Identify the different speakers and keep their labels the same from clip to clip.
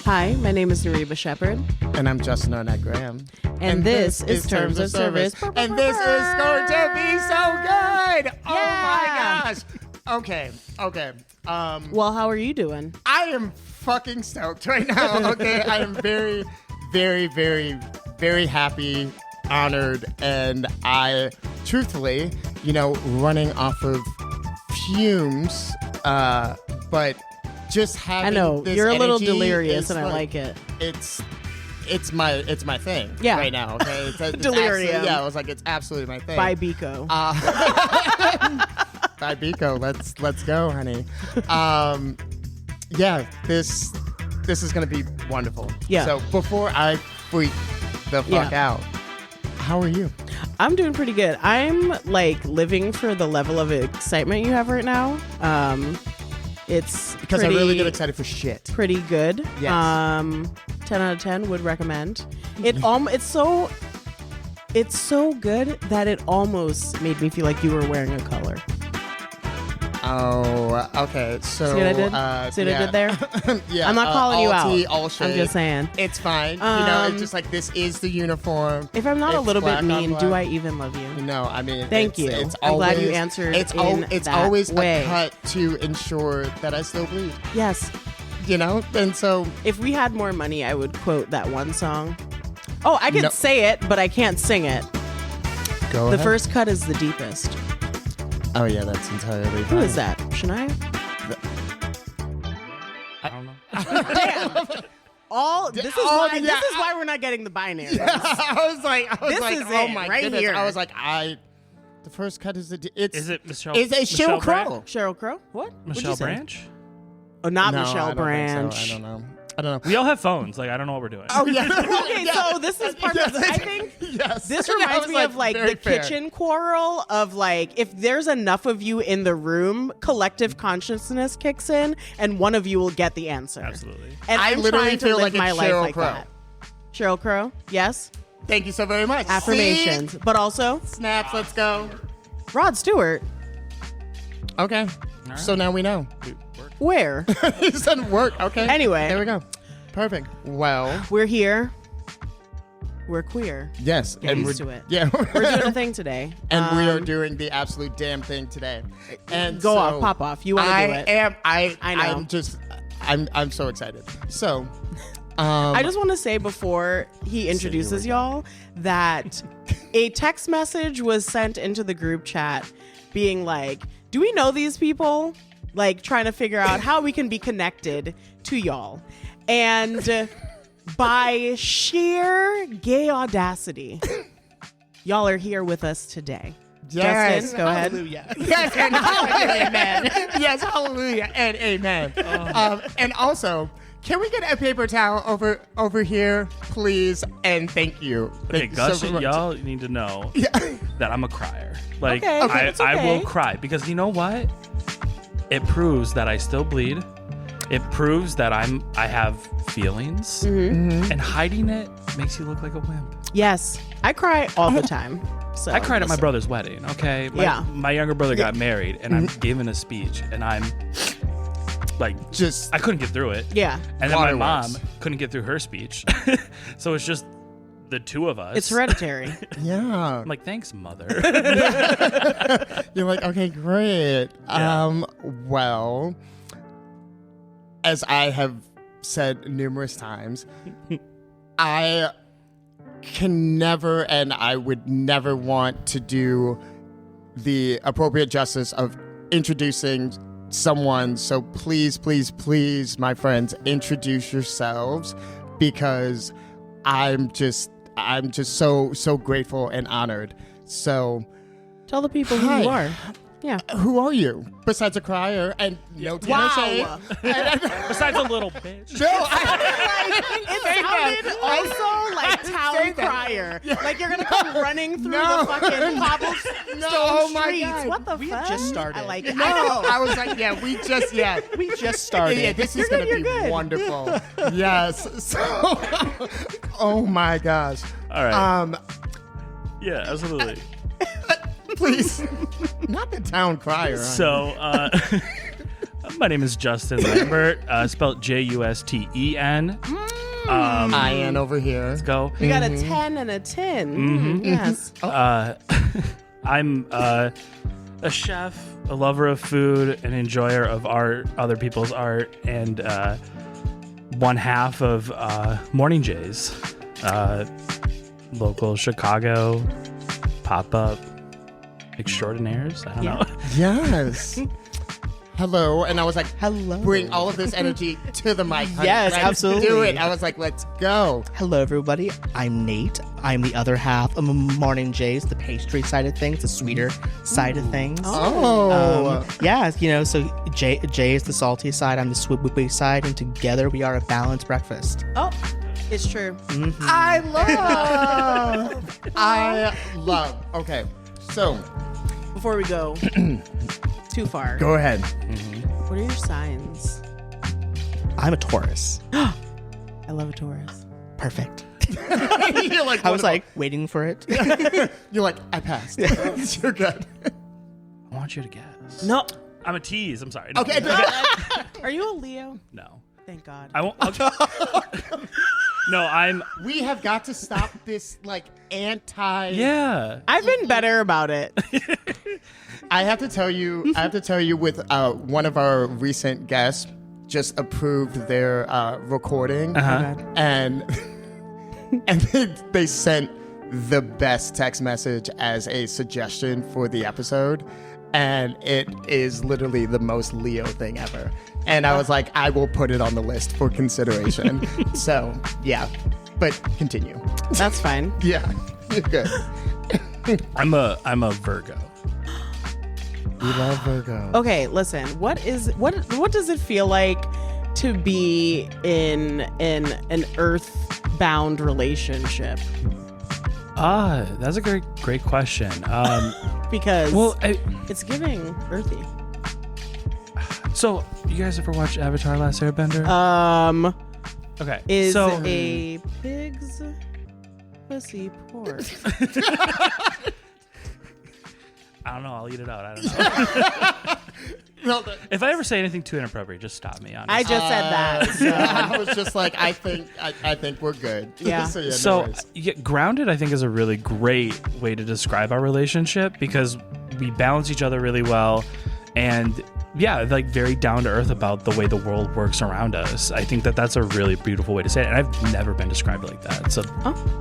Speaker 1: Hi, my name is Nariba Shepherd.
Speaker 2: And I'm Justin Arnett Graham.
Speaker 1: And this is Terms of Service.
Speaker 2: And this is going to be so good. Oh my gosh. Okay.
Speaker 1: Well, how are you doing?
Speaker 2: I am fucking stoked right now. Okay. I am very, very, very, very happy, honored, and I truthfully, running off of fumes, but just having
Speaker 1: I know
Speaker 2: this
Speaker 1: you're a little
Speaker 2: energy
Speaker 1: delirious, and I
Speaker 2: like
Speaker 1: it.
Speaker 2: It's my thing right now. Okay, it's
Speaker 1: delirium.
Speaker 2: Yeah, I was like, it's absolutely my thing.
Speaker 1: By Biko.
Speaker 2: By Biko. Let's go, honey. Yeah, this is gonna be wonderful.
Speaker 1: Yeah.
Speaker 2: So before I freak the fuck out, how are you?
Speaker 1: I'm doing pretty good. I'm living for the level of excitement you have right now. It's
Speaker 2: because I really get excited for shit.
Speaker 1: Pretty good.
Speaker 2: Yes.
Speaker 1: 10 out of 10 would recommend. It's so good that it almost made me feel like you were wearing a color.
Speaker 2: Oh, okay. So
Speaker 1: see what I did? See what I did there?
Speaker 2: Yeah.
Speaker 1: I'm not calling you out.
Speaker 2: All shade.
Speaker 1: I'm just saying.
Speaker 2: It's fine. It's just like this is the uniform.
Speaker 1: If I'm not a little bit mean, do I even love you?
Speaker 2: No, I mean,
Speaker 1: thank you. I'm glad you answered. It's
Speaker 2: always
Speaker 1: way.
Speaker 2: a cut to ensure that I still bleed.
Speaker 1: Yes.
Speaker 2: And so
Speaker 1: if we had more money, I would quote that one song. Oh, I can say it, but I can't sing it.
Speaker 2: Go ahead.
Speaker 1: The first cut is the deepest.
Speaker 2: Oh yeah, that's entirely fine.
Speaker 1: Who is that? Shania?
Speaker 3: I don't know.
Speaker 1: Damn. This is why we're not getting the binary.
Speaker 2: Yeah, I was like, oh my goodness.
Speaker 1: Here.
Speaker 2: I was like, the first cut is
Speaker 3: Is it Michelle?
Speaker 2: Is it Sheryl Crow?
Speaker 1: Sheryl Crow? What?
Speaker 3: Michelle Branch?
Speaker 1: Oh, not
Speaker 2: No,
Speaker 1: Michelle
Speaker 2: I don't
Speaker 1: Branch.
Speaker 2: think so. I don't know.
Speaker 3: We all have phones. I don't know what we're doing.
Speaker 2: Oh yeah.
Speaker 1: Okay, so this is part of. I think this reminds me of the kitchen quarrel of if there's enough of you in the room, collective consciousness kicks in, and one of you will get the answer.
Speaker 3: Absolutely.
Speaker 1: And
Speaker 2: I
Speaker 1: I'm
Speaker 2: literally
Speaker 1: trying to
Speaker 2: feel
Speaker 1: live
Speaker 2: like
Speaker 1: my
Speaker 2: it's
Speaker 1: life
Speaker 2: Sheryl
Speaker 1: like
Speaker 2: Crow.
Speaker 1: that. Sheryl Crow, yes.
Speaker 2: Thank you so very much.
Speaker 1: Affirmations,
Speaker 2: See?
Speaker 1: but also
Speaker 2: Snaps. Let's go.
Speaker 1: Rod Stewart.
Speaker 2: Okay.
Speaker 3: Right.
Speaker 2: So now we know.
Speaker 1: Where?
Speaker 2: It doesn't work. Okay.
Speaker 1: Anyway.
Speaker 2: There we go. Perfect. Well,
Speaker 1: We're here. We're queer.
Speaker 2: yes.
Speaker 1: Get used to it.
Speaker 2: Yeah.
Speaker 1: We're doing a thing today.
Speaker 2: And we are doing the absolute damn thing today. And
Speaker 1: Go
Speaker 2: so
Speaker 1: off, pop off. You want to do it.
Speaker 2: I
Speaker 1: know.
Speaker 2: I'm so excited. So,
Speaker 1: I just want to say before he introduces y'all that a text message was sent into the group chat being like, do we know these people? Trying to figure out how we can be connected to y'all. And by sheer gay audacity, y'all are here with us today.
Speaker 2: yes.
Speaker 1: Justin, go ahead.
Speaker 2: Hallelujah. Yes, and amen. Yes, hallelujah and amen. And also, can we get a paper towel over here, please? And thank you.
Speaker 3: Okay,
Speaker 2: Thank you
Speaker 3: Gus,
Speaker 2: so much.
Speaker 3: y'all need to know that I'm a crier.
Speaker 1: Okay, it's okay.
Speaker 3: I will cry because you know what? It proves that I still bleed. It proves that I have feelings, and hiding it makes you look like a wimp.
Speaker 1: Yes, I cry all the time. So
Speaker 3: I cried at my brother's wedding. Okay, my younger brother got married, and I'm giving a speech, and I'm I couldn't get through it.
Speaker 1: Yeah,
Speaker 3: and then my
Speaker 2: Waterworks.
Speaker 3: mom couldn't get through her speech, so it's just the two of us.
Speaker 1: it's hereditary.
Speaker 2: Yeah.
Speaker 3: I'm like, thanks, mother.
Speaker 2: You're like, okay, great.
Speaker 3: Yeah.
Speaker 2: Well, as I have said numerous times, I can never and I would never want to do the appropriate justice of introducing someone. So please, please, please, my friends, introduce yourselves, because I'm just so grateful and honored. So
Speaker 1: Tell the people who you are. Yeah.
Speaker 2: who are you besides a crier and no shade?
Speaker 1: Wow.
Speaker 3: Besides a little bitch.
Speaker 2: No,
Speaker 1: It sounded also like town crier. Like you're gonna come running through the fucking cobblestone streets. What the fuck?
Speaker 4: just started.
Speaker 1: I like it.
Speaker 2: No, I was like, we just started. Yeah, this is gonna be
Speaker 1: good.
Speaker 2: wonderful. Yes. So, oh my gosh.
Speaker 3: All right. Yeah, absolutely.
Speaker 2: Please, not the town crier.
Speaker 3: So, My name is Justin Lambert, spelled Justen.
Speaker 2: Ian over here.
Speaker 3: Let's go.
Speaker 1: We got a 10 and a 10. Yes.
Speaker 3: I'm a chef, a lover of food, an enjoyer of art, other people's art, and one half of Morning Jays, local Chicago pop-up extraordinaires. I don't know.
Speaker 2: Yes. Hello. And I was like,
Speaker 1: Hello.
Speaker 2: bring all of this energy to the mic. honey.
Speaker 1: Yes,
Speaker 2: Let's
Speaker 1: absolutely.
Speaker 2: do it. I was like, let's go.
Speaker 4: Hello, everybody. I'm Nate. I'm the other half of Morning Jays, the pastry side of things, the sweeter side of things.
Speaker 2: Oh.
Speaker 4: Yeah, so Jay is the salty side, I'm the swoopy side, and together we are a balanced breakfast.
Speaker 1: Oh, it's true.
Speaker 2: I love. Okay. So,
Speaker 1: Before we go too far,
Speaker 2: go ahead.
Speaker 1: what are your signs?
Speaker 4: I'm a Taurus.
Speaker 1: I love a Taurus.
Speaker 4: Perfect.
Speaker 2: You're like,
Speaker 4: I was like waiting for it.
Speaker 2: you're like, I passed. You're good.
Speaker 3: I want you to guess.
Speaker 1: No.
Speaker 3: I'm a tease. I'm sorry. No.
Speaker 2: Okay.
Speaker 1: Are you a Leo?
Speaker 3: No.
Speaker 1: Thank God.
Speaker 3: I won't. No, I'm.
Speaker 2: We have got to stop this like anti.
Speaker 3: Yeah.
Speaker 1: I've been better about it.
Speaker 2: I have to tell you. With one of our recent guests just approved their recording, and they sent the best text message as a suggestion for the episode, and it is literally the most Leo thing ever. And I was like, I will put it on the list for consideration. So yeah, but continue.
Speaker 1: That's fine.
Speaker 2: Yeah, you're good.
Speaker 3: I'm a Virgo.
Speaker 2: We love Virgo.
Speaker 1: Okay, listen. What does it feel like to be in an earth-bound relationship?
Speaker 3: That's a great question.
Speaker 1: Because
Speaker 3: Well,
Speaker 1: it's giving earthy.
Speaker 3: so you guys ever watch Avatar: Last Airbender? Okay.
Speaker 1: Is
Speaker 3: so
Speaker 1: a pig's pussy pork?
Speaker 3: I don't know. I'll eat it out. I don't know.
Speaker 2: No,
Speaker 3: If I ever say anything too inappropriate, just stop me. Honestly.
Speaker 1: I just said that. So.
Speaker 2: I was just like, I think we're good.
Speaker 1: Yeah.
Speaker 2: So, no
Speaker 3: So
Speaker 2: worries.
Speaker 3: grounded, I think, is a really great way to describe our relationship because we balance each other really well, and yeah, like very down to earth about the way the world works around us. I think that that's a really beautiful way to say it, and I've never been described like that, so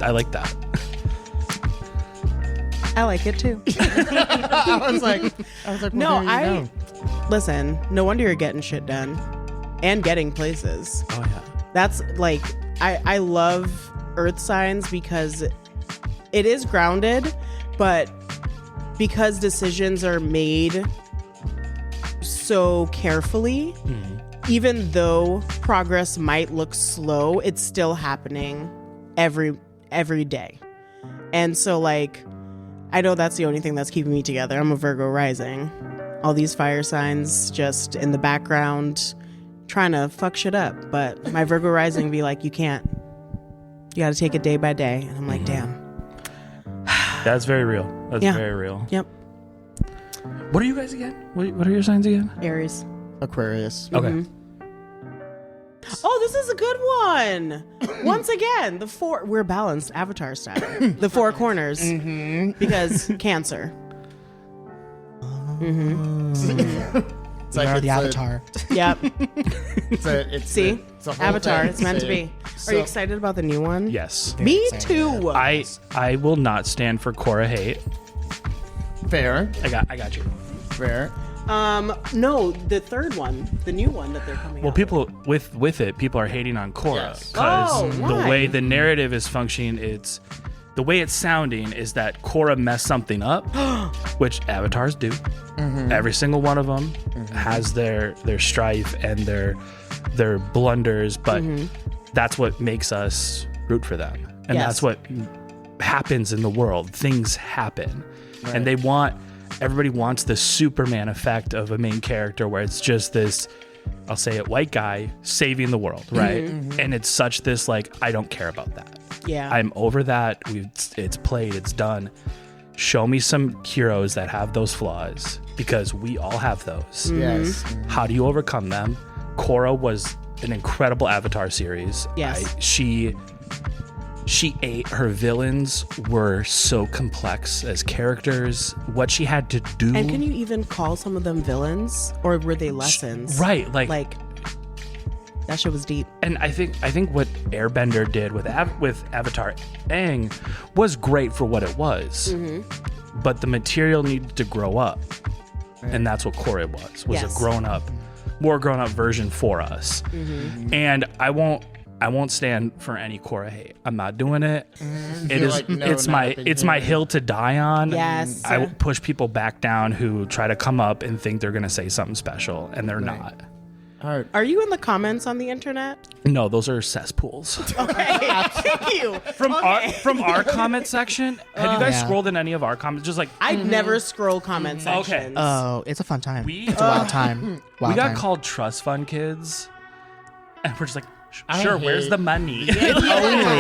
Speaker 3: I like that.
Speaker 1: I like it too.
Speaker 2: I was like, well,
Speaker 1: No,
Speaker 2: there you go.
Speaker 1: listen. No wonder you're getting shit done and getting places.
Speaker 3: Oh yeah.
Speaker 1: That's like I love earth signs because it is grounded, but because decisions are made so carefully, even though progress might look slow, it's still happening every day. And so like I know that's the only thing that's keeping me together. I'm a Virgo rising. All these fire signs just in the background trying to fuck shit up. But my Virgo rising be like, you can't. You got to take it day by day. And I'm like, damn.
Speaker 3: That's very real. That's
Speaker 1: Yeah.
Speaker 3: very real.
Speaker 1: Yep.
Speaker 3: What are you guys again? What are your signs again?
Speaker 1: Aries.
Speaker 2: Aquarius.
Speaker 3: Okay.
Speaker 1: Mhm. Oh, this is a good one. Once again, we're balanced Avatar style. The four corners. Because Cancer.
Speaker 2: It's
Speaker 4: We are the
Speaker 2: it's
Speaker 4: Avatar.
Speaker 1: Yep.
Speaker 2: It's
Speaker 1: See?
Speaker 2: it's a whole
Speaker 1: Avatar.
Speaker 2: thing.
Speaker 1: It's meant to be. Are you excited about the new one?
Speaker 3: Yes.
Speaker 1: Me
Speaker 4: excited.
Speaker 1: too.
Speaker 3: I will not stand for Korra hate.
Speaker 2: Fair.
Speaker 3: I got you.
Speaker 2: Fair.
Speaker 1: No, the third one, the new one that they're coming
Speaker 3: Well,
Speaker 1: out
Speaker 3: people with it, people are hating on Korra
Speaker 2: Yes.
Speaker 3: because
Speaker 1: Oh,
Speaker 3: the
Speaker 1: why?
Speaker 3: way the narrative is functioning, the way it's sounding is that Korra messed something up, which avatars do. Every single one of them has their strife and their blunders, but that's what makes us root for them, and
Speaker 1: Yes.
Speaker 3: that's what happens in the world. Things happen, and everybody wants the Superman effect of a main character where it's just this, I'll say it, white guy saving the world, right? And it's such this like, I don't care about that.
Speaker 1: Yeah.
Speaker 3: I'm over that. It's played, it's done. show me some heroes that have those flaws, because we all have those.
Speaker 2: Yes.
Speaker 3: How do you overcome them? Korra was an incredible Avatar series.
Speaker 1: Yes.
Speaker 3: She ate. Her villains were so complex as characters. What she had to do.
Speaker 1: And can you even call some of them villains, or were they lessons?
Speaker 3: Right, like
Speaker 1: that shit was deep.
Speaker 3: And I think what Airbender did with Avatar Aang was great for what it was. But the material needed to grow up. And that's what Korra was
Speaker 1: Yes.
Speaker 3: a more grown up version for us. And I won't stand for any Korra hate. I'm not doing it.
Speaker 2: You're like, no,
Speaker 3: it's
Speaker 2: not
Speaker 3: my hill to die on.
Speaker 1: Yes.
Speaker 3: I will push people back down who try to come up and think they're going to say something special, and they're not.
Speaker 2: All right.
Speaker 1: Are you in the comments on the internet?
Speaker 3: No, those are cesspools.
Speaker 1: Okay, thank you.
Speaker 3: From our comment section, have you guys
Speaker 4: Yeah.
Speaker 3: scrolled in any of our comments? Just like
Speaker 1: I'd never scroll comment sections.
Speaker 4: Oh, it's a fun time.
Speaker 3: We-
Speaker 4: It's a wild time.
Speaker 3: we
Speaker 4: Wild
Speaker 3: got
Speaker 4: time.
Speaker 3: called trust fund kids, and we're just like,
Speaker 2: I
Speaker 3: sure, where's
Speaker 2: hate-
Speaker 3: the money?
Speaker 4: Only,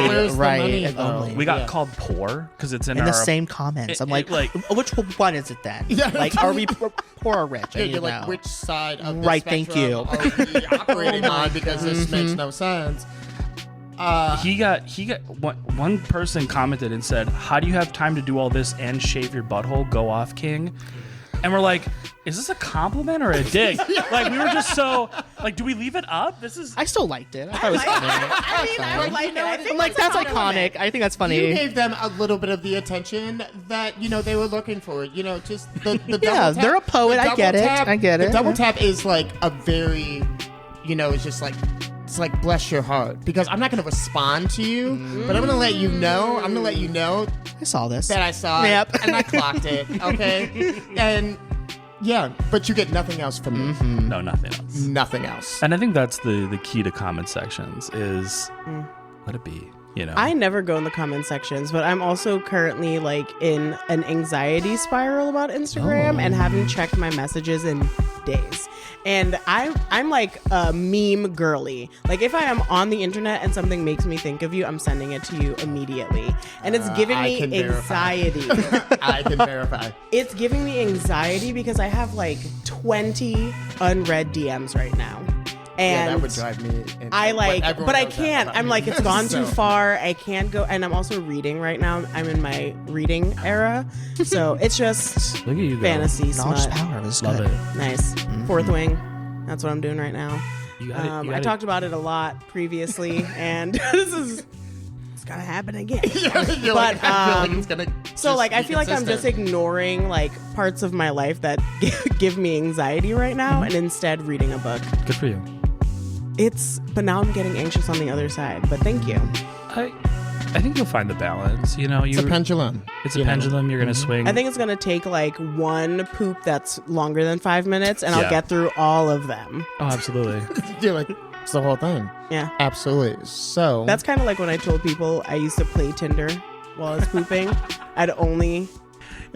Speaker 2: Where's the
Speaker 4: right?
Speaker 2: money,
Speaker 4: If
Speaker 2: though?
Speaker 4: only.
Speaker 3: We got
Speaker 2: Yeah.
Speaker 3: called poor because it's in
Speaker 4: in
Speaker 3: our
Speaker 4: the same comments. I'm like, which one is it then?
Speaker 2: Yeah.
Speaker 4: Like, are we poor or rich? I
Speaker 2: Yeah,
Speaker 4: need
Speaker 2: you're
Speaker 4: to
Speaker 2: like,
Speaker 4: know.
Speaker 2: which side of the
Speaker 4: Right, thank
Speaker 2: spectrum
Speaker 4: you.
Speaker 2: are we operating on? Because this makes no sense.
Speaker 3: He got one person commented and said, "How do you have time to do all this and shave your butthole? Go off, king." And we're like, is this a compliment or a dig? Like, we were just so like, do we leave it up? This is
Speaker 4: I still liked it. I thought it was funny.
Speaker 1: I like it. I think
Speaker 4: I'm like, that's iconic. I think that's funny.
Speaker 2: You gave them a little bit of the attention that they were looking for. Just the double
Speaker 4: Yeah,
Speaker 2: tap.
Speaker 4: they're a poet.
Speaker 2: The
Speaker 4: I
Speaker 2: double
Speaker 4: get it.
Speaker 2: tap-
Speaker 4: I get
Speaker 2: The
Speaker 4: it.
Speaker 2: double tap is like a very, it's just like. It's like bless your heart, because I'm not going to respond to you, but I'm going to let you know. I'm going to let you know
Speaker 4: I saw this.
Speaker 2: that I saw
Speaker 4: Yep.
Speaker 2: it and I clocked it. Okay, and yeah, but you get nothing else from me.
Speaker 3: no, nothing else.
Speaker 2: Nothing else.
Speaker 3: And I think that's the key to comment sections is let it be.
Speaker 1: I never go in the comment sections, but I'm also currently like in an anxiety spiral about Instagram and haven't checked my messages in days. And I'm like a meme girly. Like, if I am on the internet and something makes me think of you, I'm sending it to you immediately. And it's giving
Speaker 2: I
Speaker 1: me
Speaker 2: can verify.
Speaker 1: anxiety.
Speaker 2: I can verify.
Speaker 1: It's giving me anxiety because I have like 20 unread DMs right now. And
Speaker 2: that would drive me insane.
Speaker 1: I like,
Speaker 2: Everyone
Speaker 1: but I
Speaker 2: knows that
Speaker 1: can't.
Speaker 2: about
Speaker 1: I'm
Speaker 2: me.
Speaker 1: like, it's gone too
Speaker 2: So-
Speaker 1: far. I can't go. And I'm also reading right now. I'm in my reading era. So it's just
Speaker 3: Look at you go.
Speaker 1: fantasy
Speaker 4: Knowledge
Speaker 1: smut.
Speaker 4: power is
Speaker 3: Love
Speaker 4: good.
Speaker 3: it.
Speaker 1: Nice. Fourth wing. That's what I'm doing right now.
Speaker 3: You got it. You
Speaker 1: I
Speaker 3: got
Speaker 1: talked about it a lot previously, and it's gonna happen again.
Speaker 2: You're
Speaker 1: But,
Speaker 2: like, I feel like it's gonna.
Speaker 1: So
Speaker 2: just
Speaker 1: like, I
Speaker 2: be
Speaker 1: feel like I'm just
Speaker 2: consistent.
Speaker 1: ignoring like parts of my life that give me anxiety right now, and instead reading a book.
Speaker 3: Good for you.
Speaker 1: But now I'm getting anxious on the other side. But thank you.
Speaker 3: I think you'll find the balance.
Speaker 2: It's a pendulum.
Speaker 3: It's a pendulum. You're gonna swing.
Speaker 1: I think it's gonna take like one poop that's longer than 5 minutes, and I'll
Speaker 3: Yeah.
Speaker 1: get through all of them.
Speaker 3: Oh, absolutely.
Speaker 2: You're like, it's the whole thing.
Speaker 1: Yeah.
Speaker 2: Absolutely. So
Speaker 1: That's kind of like when I told people I used to play Tinder while I was pooping. I'd only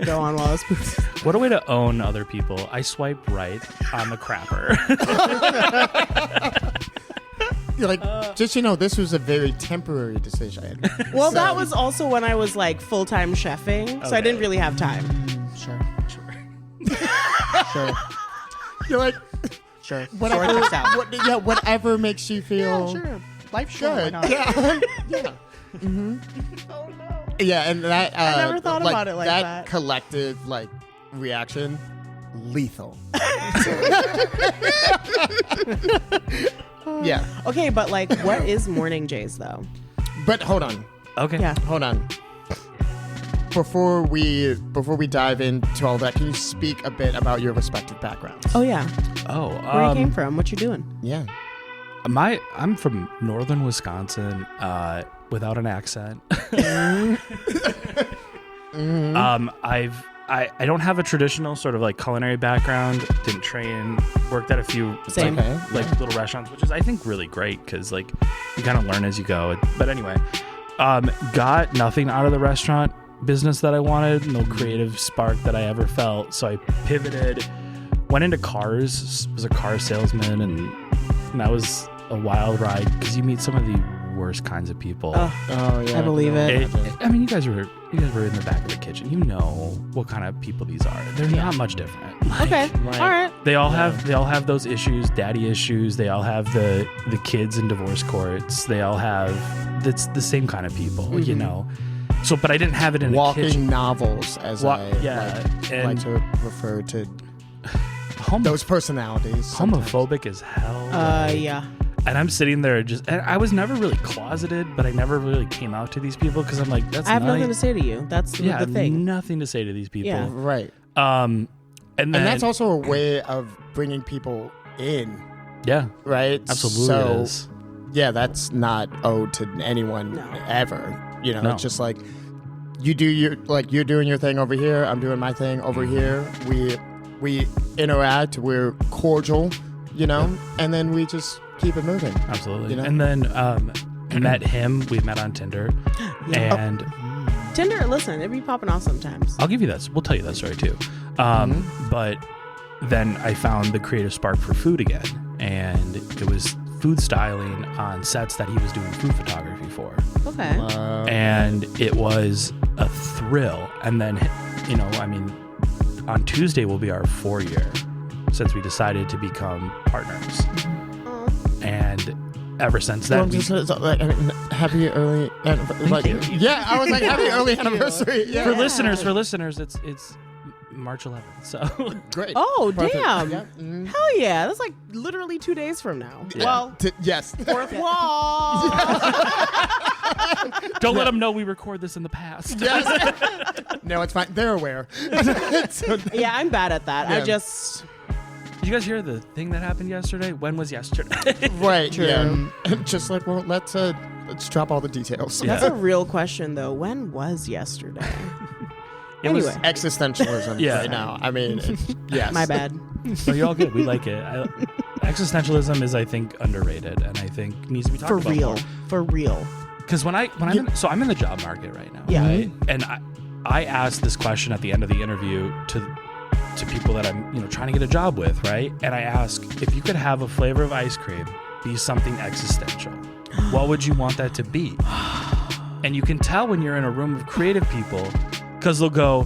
Speaker 1: go on while I was pooping.
Speaker 3: What a way to own other people. I swiped right on the crapper.
Speaker 2: you're like, just this was a very temporary decision.
Speaker 1: Well,
Speaker 2: So-
Speaker 1: that was also when I was like full-time chefing, so I didn't really have time.
Speaker 4: Sure. Sure.
Speaker 2: You're like,
Speaker 4: Sure.
Speaker 2: whatever.
Speaker 4: Sure, it checks out.
Speaker 2: Whatever makes you feel
Speaker 4: Sure. Life's short. Why
Speaker 2: good.
Speaker 4: not?
Speaker 2: Yeah. Yeah.
Speaker 1: Oh no.
Speaker 2: Yeah, and that
Speaker 1: I never thought about it like that.
Speaker 2: collective reaction, lethal. Yeah,
Speaker 1: Okay, but like, what is morning jays though?
Speaker 2: but hold on,
Speaker 3: Okay.
Speaker 1: Yeah.
Speaker 2: hold on. Before we dive into all that, can you speak a bit about your respective backgrounds?
Speaker 1: Oh yeah.
Speaker 3: Oh,
Speaker 1: Where you came from? What you doing?
Speaker 2: Yeah.
Speaker 3: I'm from northern Wisconsin, without an accent. I don't have a traditional sort of like culinary background. Didn't train. Worked at a few
Speaker 1: Same.
Speaker 3: like little restaurants, which is I think really great because like you kind of learn as you go. But anyway, got nothing out of the restaurant business that I wanted. No creative spark that I ever felt. So I pivoted. Went into cars. Was a car salesman, and that was a wild ride because you meet some of the worst kinds of people.
Speaker 1: Oh,
Speaker 2: Oh yeah.
Speaker 1: I believe it.
Speaker 3: I mean, you guys were you guys were in the back of the kitchen. You know what kind of people these are. They're not much different. Like,
Speaker 1: Okay.
Speaker 2: Right.
Speaker 1: All right.
Speaker 3: They all have those issues, daddy issues. They all have the kids in divorce courts. They all have that's the same kind of people, you know. So, but I didn't have it in a kitchen.
Speaker 2: Walking novels, as I
Speaker 3: and
Speaker 2: like to refer to those personalities. sometimes.
Speaker 3: Homophobic as hell.
Speaker 1: Yeah.
Speaker 3: And I'm sitting there and I was never really closeted, but I never really came out to these people because I'm like,
Speaker 1: I have nothing to say to you. That's
Speaker 3: I
Speaker 1: the
Speaker 3: have
Speaker 1: thing.
Speaker 3: nothing to say to these people.
Speaker 1: Yeah.
Speaker 2: Right.
Speaker 3: And
Speaker 2: that's also a way of bringing people in,
Speaker 3: yeah,
Speaker 2: right?
Speaker 3: absolutely
Speaker 2: So,
Speaker 3: it is.
Speaker 2: yeah, that's not owed to anyone ever. You know,
Speaker 3: No.
Speaker 2: it's just like you're doing your thing over here. I'm doing my thing over here. We interact. We're cordial, you know, and then we just keep it moving.
Speaker 3: Absolutely.
Speaker 2: You know?
Speaker 3: And then met him. We met on Tinder, and
Speaker 1: Tinder, listen, it be popping off sometimes.
Speaker 3: I'll give you that. We'll tell you that story too. But then I found the creative spark for food again, and it was food styling on sets that he was doing food photography for.
Speaker 1: Okay.
Speaker 3: And it was a thrill. And then, you know, I mean, on Tuesday will be our 4-year since we decided to become partners. And ever since then,
Speaker 2: Happy early anniversary. Yeah, I was like, happy early anniversary. Yeah.
Speaker 3: for listeners, it's March 11th. So
Speaker 2: Great.
Speaker 1: Oh,
Speaker 2: Perfect.
Speaker 1: damn.
Speaker 2: Yeah.
Speaker 1: Hell yeah. That's like literally 2 days from now.
Speaker 3: Yeah.
Speaker 1: Well,
Speaker 2: Yes.
Speaker 1: fourth wall.
Speaker 3: don't let them know we record this in the past.
Speaker 2: Yes. No, it's fine. They're aware.
Speaker 1: Yeah, I'm bad at that. I
Speaker 2: Yeah.
Speaker 1: just...
Speaker 3: Did you guys hear the thing that happened yesterday? When was yesterday?
Speaker 2: Right.
Speaker 1: True.
Speaker 2: Yeah. Just like, well, let's drop all the details.
Speaker 3: Yeah.
Speaker 1: That's a real question, though. When was yesterday?
Speaker 3: It was-
Speaker 1: Anyway.
Speaker 2: Existentialism
Speaker 3: Yeah.
Speaker 2: right now. I mean, yes.
Speaker 1: My bad.
Speaker 3: No, you're all good. We like it. Existentialism is, I think, underrated, and I think needs to be talked
Speaker 1: For
Speaker 3: about
Speaker 1: real.
Speaker 3: more.
Speaker 1: For real.
Speaker 3: Because I'm in the job market right now.
Speaker 1: Yeah.
Speaker 3: Right? And I asked this question at the end of the interview to people that I'm trying to get a job with, right? And I ask, if you could have a flavor of ice cream be something existential, what would you want that to be? And you can tell when you're in a room of creative people, because they'll go,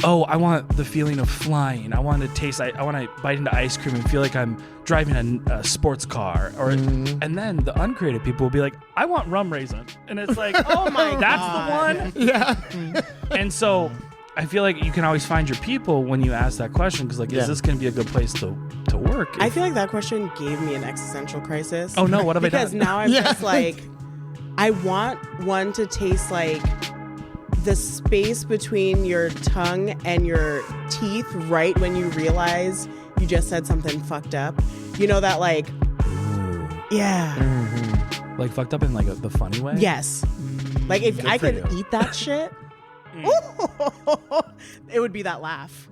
Speaker 3: oh, I want the feeling of flying. I want to bite into ice cream and feel like I'm driving a sports car. And then the uncreative people will be like, I want rum raisin. And it's like,
Speaker 1: Oh my
Speaker 3: that's
Speaker 1: God.
Speaker 3: the one?
Speaker 2: Yeah.
Speaker 3: And so I feel like you can always find your people when you ask that question, because
Speaker 2: Yeah.
Speaker 3: is this going to be a good place to work?
Speaker 1: I feel like that question gave me an existential crisis.
Speaker 3: Oh no, what have I done?
Speaker 1: Because now I'm
Speaker 2: Yeah.
Speaker 1: just like, I want one to taste like the space between your tongue and your teeth right when you realize you just said something fucked up. You know that like,
Speaker 3: Ooh.
Speaker 1: yeah,
Speaker 3: Like fucked up in like the funny way?
Speaker 1: yes. Like if
Speaker 3: Good
Speaker 1: I
Speaker 3: for
Speaker 1: could
Speaker 3: you.
Speaker 1: eat that shit, it would be that laugh.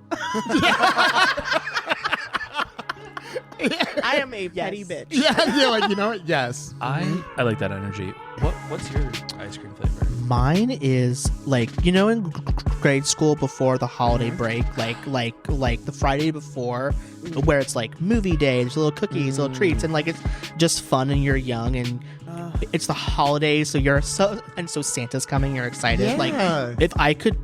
Speaker 1: I am a petty bitch.
Speaker 2: Yeah. You're like, you know what? Yes.
Speaker 3: I like that energy. What's your ice cream flavor?
Speaker 4: Mine is like, in grade school before the holiday break, like the Friday before, where it's like movie day, there's little cookies, little treats, and like it's just fun and you're young and it's the holidays, so Santa's coming, you're excited.
Speaker 2: Yeah.
Speaker 4: Like if I could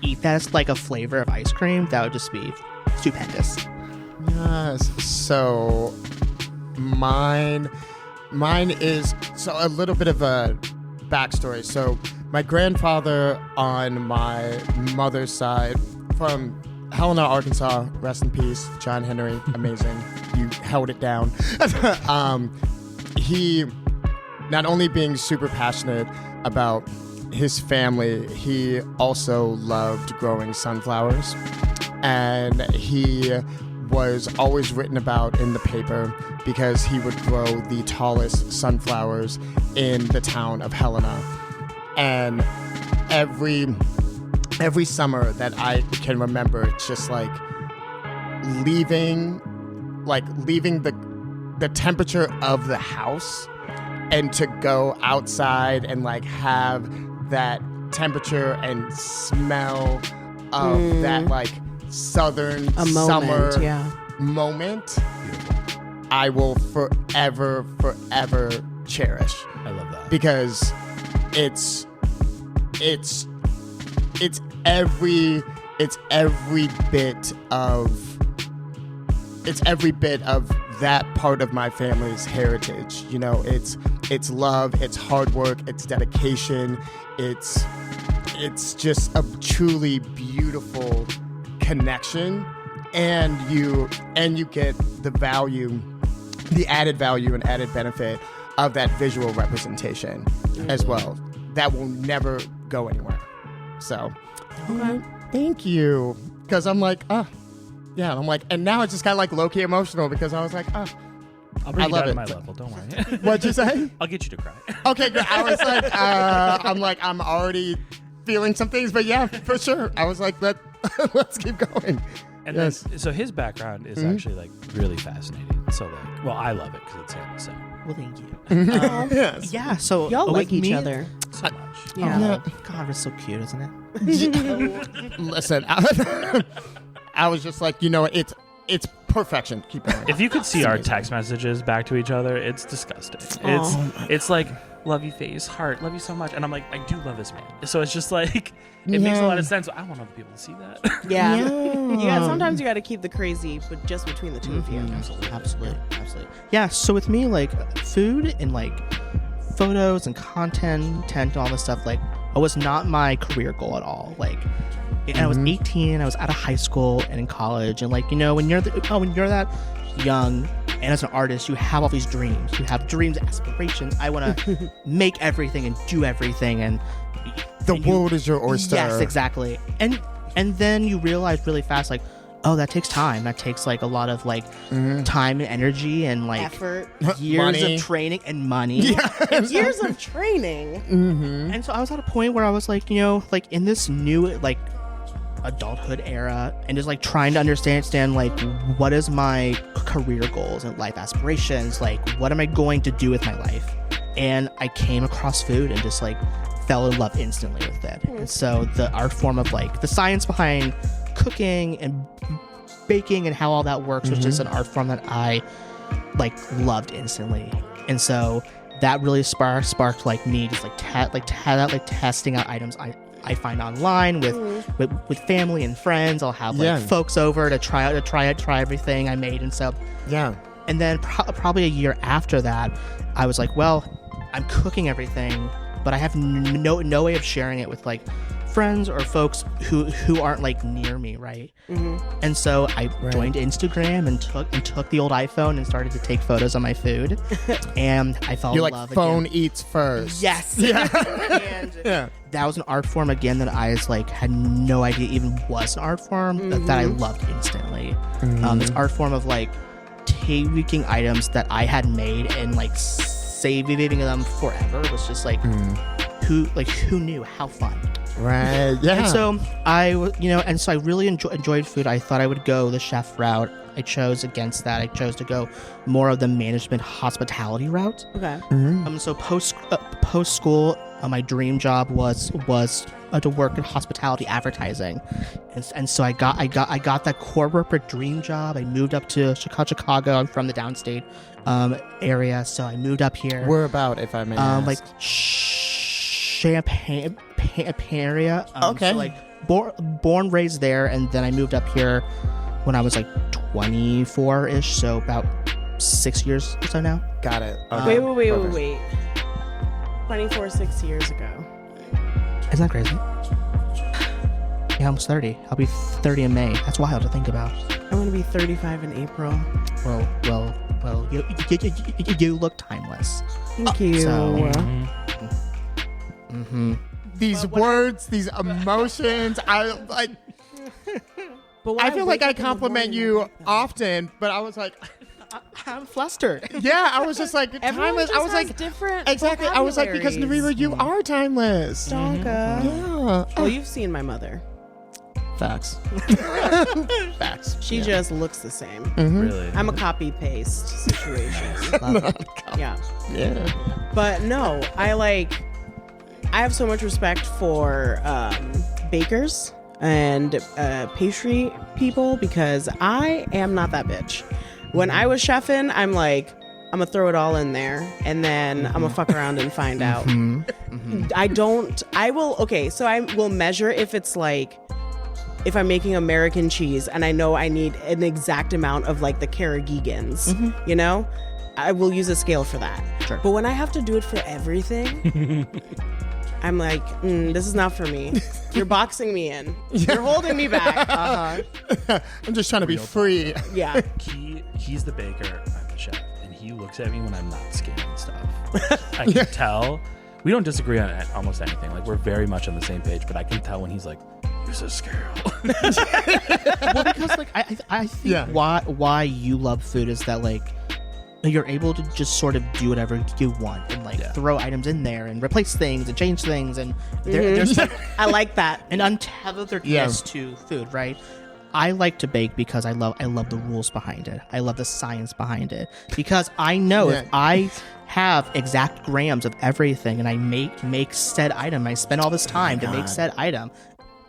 Speaker 4: eat that as like a flavor of ice cream, that would just be stupendous.
Speaker 2: Yes. So mine is a little bit of a backstory. So my grandfather on my mother's side from Helena, Arkansas, rest in peace, John Henry, amazing. You held it down. He, not only being super passionate about his family, he also loved growing sunflowers. And he was always written about in the paper because he would grow the tallest sunflowers in the town of Helena. And every summer that I can remember, it's just like leaving the temperature of the house and to go outside and like have that temperature and smell of that like southern summer moment. I will forever cherish.
Speaker 3: I love that.
Speaker 2: Because it's it's every bit of that part of my family's heritage. You know, it's love, it's hard work, it's dedication, it's just a truly beautiful connection, and you get the added value and added benefit of that visual representation as well. That will never go anywhere. So, thank you, because I'm like, yeah, I'm like, and now it's just kind of like low-key emotional because I was like,
Speaker 3: I'll bring
Speaker 2: I
Speaker 3: you
Speaker 2: love
Speaker 3: down to
Speaker 2: it.
Speaker 3: my level. Don't worry.
Speaker 2: What'd you say?
Speaker 3: I'll get you to cry.
Speaker 2: Okay, good. I was like, I'm already feeling some things, but yeah, for sure. I was like, let's keep going.
Speaker 3: And
Speaker 2: Yes.
Speaker 3: then, so his background is actually like really fascinating. So like, well, I love it because it's him. So
Speaker 4: Well, thank you.
Speaker 2: Yes.
Speaker 4: Yeah, so
Speaker 1: Y'all
Speaker 4: with
Speaker 1: like each
Speaker 4: me-
Speaker 1: other.
Speaker 3: so much.
Speaker 1: Yeah.
Speaker 4: Oh, God, it's so cute, isn't it?
Speaker 2: Listen, I was just like, it's perfection. Keep going.
Speaker 3: If you could see our text messages back to each other, it's disgusting. It's like, love you face, heart, love you so much. And I'm like, I do love this man. So it's just like, it makes a lot of sense. I want other people to see that.
Speaker 1: Yeah. Sometimes you got to keep the crazy, but just between the two of you.
Speaker 4: Absolutely. Yeah, so with me, like, food and, like, photos and content and all this stuff, like, it was not my career goal at all. Like, and I was 18, I was out of high school and in college, and, like, when you're that young and as an artist, you have all these dreams. You have dreams, aspirations. I want to make everything and do everything, and
Speaker 2: The world is your oyster.
Speaker 4: Yes, exactly. And then you realize really fast, like, oh, that takes time. That takes, like, a lot of, like, time and energy and, like,
Speaker 1: Effort.
Speaker 4: years
Speaker 2: Money.
Speaker 4: of training and money.
Speaker 1: Years of training.
Speaker 4: And so I was at a point where I was like, like, in this new, like, adulthood era, and just, like, trying to understand, like, what is my career goals and life aspirations, like, what am I going to do with my life? And I came across food and just, like, fell in love instantly with it. And so the art form of, like, the science behind cooking and baking and how all that works was just an art form that I, like, loved instantly. And so that really sparked like me just like testing out items I find online with family and friends. I'll have, like, folks over to try everything I made. And so and then probably a year after that, I was like, well, I'm cooking everything, but I have no way of sharing it with, like, friends or folks who aren't, like, near me, right? And so I joined Instagram and took the old iPhone and started to take photos of my food, and I fell
Speaker 2: You're
Speaker 4: in
Speaker 2: like,
Speaker 4: love
Speaker 2: phone
Speaker 4: again.
Speaker 2: eats first.
Speaker 4: Yes.
Speaker 1: And
Speaker 4: That was an art form again that I like had no idea even was an art form that I loved instantly. This art form of, like, taking items that I had made and, like, saving them forever was just like who knew? How fun.
Speaker 2: Right. Yeah.
Speaker 4: And so I really enjoyed food. I thought I would go the chef route. I chose against that. I chose to go more of the management hospitality route.
Speaker 1: okay.
Speaker 4: So post school, my dream job was to work in hospitality advertising, and so I got that corporate dream job. I moved up to Chicago. I'm from the downstate area, so I moved up here.
Speaker 2: Where about, if I may ask?
Speaker 4: Like Champaign area.
Speaker 2: Okay.
Speaker 4: So, like, born raised there, and then I moved up here when I was like 24-ish, so about 6 years or so now.
Speaker 2: Got it. Okay.
Speaker 1: Wait. 24, 6 years ago.
Speaker 4: Isn't that crazy? Yeah, almost 30. I'll be 30 in May. That's wild to think about.
Speaker 1: I'm going to be 35 in April.
Speaker 4: Well, you look timeless.
Speaker 1: Thank you.
Speaker 4: So-
Speaker 2: These words, these emotions, I like.
Speaker 1: But when
Speaker 2: I feel like
Speaker 1: wake
Speaker 2: I
Speaker 1: up in the
Speaker 2: compliment
Speaker 1: morning,
Speaker 2: you
Speaker 1: I like that.
Speaker 2: often, but I was like,
Speaker 4: I'm flustered.
Speaker 2: yeah, I was just like,
Speaker 1: Everyone
Speaker 2: timeless.
Speaker 1: just
Speaker 2: I was
Speaker 1: has
Speaker 2: like,
Speaker 1: different
Speaker 2: exactly. I was like, because
Speaker 1: vocabularies.
Speaker 2: Narira, you are timeless.
Speaker 1: Donka.
Speaker 2: Yeah.
Speaker 1: Oh, you've seen my mother.
Speaker 2: Facts. Facts.
Speaker 1: She just looks the same.
Speaker 3: Really?
Speaker 1: I'm a copy paste situation. Yeah.
Speaker 2: Yeah.
Speaker 1: But no, I have so much respect for bakers and pastry people because I am not that bitch. When I was chefing, I'm like, I'm gonna throw it all in there, and then I'm gonna fuck around and find out. So I will measure if it's like, if I'm making American cheese and I know I need an exact amount of like the Carrageenans, you know, I will use a scale for that.
Speaker 4: Sure.
Speaker 1: But when I have to do it for everything, I'm like, this is not for me. You're boxing me in. You're holding me back.
Speaker 2: I'm just trying to be free.
Speaker 1: Yeah.
Speaker 3: He's the baker, I'm the chef, and he looks at me when I'm not scanning stuff. I can tell. We don't disagree on almost anything. Like, we're very much on the same page, but I can tell when he's like, use a scale.
Speaker 4: Well, because like I think why you love food is that like you're able to just sort of do whatever you want and like throw items in there and replace things and change things, and there's like,
Speaker 1: I like that.
Speaker 4: an untetheredness to food, right? I like to bake because I love the rules behind it. I love the science behind it, because I know if I have exact grams of everything and I make said item, I spend all this time to make said item,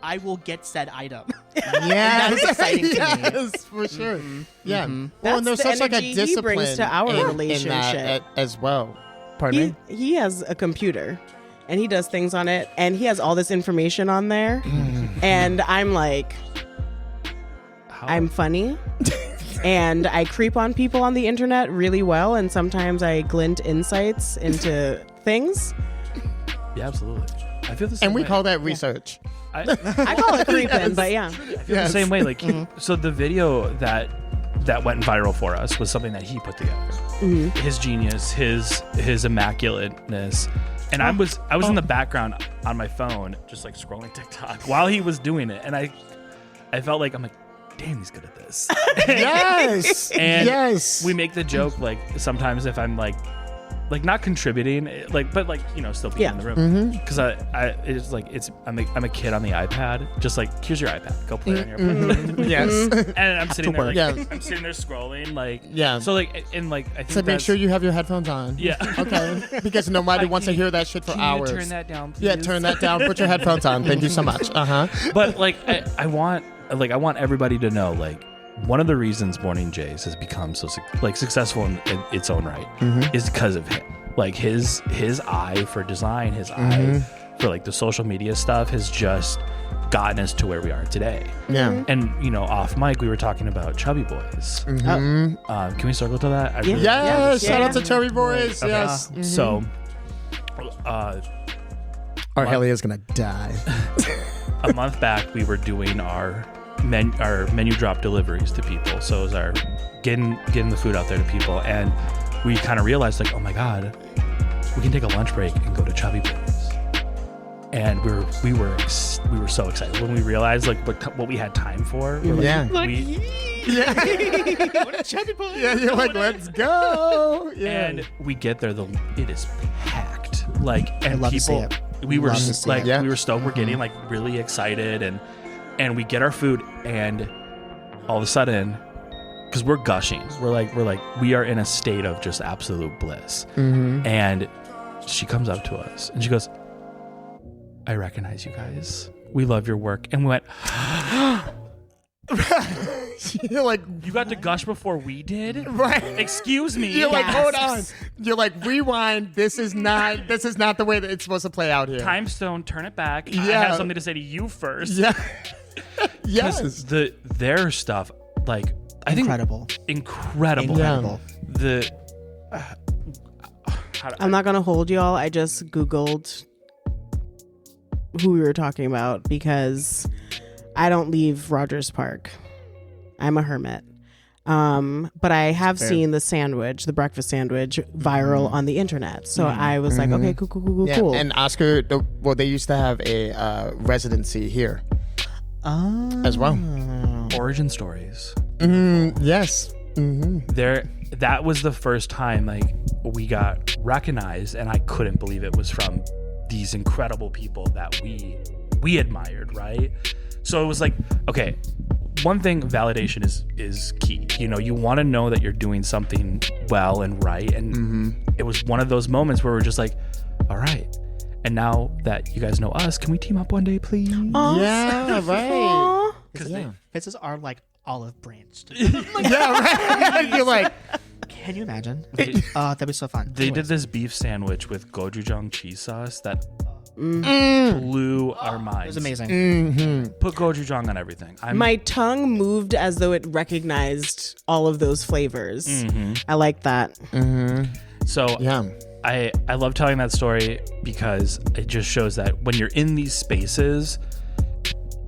Speaker 4: I will get said item.
Speaker 2: Yes,
Speaker 4: That's exciting to me.
Speaker 2: yes, for sure. Yeah. Well, and there's
Speaker 1: That's
Speaker 2: such
Speaker 1: the
Speaker 2: like a
Speaker 1: energy he
Speaker 2: discipline
Speaker 1: brings to our
Speaker 2: in
Speaker 1: relationship.
Speaker 2: that as well. Pardon me?
Speaker 1: He has a computer and he does things on it, and he has all this information on there, and I'm like, I'm funny. And I creep on people on the internet really well, and sometimes I glint insights into things.
Speaker 3: Yeah, absolutely. I feel the same
Speaker 2: And we
Speaker 3: way.
Speaker 2: call that research.
Speaker 3: I
Speaker 1: I call it creeping, but yeah.
Speaker 3: feel the same way. Like, so the video that went viral for us was something that he put together. His genius, his immaculateness, and I was in the background on my phone, just like scrolling TikTok while he was doing it, and I felt like, I'm like, damn, he's good at this.
Speaker 2: Yes.
Speaker 3: And
Speaker 2: yes.
Speaker 3: we make the joke, like, sometimes if I'm like not contributing, like, but like, you know, still being in the room, because it's like, I'm a kid on the iPad, just like, here's your iPad, go play it on your iPad.
Speaker 2: Yes.
Speaker 3: And I'm sitting there, like,
Speaker 2: Yeah.
Speaker 3: I'm sitting there scrolling, like,
Speaker 2: Yeah.
Speaker 3: so like, and like, I think
Speaker 2: So make sure you have your headphones on.
Speaker 3: yeah.
Speaker 2: Okay. Because nobody wants to hear that shit for
Speaker 3: Can
Speaker 2: hours.
Speaker 3: you turn that down, please?
Speaker 2: Yeah, turn that down. Put your headphones on. Thank you so much.
Speaker 3: But like, I want everybody to know, like, one of the reasons Morning Jays has become so successful in its own right is because of him. Like, his eye for design, his eye for like the social media stuff has just gotten us to where we are today.
Speaker 2: Yeah.
Speaker 3: And, you know, off mic we were talking about Chubby Boys. Can we circle to that? I really-
Speaker 2: Yes. Shout out to Chubby Boys.
Speaker 3: Okay.
Speaker 2: Yes.
Speaker 3: So,
Speaker 2: Our Helly is gonna die.
Speaker 3: a month back we were doing our menu drop deliveries to people. So it was our getting the food out there to people, and we kind of realized, like, oh my god, we can take a lunch break and go to Chubby Boys. And we were so excited when we realized like what we had time for. We're like,
Speaker 2: Yeah.
Speaker 4: What a Chubby Boy.
Speaker 2: Yeah, you're like, let's go. Yeah.
Speaker 3: and we get there, it is packed. Like, and
Speaker 4: love to see
Speaker 3: people,
Speaker 4: it.
Speaker 3: we were
Speaker 4: Love to see
Speaker 3: like,
Speaker 2: it. Yeah.
Speaker 3: we were stoked. We're getting like really excited, and we get our food, and all of a sudden, because we're gushing, we are in a state of just absolute bliss. And she comes up to us and she goes, I recognize you guys. We love your work. And we went,
Speaker 2: You're like,
Speaker 3: you got to gush before we did?
Speaker 2: right.
Speaker 3: Excuse me.
Speaker 2: You're like, hold on. You're like, rewind. This is not the way that it's supposed to play out here.
Speaker 3: Time Stone, turn it back. I
Speaker 2: Yeah.
Speaker 3: have something to say to you first.
Speaker 2: Yeah.
Speaker 3: Because
Speaker 2: Yes.
Speaker 3: their stuff, like, I think
Speaker 4: Incredible.
Speaker 3: incredible. The
Speaker 1: I'm not gonna hold y'all. I just Googled who we were talking about because I don't leave Rogers Park. I'm a hermit. But I have seen the breakfast sandwich viral on the internet. So I was like, okay, cool.
Speaker 2: Yeah. And Oscar, they used to have a residency here as well.
Speaker 3: origin stories.
Speaker 2: Yes.
Speaker 3: That was the first time like we got recognized, and I couldn't believe it was from these incredible people that we admired, right? So it was like, okay, one thing, validation is key. You know, you want to know that you're doing something well and right, and it was one of those moments where we're just like, all right, and now that you guys know us, can we team up one day, please?
Speaker 2: Yeah, right.
Speaker 4: Because this is our like olive branch.
Speaker 2: Yeah, right. You're like,
Speaker 4: Can you imagine?
Speaker 3: They,
Speaker 4: That'd be so fun.
Speaker 3: they did this beef sandwich with gochujang cheese sauce that blew our minds.
Speaker 4: It was amazing.
Speaker 3: Put gochujang on everything.
Speaker 1: My tongue moved as though it recognized all of those flavors. I like that.
Speaker 3: So
Speaker 2: Yeah.
Speaker 3: I love telling that story because it just shows that when you're in these spaces,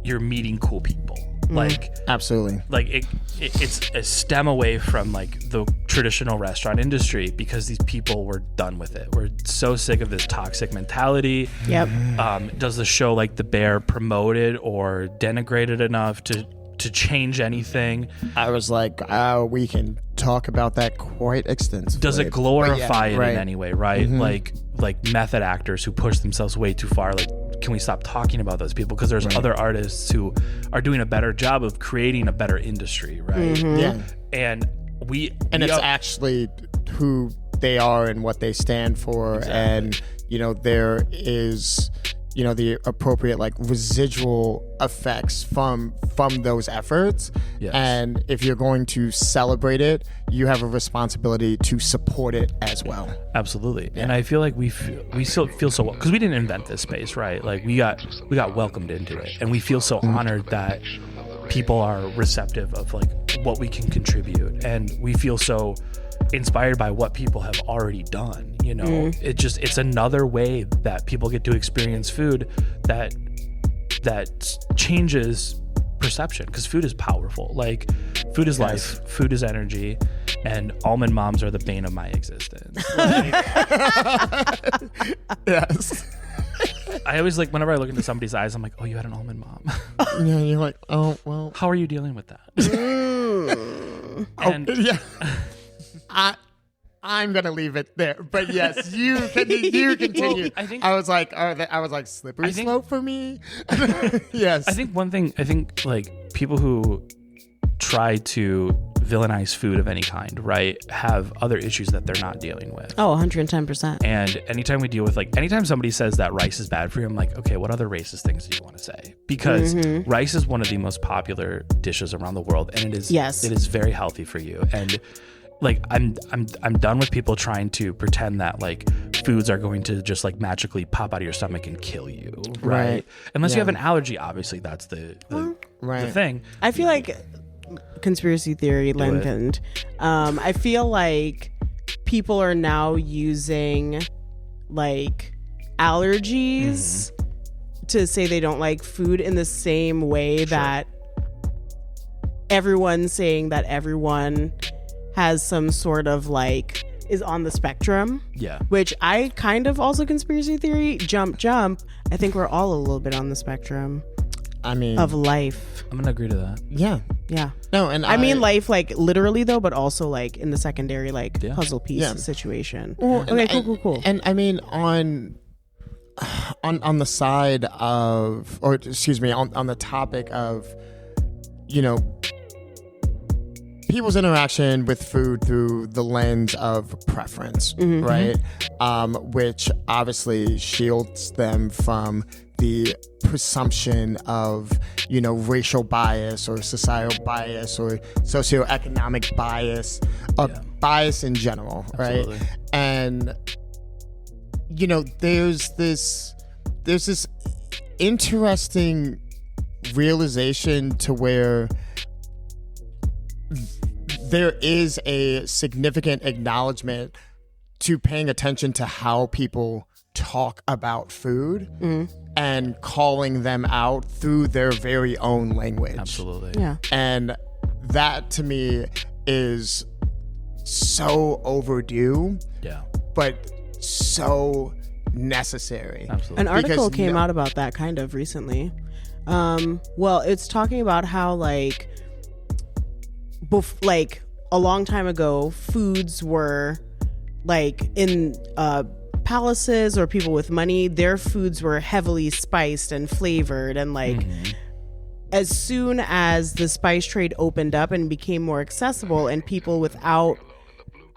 Speaker 3: you're meeting cool people. Like
Speaker 2: Absolutely.
Speaker 3: like it's a stem away from like the traditional restaurant industry because these people were done with it. We're so sick of this toxic mentality.
Speaker 1: Yep.
Speaker 3: Does the show like The Bear promote it or denigrate it enough to change anything?
Speaker 2: I was like, we can talk about that quite extensively.
Speaker 3: Does it glorify it
Speaker 2: right.
Speaker 3: in any way, right? Like method actors who push themselves way too far. Like, can we stop talking about those people? Because there's other artists who are doing a better job of creating a better industry, right?
Speaker 2: Yeah.
Speaker 3: And
Speaker 2: it's actually who they are and what they stand for.
Speaker 3: Exactly.
Speaker 2: And, there is, the appropriate like residual effects from those efforts.
Speaker 3: Yes.
Speaker 2: And if you're going to celebrate it, you have a responsibility to support it as well.
Speaker 3: Absolutely. And I feel like we still feel so well because we didn't invent this space, right? Like we got welcomed into it, and we feel so honored that people are receptive of like what we can contribute, and we feel so inspired by what people have already done. It's another way that people get to experience food that changes perception, because food is powerful. Like, food is life, food is energy, and almond moms are the bane of my existence.
Speaker 2: Yes.
Speaker 3: I always like, whenever I look into somebody's eyes, I'm like, oh, you had an almond mom.
Speaker 2: Yeah, you're like, oh well.
Speaker 3: How are you dealing with that? And
Speaker 2: I'm gonna leave it there, but yes, you continue.
Speaker 3: Well,
Speaker 2: I was like slippery slope for me. Yes,
Speaker 3: I think like people who try to villainize food of any kind, right, have other issues that they're not dealing with.
Speaker 1: Oh, 110%.
Speaker 3: And anytime somebody says that rice is bad for you, I'm like, okay, what other racist things do you want to say? Because rice is one of the most popular dishes around the world, and it is very healthy for you. And like, I'm done with people trying to pretend that like foods are going to just like magically pop out of your stomach and kill you, right? Unless you have an allergy, obviously that's the thing.
Speaker 1: I feel like conspiracy theory lengthened. I feel like people are now using like allergies to say they don't like food in the same way that everyone's saying that everyone has some sort of like is on the spectrum.
Speaker 3: Yeah.
Speaker 1: Which I kind of also conspiracy theory jump. I think we're all a little bit on the spectrum.
Speaker 2: I mean,
Speaker 1: of life.
Speaker 3: I'm gonna agree to that.
Speaker 2: Yeah. No, and
Speaker 1: I mean life like literally though, but also like in the secondary like puzzle piece situation.
Speaker 2: Well,
Speaker 1: cool.
Speaker 2: And I mean on the side of, or excuse me, on the topic of, people's interaction with food through the lens of preference, right? Which obviously shields them from the presumption of, racial bias or societal bias or socioeconomic bias, bias in general, right?
Speaker 3: Absolutely.
Speaker 2: And, there's this interesting realization to where there is a significant acknowledgement to paying attention to how people talk about food and calling them out through their very own language.
Speaker 3: Absolutely.
Speaker 1: Yeah.
Speaker 2: And that to me is so overdue, but so necessary.
Speaker 3: Absolutely.
Speaker 1: An article came out about that kind of recently. Well, it's talking about how like a long time ago, foods were like in palaces or people with money, their foods were heavily spiced and flavored, and like as soon as the spice trade opened up and became more accessible and people without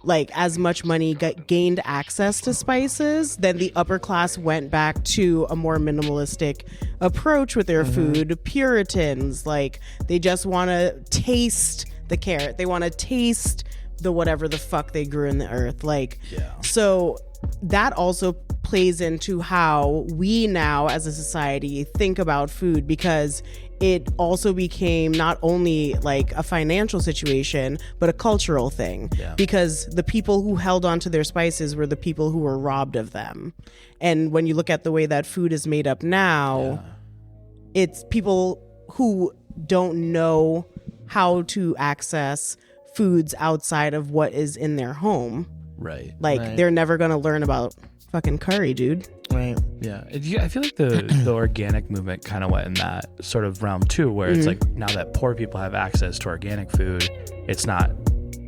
Speaker 1: like as much money gained access to spices, then the upper class went back to a more minimalistic approach with their food. Puritans, like they just want to taste the carrot, they want to taste the whatever the fuck they grew in the earth. Like,
Speaker 3: Yeah.
Speaker 1: so that also plays into how we now as a society think about food, because it also became not only like a financial situation, but a cultural thing.
Speaker 3: Yeah.
Speaker 1: Because the people who held on to their spices were the people who were robbed of them. And when you look at the way that food is made up now, it's people who don't know how to access foods outside of what is in their home.
Speaker 3: Right.
Speaker 1: Like, they're never going to learn about fucking curry, dude.
Speaker 2: Right.
Speaker 3: Yeah. I feel like the organic movement kind of went in that sort of realm too, where it's like now that poor people have access to organic food, it's not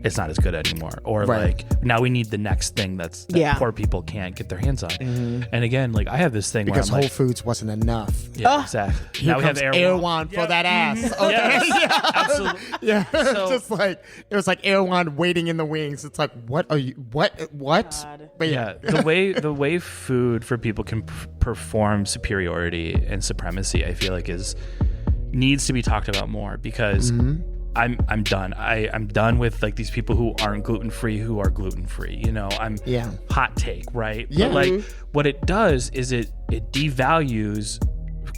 Speaker 3: as good anymore. Or like now we need the next thing that poor people can't get their hands on. And again, like I have this thing
Speaker 2: Because
Speaker 3: where I'm
Speaker 2: Whole Foods wasn't enough.
Speaker 3: yeah, exactly.
Speaker 2: Here
Speaker 3: Now we have
Speaker 2: comes
Speaker 3: Erewhon.
Speaker 2: Erewhon for that ass. Okay.
Speaker 3: Yes, absolutely.
Speaker 2: Yeah.
Speaker 3: So-
Speaker 2: Just like it was like Erewhon waiting in the wings. It's like, what are you? What?
Speaker 1: God.
Speaker 2: But
Speaker 3: Yeah, the way food for people can perform superiority and supremacy, I feel like needs to be talked about more, because I'm done. I'm done with like these people who aren't gluten free who are gluten free. You know, hot take, right?
Speaker 2: Yeah.
Speaker 3: But like what it does is it devalues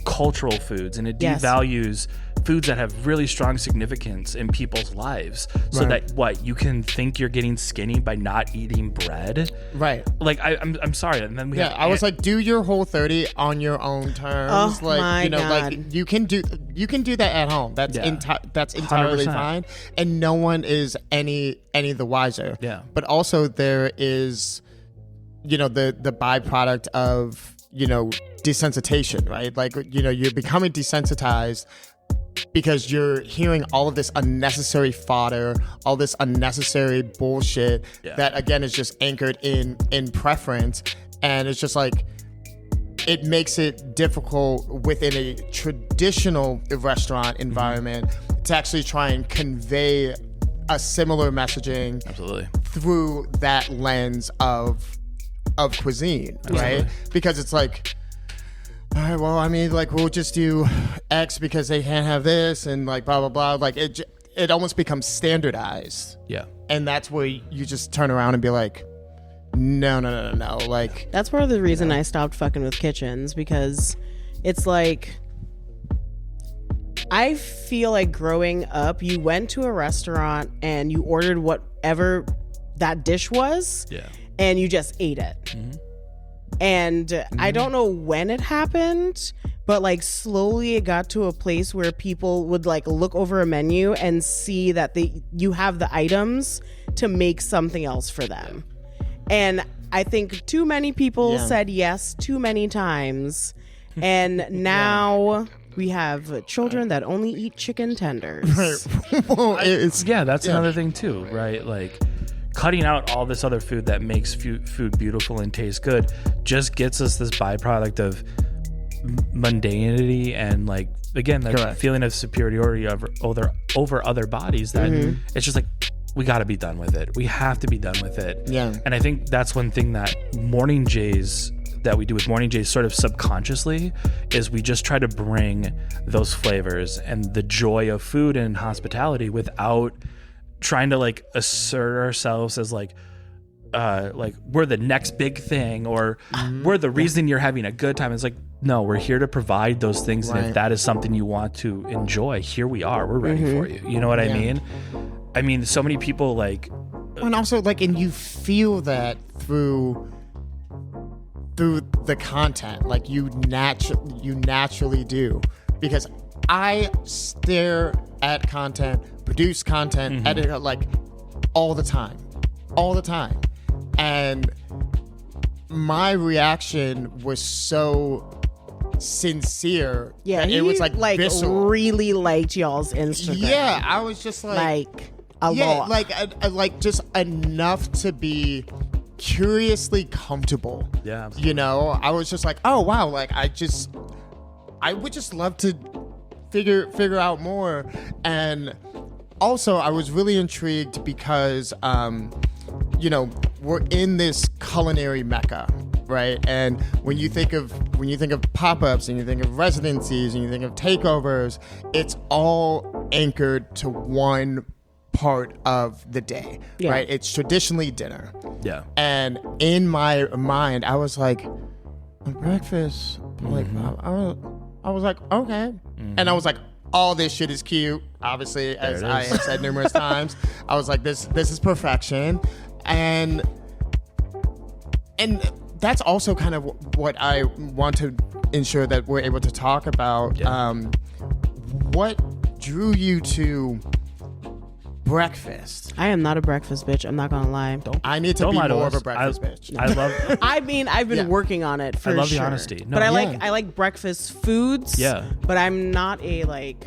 Speaker 3: cultural foods, and it devalues foods that have really strong significance in people's lives, so that you can think you're getting skinny by not eating bread.
Speaker 2: Right.
Speaker 3: Like I'm sorry, and then we have
Speaker 2: I was like, do your Whole30 on your own terms.
Speaker 1: Oh,
Speaker 2: like
Speaker 1: my God.
Speaker 2: like you can do that at home. That's that's entirely
Speaker 3: 100%.
Speaker 2: fine, and no one is any the wiser.
Speaker 3: Yeah.
Speaker 2: But also there is, the byproduct of desensitization, right? Like you're becoming desensitized because you're hearing all of this unnecessary fodder, all this unnecessary bullshit that again is just anchored in preference, and it's just like it makes it difficult within a traditional restaurant environment to actually try and convey a similar messaging
Speaker 3: absolutely
Speaker 2: through that lens of cuisine, right? Because it's like, all right, well, I mean, like, we'll just do X because they can't have this, and like blah blah blah. Like it almost becomes standardized.
Speaker 3: Yeah.
Speaker 2: And that's where you just turn around and be like, no. Like,
Speaker 1: That's part of the reason I stopped fucking with kitchens, because it's like, I feel like growing up, you went to a restaurant and you ordered whatever that dish was, and you just ate it. And I don't know when it happened, but like slowly it got to a place where people would like look over a menu and see that you have the items to make something else for them. And I think too many people said yes too many times. And now we have children that only eat chicken tenders.
Speaker 2: well,
Speaker 3: That's another thing too, right? Like cutting out all this other food that makes food beautiful and tastes good just gets us this byproduct of mundanity and like, again, that feeling of superiority over other bodies that it's just like, we got to be done with it. We have to be done with it.
Speaker 2: Yeah.
Speaker 3: And I think that's one thing that Morning Jays that we do with Morning Jays sort of subconsciously is we just try to bring those flavors and the joy of food and hospitality without trying to like assert ourselves as like we're the next big thing or we're the reason you're having a good time. It's like, no, we're here to provide those things. And if that is something you want to enjoy, here we are. We're ready for you. You know what I mean? I mean, so many people like...
Speaker 2: And also like, and you feel that through the content, like you naturally do, because I stare at content, produce content, edit it like all the time. And my reaction was so sincere.
Speaker 1: Yeah,
Speaker 2: that it was like visceral.
Speaker 1: Really liked y'all's Instagram.
Speaker 2: Yeah, I was just like
Speaker 1: a lot.
Speaker 2: like just enough to be curiously comfortable.
Speaker 3: Yeah, absolutely.
Speaker 2: You know, I was just like, oh wow, like I would just love to figure out more. And also I was really intrigued because you know, we're in this culinary mecca, right? And when you think of pop-ups and you think of residencies and you think of takeovers, it's all anchored to one part of the day,
Speaker 1: Yeah.
Speaker 2: right? It's traditionally dinner.
Speaker 3: Yeah.
Speaker 2: And in my mind, I was like, breakfast. Like, I was like, okay. And I was like, all this shit is cute. Obviously, as I have said numerous times, I was like, this is perfection. And that's also kind of what I want to ensure that we're able to talk about.
Speaker 3: Yeah.
Speaker 2: What drew you to breakfast?
Speaker 1: I am not a breakfast bitch. I'm not gonna lie.
Speaker 2: I need to
Speaker 3: Don't
Speaker 2: be
Speaker 3: lie to
Speaker 2: more of
Speaker 3: us.
Speaker 2: a breakfast bitch.
Speaker 3: I love.
Speaker 1: I mean, I've been working on it for
Speaker 3: I love the
Speaker 1: sure.
Speaker 3: honesty. No,
Speaker 1: but I
Speaker 2: yeah.
Speaker 1: like breakfast foods.
Speaker 3: Yeah.
Speaker 1: But I'm not a like.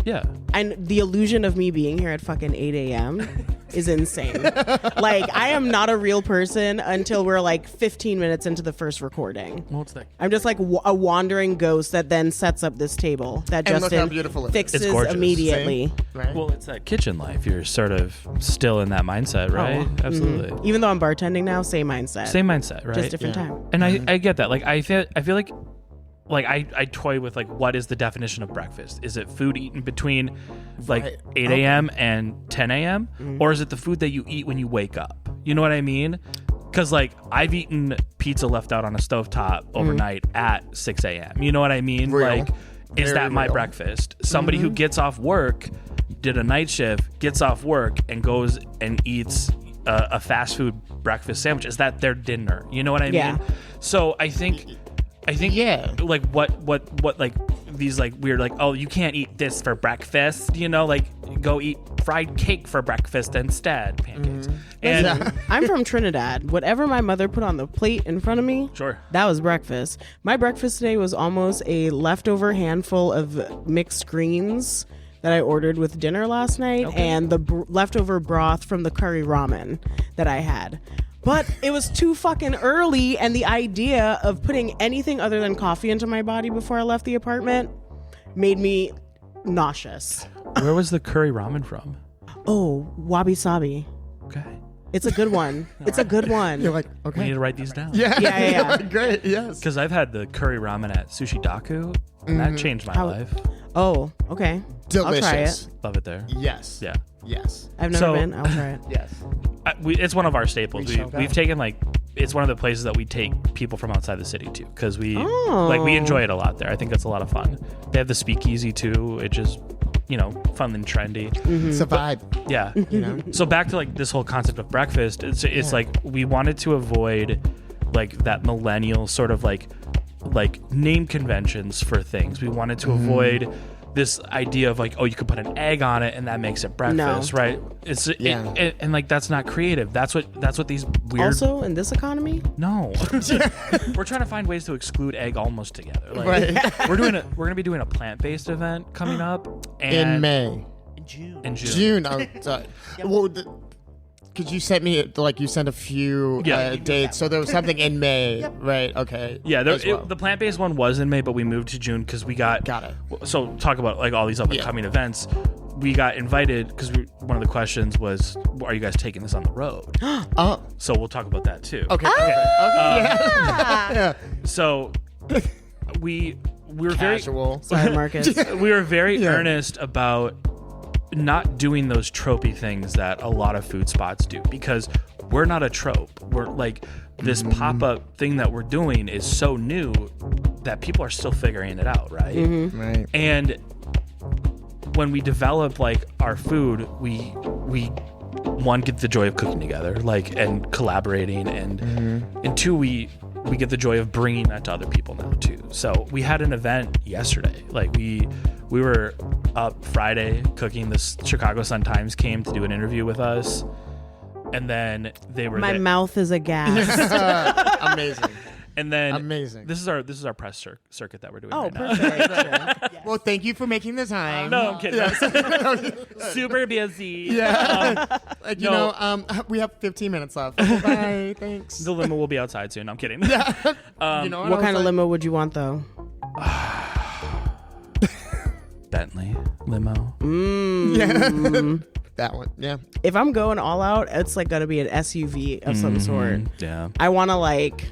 Speaker 3: Yeah.
Speaker 1: And the illusion of me being here at fucking 8 a.m. is insane. Like, I am not a real person until we're like 15 minutes into the first recording.
Speaker 3: Well, it's that.
Speaker 1: I'm just like a wandering ghost that then sets up this table that
Speaker 2: And look how
Speaker 1: Justin
Speaker 2: beautiful it is.
Speaker 1: fixes
Speaker 3: It's gorgeous.
Speaker 1: immediately.
Speaker 2: Right?
Speaker 3: Well, it's that kitchen life. You're sort of still in that mindset, right? Absolutely.
Speaker 1: Even though I'm bartending now, same mindset.
Speaker 3: Same mindset, right?
Speaker 1: Just different
Speaker 2: Yeah.
Speaker 1: time.
Speaker 3: And I get that. Like I feel like I toy with like what is the definition of breakfast? Is it food eaten between like
Speaker 2: Right.
Speaker 3: 8 a.m. and 10 a.m. Or is it the food that you eat when you wake up? You know what I mean? Because like I've eaten pizza left out on a stovetop overnight at 6 a.m. You know what I mean?
Speaker 2: Real.
Speaker 3: Like, is
Speaker 2: Very
Speaker 3: that my
Speaker 2: real.
Speaker 3: breakfast? Somebody who gets off work, did a night shift, gets off work and goes and eats a fast food breakfast sandwich. Is that their dinner? You know what I
Speaker 1: Yeah.
Speaker 3: mean? So I think
Speaker 2: Yeah.
Speaker 3: like what like these like weird like, oh, you can't eat this for breakfast, you know, like go eat fried cake for breakfast instead, pancakes. And
Speaker 1: I'm from Trinidad. Whatever my mother put on the plate in front of me,
Speaker 3: Sure.
Speaker 1: that was breakfast. My breakfast today was almost a leftover handful of mixed greens that I ordered with dinner last night and the leftover broth from the curry ramen that I had. But it was too fucking early, and the idea of putting anything other than coffee into my body before I left the apartment made me nauseous.
Speaker 3: where was the curry ramen from?
Speaker 1: Oh, wabi sabi.
Speaker 3: Okay.
Speaker 1: It's a good one. It's a good one.
Speaker 2: You're like,
Speaker 3: We
Speaker 2: okay.
Speaker 3: need to write these down.
Speaker 2: Yeah.
Speaker 1: Yeah.
Speaker 2: Great. Yes.
Speaker 3: Because I've had the curry ramen at Sushi Daku, and that changed my life.
Speaker 1: Oh, okay.
Speaker 2: Delicious.
Speaker 1: I'll try it.
Speaker 3: Love it there.
Speaker 2: Yes.
Speaker 3: Yeah.
Speaker 2: Yes.
Speaker 1: I've never
Speaker 3: So-
Speaker 1: been. I'll try it.
Speaker 2: Yes.
Speaker 3: It's one of our staples.
Speaker 2: shall go.
Speaker 3: We've taken like it's one of the places that we take people from outside the city to because we
Speaker 1: Oh.
Speaker 3: we enjoy it a lot there. I think that's a lot of fun. They have the speakeasy too, which is fun and trendy.
Speaker 2: It's a vibe.
Speaker 3: Yeah.
Speaker 2: You know.
Speaker 3: So back to like this whole concept of breakfast. It's like we wanted to avoid like that millennial sort of like name conventions for things. We wanted to avoid this idea of like, oh, you could put an egg on it and that makes it breakfast, right? It's and like that's not creative. That's what these weird.
Speaker 1: Also, in this economy,
Speaker 3: No, we're trying to find ways to exclude egg almost together. Like,
Speaker 2: Right.
Speaker 3: we're gonna be doing a plant-based event coming up and
Speaker 2: In May.
Speaker 4: In June.
Speaker 3: In June.
Speaker 2: June. Oh, sorry. Well, could you send me like you sent a few
Speaker 3: Yeah.
Speaker 2: dates? So there was something in May, right? Okay.
Speaker 3: Yeah,
Speaker 2: as well.
Speaker 3: the plant-based one was in May, but we moved to June because we got
Speaker 2: Got it.
Speaker 3: So talk about like all these up and coming events. We got invited because one of the questions was, "Are you guys taking this on the road?"
Speaker 2: Oh.
Speaker 3: So we'll talk about that too.
Speaker 2: Okay. Okay. Yeah.
Speaker 3: So we were
Speaker 2: Casual.
Speaker 1: sorry, Marcus.
Speaker 3: we were very earnest about not doing those tropey things that a lot of food spots do because we're not a trope. We're like this pop-up thing that we're doing is so new that people are still figuring it out, right?
Speaker 2: Right.
Speaker 3: And when we develop like our food, we one get the joy of cooking together, like and collaborating, and two we get the joy of bringing that to other people now too. So we had an event yesterday. Like we were up Friday cooking. The Chicago Sun-Times came to do an interview with us, and then they were
Speaker 1: My
Speaker 3: there.
Speaker 1: mouth is aghast.
Speaker 2: Amazing.
Speaker 3: And then
Speaker 2: Amazing.
Speaker 3: This is our press circuit that we're doing
Speaker 1: Oh,
Speaker 3: right now.
Speaker 1: perfect.
Speaker 2: Well, thank you for making the time.
Speaker 3: No, I'm kidding. Super busy.
Speaker 2: Yeah. Like, you
Speaker 3: No.
Speaker 2: know, we have 15 minutes left. Okay, bye. Thanks.
Speaker 3: The limo will be outside soon. I'm kidding.
Speaker 2: you know
Speaker 1: What kind of limo would you want, though?
Speaker 3: Bentley limo.
Speaker 2: Yeah. That one. Yeah.
Speaker 1: If I'm going all out, it's like gonna be an SUV of some sort.
Speaker 3: Yeah.
Speaker 1: I want to like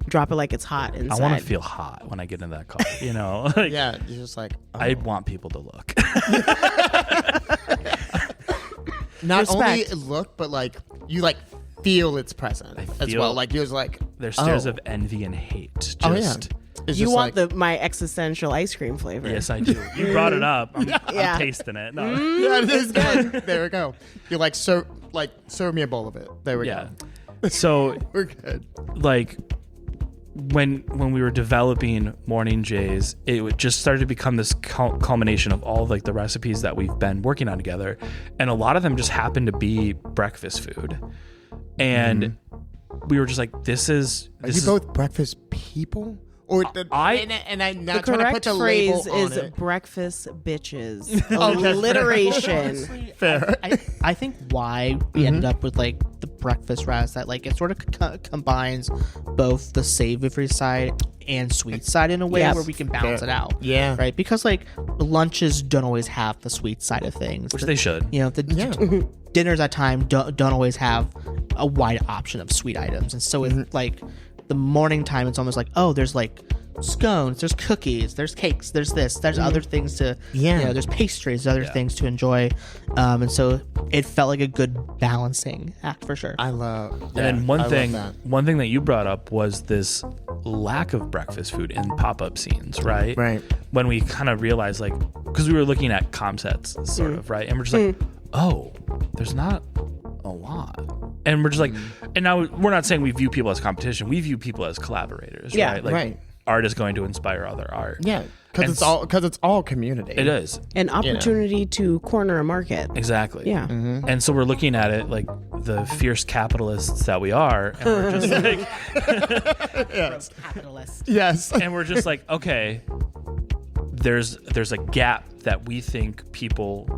Speaker 1: drop it like it's hot inside.
Speaker 3: I want to feel hot when I get in that car. You know. Like,
Speaker 2: Yeah. You're just like, oh.
Speaker 3: I want people to look.
Speaker 2: not only
Speaker 1: Respect.
Speaker 2: look, but like you like feel its presence as
Speaker 3: feel-
Speaker 2: well. Like you're just like
Speaker 3: There's stares
Speaker 2: oh.
Speaker 3: of envy and hate. Just,
Speaker 2: Oh yeah. It's
Speaker 1: You
Speaker 2: just
Speaker 1: want
Speaker 2: like,
Speaker 1: my existential ice cream flavor.
Speaker 3: Yes, I do. You brought it up. I'm
Speaker 1: Yeah.
Speaker 3: tasting it. No.
Speaker 2: yeah, it is good. There we go. You're like serve me a bowl of it. There we
Speaker 3: Yeah.
Speaker 2: go.
Speaker 3: So
Speaker 2: We're good.
Speaker 3: like when we were developing Morning Jays, it just started to become this culmination of all like the recipes that we've been working on together, and a lot of them just happened to be breakfast food, and we were just like, this is
Speaker 2: Are you both breakfast people? Or and I'm
Speaker 1: The
Speaker 2: not trying to put
Speaker 1: correct
Speaker 2: the label
Speaker 1: phrase
Speaker 2: on
Speaker 1: is
Speaker 2: it.
Speaker 1: breakfast bitches. Alliteration.
Speaker 2: Fair.
Speaker 4: I think why we ended up with like the breakfast wraps that like it sort of combines both the savory side and sweet side in a way
Speaker 1: Yep.
Speaker 4: where we can balance
Speaker 2: Fair.
Speaker 4: it out.
Speaker 2: Yeah.
Speaker 4: Right. Because like lunches don't always have the sweet side of things.
Speaker 3: which they should.
Speaker 4: You know, the dinners at time don't always have a wide option of sweet items, and so with like the morning time, it's almost like, oh, there's like scones, there's cookies, there's cakes, there's this, there's other things to,
Speaker 2: Yeah.
Speaker 4: you know, there's pastries, other things to enjoy, and so it felt like a good balancing act for sure.
Speaker 2: I love.
Speaker 3: And then
Speaker 2: I
Speaker 3: one
Speaker 2: love
Speaker 3: thing
Speaker 2: that.
Speaker 3: that you brought up was this lack of breakfast food in pop-up scenes, right?
Speaker 2: Right.
Speaker 3: When we kind of realized, like, because we were looking at comp sets, sort of, right? And we're just like, oh, there's not a lot. And we're just like, and now we're not saying we view people as competition. We view people as collaborators,
Speaker 1: Yeah,
Speaker 3: right? Like,
Speaker 2: right.
Speaker 3: art is going to inspire other art.
Speaker 2: Yeah,
Speaker 3: And
Speaker 2: because it's all community.
Speaker 3: It is.
Speaker 1: An opportunity to corner a market.
Speaker 3: Exactly.
Speaker 1: Yeah.
Speaker 3: And so we're looking at it like the fierce capitalists that we are, and we're just like,
Speaker 4: Capitalist.
Speaker 2: Yes.
Speaker 3: and we're just like, okay, there's a gap that we think people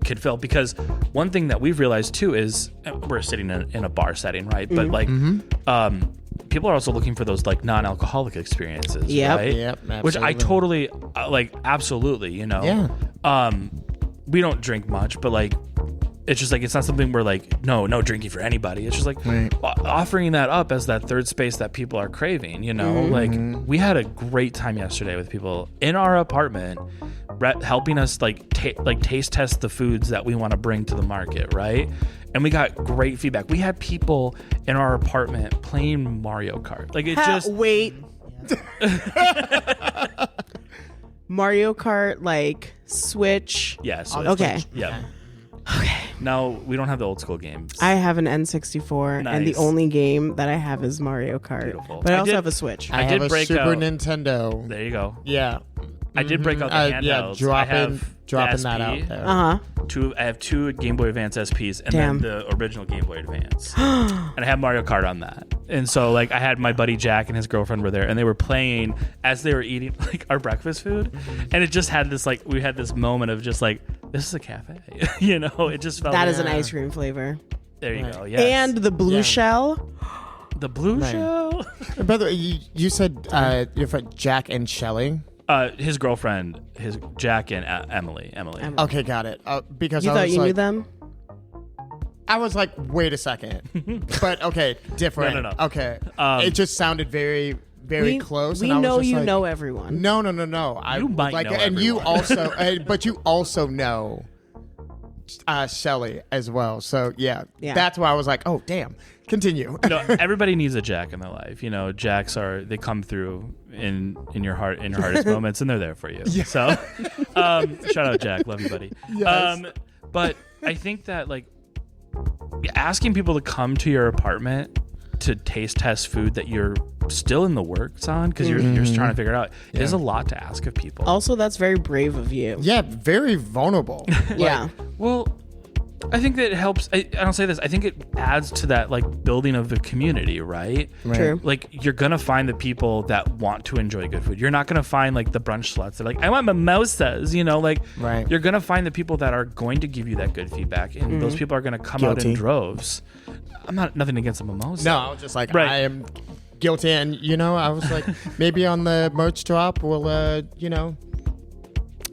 Speaker 3: could fill, because one thing that we've realized too is we're sitting in a bar setting, right? But like, people are also looking for those like non-alcoholic experiences,
Speaker 1: Yep.
Speaker 3: right?
Speaker 2: Yep,
Speaker 3: Which I
Speaker 2: absolutely.
Speaker 3: totally like, absolutely, you know.
Speaker 2: Yeah.
Speaker 3: We don't drink much, but like, it's just like, it's not something we're like, no drinking for anybody. It's just like
Speaker 2: Right.
Speaker 3: offering that up as that third space that people are craving, you know. Like, we had a great time yesterday with people in our apartment, helping us like taste test the foods that we want to bring to the market, right? And we got great feedback. We had people in our apartment playing Mario Kart. Like, it just
Speaker 1: Wait. Mario Kart, like Switch.
Speaker 3: yeah. So
Speaker 1: Okay.
Speaker 3: yeah. Now we don't have the old school games.
Speaker 1: I have an N64, and the
Speaker 3: Nice.
Speaker 1: only game that I have is Mario Kart.
Speaker 3: Beautiful.
Speaker 1: But I
Speaker 3: I
Speaker 1: also
Speaker 3: did-
Speaker 1: have a Switch.
Speaker 2: I
Speaker 3: did
Speaker 2: have a
Speaker 3: break
Speaker 2: Super
Speaker 3: out-
Speaker 2: Nintendo.
Speaker 3: There you go.
Speaker 2: Yeah.
Speaker 3: I did break out the handhelds.
Speaker 2: Yeah, dropping that out there.
Speaker 1: Uh huh.
Speaker 3: I have two Game Boy Advance SPs and
Speaker 1: Damn.
Speaker 3: then the original Game Boy Advance. And I have Mario Kart on that. And so like I had my buddy Jack and his girlfriend were there, and they were playing as they were eating like our breakfast food. And it just had this like, we had this moment of just like, this is a cafe. You know, it just felt
Speaker 1: That
Speaker 3: like,
Speaker 1: is an ice cream flavor.
Speaker 3: there you go. Yes.
Speaker 1: And the blue
Speaker 2: Yeah.
Speaker 1: shell.
Speaker 3: the blue
Speaker 2: Right.
Speaker 3: shell.
Speaker 2: By the way, you said your friend Jack and Shelly.
Speaker 3: His girlfriend, his Jack and Emily.
Speaker 2: Okay, got it. Because
Speaker 1: You
Speaker 2: I
Speaker 1: thought
Speaker 2: was
Speaker 1: you
Speaker 2: like,
Speaker 1: knew them?
Speaker 2: I was like, wait a second. But okay, different.
Speaker 3: No.
Speaker 2: Okay. It just sounded very, very close.
Speaker 1: We
Speaker 2: and I was
Speaker 1: know
Speaker 2: just
Speaker 1: you
Speaker 2: like,
Speaker 1: know everyone.
Speaker 2: No. I
Speaker 3: You might
Speaker 2: like,
Speaker 3: know
Speaker 2: and you
Speaker 3: everyone.
Speaker 2: also, but you also know Shelly as well. So yeah, that's why I was like, oh damn. Continue.
Speaker 3: No, everybody needs a Jack in their life. You know, Jacks they come through in your hardest moments, and they're there for you.
Speaker 2: Yeah.
Speaker 3: So, shout out Jack, love you, buddy.
Speaker 2: Yes.
Speaker 3: But I think that like asking people to come to your apartment to taste test food that you're still in the works on because you're just trying to figure it out is a lot to ask of people.
Speaker 1: Also, that's very brave of you.
Speaker 2: Yeah, very vulnerable.
Speaker 1: Yeah.
Speaker 3: Well, I think that it helps. I don't say this. I think it adds to that like building of the community, right?
Speaker 1: True.
Speaker 3: Like you're gonna find the people that want to enjoy good food. You're not gonna find like the brunch sluts that are like, I want mimosas, you know, like
Speaker 2: Right.
Speaker 3: you're gonna find the people that are going to give you that good feedback, and those people are gonna come out in
Speaker 2: Guilty.
Speaker 3: droves. I'm not nothing against a mimosa.
Speaker 2: No, I was just like,
Speaker 3: Right.
Speaker 2: I am guilty, and I was like, maybe on the merch drop, we'll,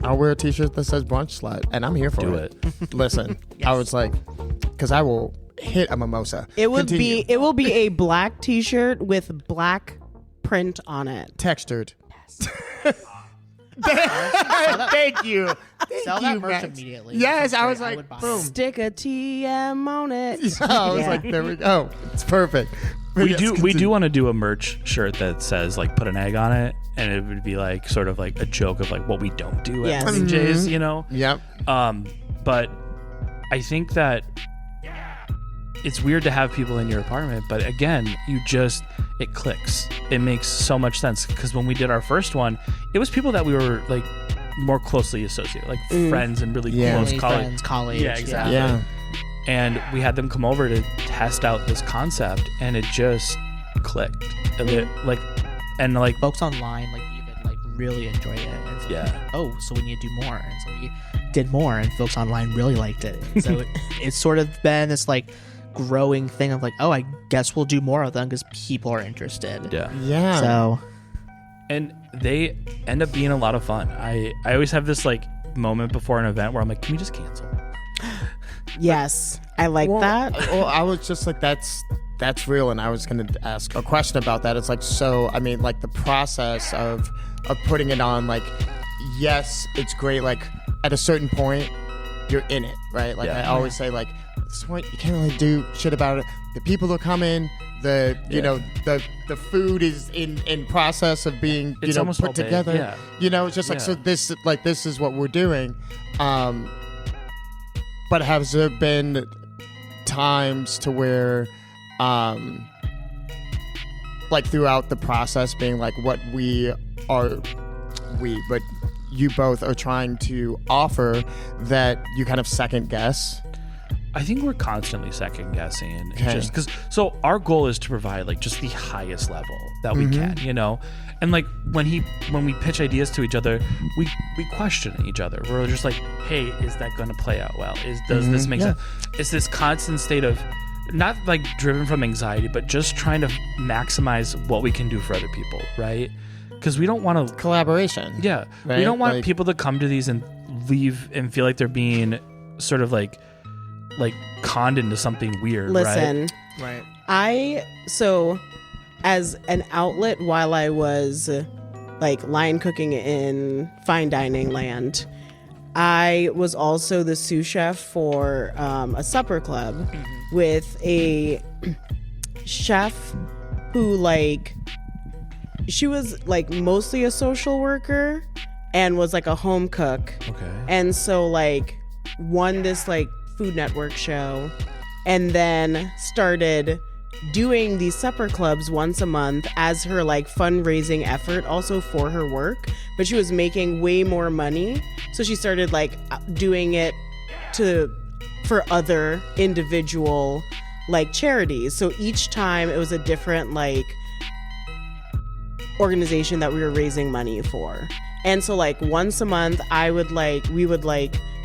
Speaker 2: I'll wear a T-shirt that says brunch slut, and I'm here for
Speaker 3: Do
Speaker 2: it. Listen, I was like, because I will hit a mimosa.
Speaker 1: It would
Speaker 2: Continue.
Speaker 1: be. It will be a black T-shirt with black print on it.
Speaker 2: Textured. Thank you.
Speaker 4: Sell that merch
Speaker 2: Max.
Speaker 4: immediately.
Speaker 2: Yes, I was
Speaker 4: I
Speaker 2: like,
Speaker 4: would buy it.
Speaker 2: boom.
Speaker 1: Stick a TM on it.
Speaker 2: I was
Speaker 1: Yeah.
Speaker 2: like, there we go. It's perfect. But
Speaker 3: We
Speaker 2: yes,
Speaker 3: do
Speaker 2: continue.
Speaker 3: want to do a merch shirt that says like put an egg on it, and it would be like sort of like a joke of like what we don't do at
Speaker 1: Yes.
Speaker 3: Morning Jays, you know.
Speaker 2: Yep.
Speaker 3: But I think that it's weird to have people in your apartment, but again, it clicks. It makes so much sense because when we did our first one, it was people that we were like more closely associated, like friends and really
Speaker 2: Yeah.
Speaker 3: close
Speaker 4: Family,
Speaker 3: colleagues.
Speaker 4: friends, colleagues.
Speaker 3: Yeah, exactly.
Speaker 2: Yeah.
Speaker 3: And we had them come over to test out this concept, and it just clicked. And like
Speaker 4: Folks online like even like really enjoyed it. And so
Speaker 3: Yeah.
Speaker 4: oh, so we need to do more. And so we did more, and folks online really liked it. And so it's sort of been this like growing thing of like, oh, I guess we'll do more of them because people are interested.
Speaker 3: yeah.
Speaker 2: Yeah.
Speaker 4: So
Speaker 3: And they end up being a lot of fun. I always have this like moment before an event where I'm like, can we just cancel?
Speaker 1: Yes, I like that.
Speaker 2: Well, I was just like, that's real, and I was going to ask a question about that. It's like, so I mean, like the process of putting it on, like, yes, it's great. Like at a certain point, you're in it, right? Like
Speaker 3: Yeah.
Speaker 2: I always say, like at this point, you can't really do shit about it. The people are coming. You know, the food is in process of being
Speaker 3: It's almost all
Speaker 2: put
Speaker 3: baked,
Speaker 2: together.
Speaker 3: yeah.
Speaker 2: You know, it's just like,
Speaker 3: Yeah.
Speaker 2: so this is what we're doing. But has there been times to where, like throughout the process, being like what but you both are trying to offer that you kind of second guess?
Speaker 3: I think we're constantly second guessing,
Speaker 2: Okay.
Speaker 3: just because. So our goal is to provide like just the highest level that we can, you know. And like when we pitch ideas to each other, we question each other. We're just like, hey, is that going to play out well? Does this make sense? It's this constant state of not like driven from anxiety, but just trying to maximize what we can do for other people, right? Because we don't want to.
Speaker 2: Collaboration.
Speaker 3: Yeah,
Speaker 2: Right?
Speaker 3: we don't want
Speaker 2: Like-
Speaker 3: people to come to these and leave and feel like they're being sort of like conned into something weird.
Speaker 1: Listen,
Speaker 2: Right.
Speaker 1: so as an outlet while I was like line cooking in fine dining land, I was also the sous chef for a supper club with a chef who like she was like mostly a social worker and was like a home cook.
Speaker 3: Okay.
Speaker 1: And so like won this like Food Network show and then started doing these supper clubs once a month as her like fundraising effort also for her work, but she was making way more money, so she started like doing it for other individual like charities. So each time it was a different like organization that we were raising money for. And so like once a month we would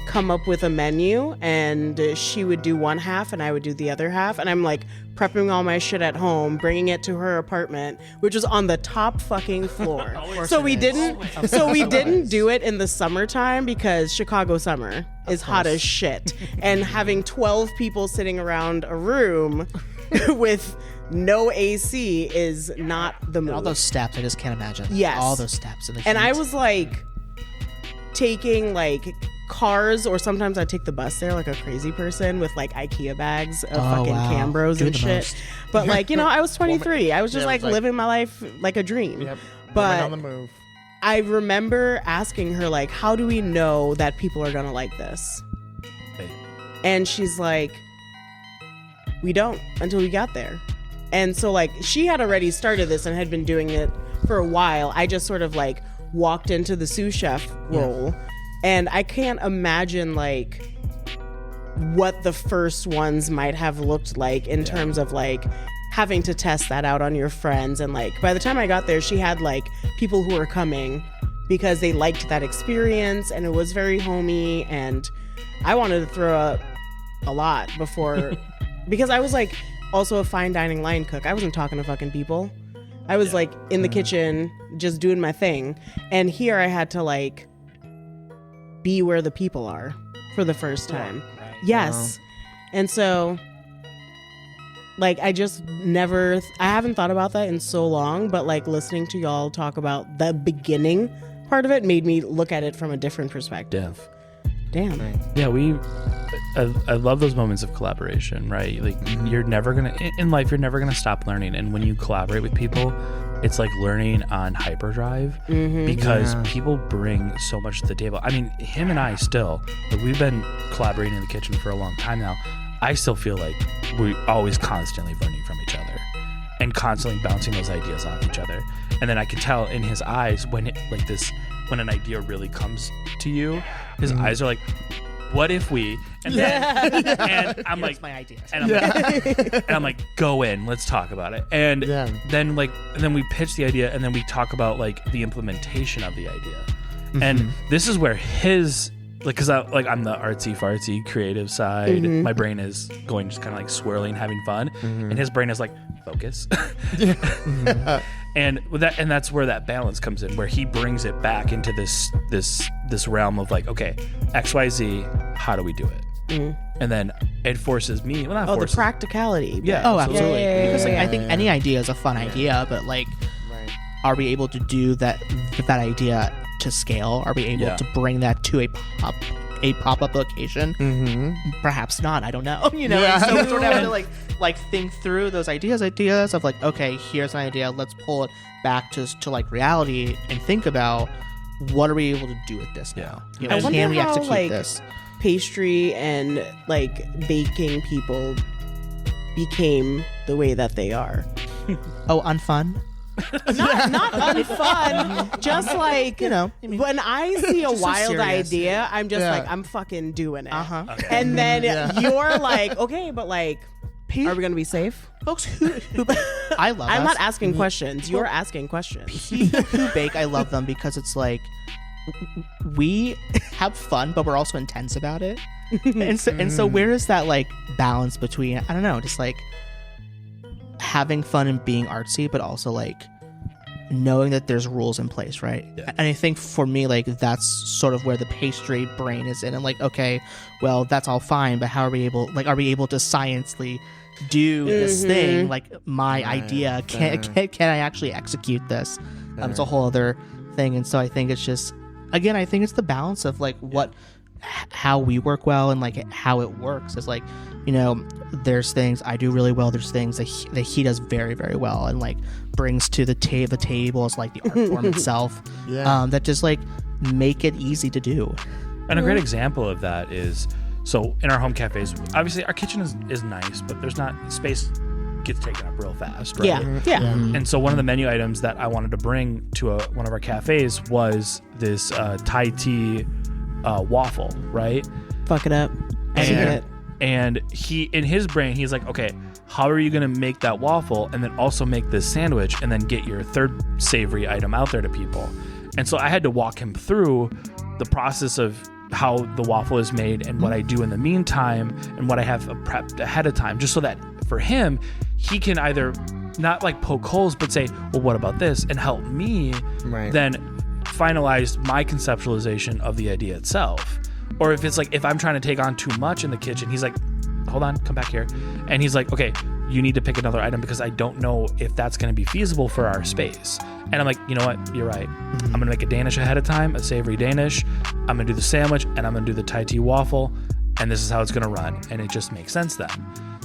Speaker 1: come up with a menu, and she would do one half and I would do the other half, and I'm like prepping all my shit at home, bringing it to her apartment, which was on the top fucking floor. So we didn't do it in the summertime because Chicago summer is hot as shit, and having 12 people sitting around a room with no AC is not the move.
Speaker 4: all those steps, I just can't imagine.
Speaker 1: Yes.
Speaker 4: All those steps in the
Speaker 1: And I
Speaker 4: heat.
Speaker 1: was like taking like cars, or sometimes I take the bus there like a crazy person with like IKEA bags of fucking
Speaker 4: wow.
Speaker 1: Cambros
Speaker 4: Doing
Speaker 1: and
Speaker 4: the
Speaker 1: shit.
Speaker 4: most.
Speaker 1: But like, you know, I was 23. I was just
Speaker 2: Yeah, it
Speaker 1: like
Speaker 2: was like-
Speaker 1: living my life like a dream.
Speaker 2: Yep.
Speaker 1: But
Speaker 2: Woman on the move.
Speaker 1: I remember asking her like, how do we know that people are going to like this?
Speaker 3: Hey.
Speaker 1: And she's like, we don't until we got there. And so like she had already started this and had been doing it for a while. I just sort of like walked into the sous chef role, and I can't imagine like what the first ones might have looked like in terms of like having to test that out on your friends. And like by the time I got there, she had like people who were coming because they liked that experience, and it was very homey, and I wanted to throw up a lot before because I was like also a fine dining line cook. I wasn't talking to fucking people. I was like in the kitchen just doing my thing, and here I had to like be where the people are for the first time.
Speaker 4: Right.
Speaker 1: Yes. And so like I haven't thought about that in so long, but like listening to y'all talk about the beginning part of it made me look at it from a different perspective. Damn.
Speaker 3: Yeah, I love those moments of collaboration, right? Like you're never gonna in life, you're never gonna stop learning, and when you collaborate with people, it's like learning on hyperdrive because people bring so much to the table. I mean, him and I still, like, we've been collaborating in the kitchen for a long time now. I still feel like we're always constantly learning from each other and constantly bouncing those ideas off each other. And then I can tell in his eyes when an idea really comes to you, his eyes are like, what if we, and then, and I'm like,
Speaker 4: my ideas.
Speaker 3: And I'm like, go in, let's talk about it. And then we pitch the idea, and then we talk about like the implementation of the idea. And this is where his, like, cause I'm the artsy fartsy creative side. My brain is going just kind of like swirling, having fun. And his brain is like, focus. And with that, and that's where that balance comes in, where he brings it back into this realm of like, okay, XYZ, how do we do it? And then it forces me. Well, not
Speaker 1: the
Speaker 3: forces.
Speaker 1: practicality.
Speaker 3: Yeah.
Speaker 4: Oh, absolutely.
Speaker 1: Yeah.
Speaker 4: Because like, I think any idea is a fun idea, but like, are we able to do that idea to scale? Are we able to bring that to a pop-up location? Perhaps not. I don't know. You know, and so we sort of have to like think through those ideas of like, okay, here's an idea. Let's pull it back to like reality and think about what are we able to do with this now? You know,
Speaker 1: I wonder
Speaker 4: can we
Speaker 1: how,
Speaker 4: execute
Speaker 1: like,
Speaker 4: this?
Speaker 1: pastry and like baking people became the way that they are.
Speaker 4: Oh, unfun.
Speaker 1: Not unfun, just like,
Speaker 4: You know, I mean,
Speaker 1: when I see a
Speaker 4: just so
Speaker 1: wild
Speaker 4: serious.
Speaker 1: idea, I'm just
Speaker 2: Yeah.
Speaker 1: like, I'm fucking doing it.
Speaker 3: Okay.
Speaker 1: And then you're like, okay, but like, are we gonna be safe?
Speaker 4: folks who I love.
Speaker 1: I'm
Speaker 4: us.
Speaker 1: not asking questions. You're asking questions.
Speaker 4: People who bake, I love them because it's like we have fun, but we're also intense about it. And so where is that like balance between, I don't know, just like having fun and being artsy, but also like knowing that there's rules in place, right?
Speaker 3: Yeah.
Speaker 4: And I think for me, like that's sort of where the pastry brain is in. And like, okay, well, that's all fine, but how are we able to sciencely do this thing? Like my idea, can I actually execute this? It's a whole other thing. And so I think it's just, again, I think it's the balance of like how we work well and like how it works. Is like, you know, there's things I do really well. There's things that he does very, very well and like brings to the table as like the art form itself. That just like make it easy to do.
Speaker 3: And a great example of that is, so in our home cafes, obviously our kitchen is nice, but there's not space gets taken up real fast, right?
Speaker 1: Yeah.
Speaker 3: And so one of the menu items that I wanted to bring to one of our cafes was this Thai tea waffle, right?
Speaker 1: Fuck it up. I get it.
Speaker 3: And he, in his brain, he's like, okay, how are you going to make that waffle and then also make this sandwich and then get your third savory item out there to people? And so I had to walk him through the process of how the waffle is made and what I do in the meantime and what I have prepped ahead of time, just so that for him, he can either not like poke holes, but say, well, what about this? And help me then finalize my conceptualization of the idea itself. Or if it's like, if I'm trying to take on too much in the kitchen, he's like, hold on, come back here. And he's like, okay, you need to pick another item because I don't know if that's going to be feasible for our space. And I'm like, you know what? You're right. I'm going to make a Danish ahead of time, a savory Danish. I'm going to do the sandwich and I'm going to do the Thai tea waffle. And this is how it's going to run. And it just makes sense then.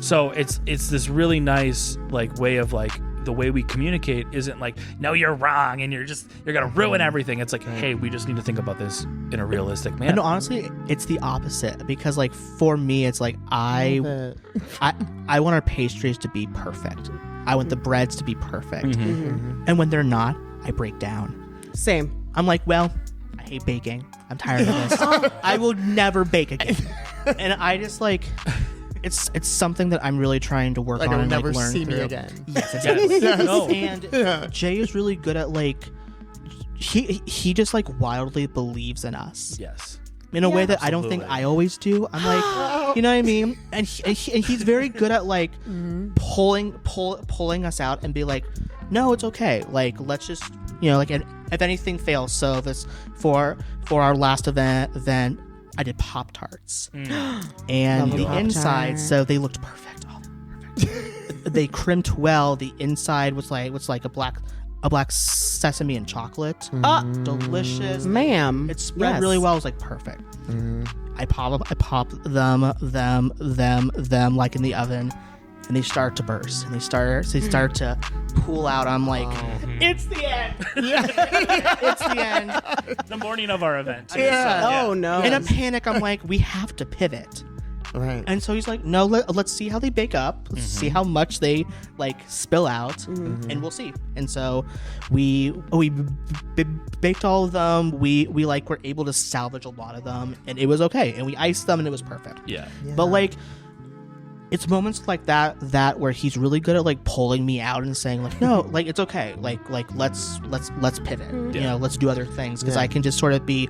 Speaker 3: So it's this really nice like way of like, the way we communicate isn't like, no, you're wrong and you're gonna ruin everything. It's like, hey, we just need to think about this in a realistic manner.
Speaker 4: And honestly, it's the opposite because like for me, it's like I want our pastries to be perfect. I want the breads to be perfect. And when they're not, I break down.
Speaker 1: Same.
Speaker 4: I'm like, well, I hate baking. I'm tired of this. I will never bake again. And I just like, it's something that I'm really trying to work
Speaker 2: Like,
Speaker 4: on
Speaker 2: it'll
Speaker 4: and
Speaker 2: never
Speaker 4: like learn
Speaker 2: see me
Speaker 4: through.
Speaker 2: again.
Speaker 4: Yes, exactly.
Speaker 3: No.
Speaker 4: And Jay is really good at like he just like wildly believes in us
Speaker 3: Yes.
Speaker 4: in a way that I don't
Speaker 3: absolutely.
Speaker 4: think I always do. I'm like, you know what I mean? And he's very good at like pulling us out and be like, no, it's okay. Like, let's just, you know, like, if anything fails. So this for our last event, I did Pop-Tarts. And
Speaker 1: Love
Speaker 4: the
Speaker 1: Pop-Tart.
Speaker 4: inside, so they looked perfect. Oh, perfect. They crimped well. The inside was like a black a black sesame and chocolate. Delicious.
Speaker 1: Ma'am.
Speaker 4: It spread
Speaker 1: Yes.
Speaker 4: really well. It was like perfect. I pop them like in the oven, and they start to burst, and they start to pool out. I'm like, it's the end. It's the end.
Speaker 3: The morning of our event.
Speaker 1: Oh no.
Speaker 4: In a panic, I'm like, we have to pivot.
Speaker 2: Right.
Speaker 4: And so he's like, no, let's see how they bake up. Let's see how much they like spill out, and we'll see. And so we baked all of them. We like were able to salvage a lot of them, and it was okay. And we iced them, and it was perfect.
Speaker 3: Yeah.
Speaker 4: But like, it's moments like that where he's really good at like pulling me out and saying like, no, like it's okay. Like let's pivot. You know, let's do other things, because I can just sort of be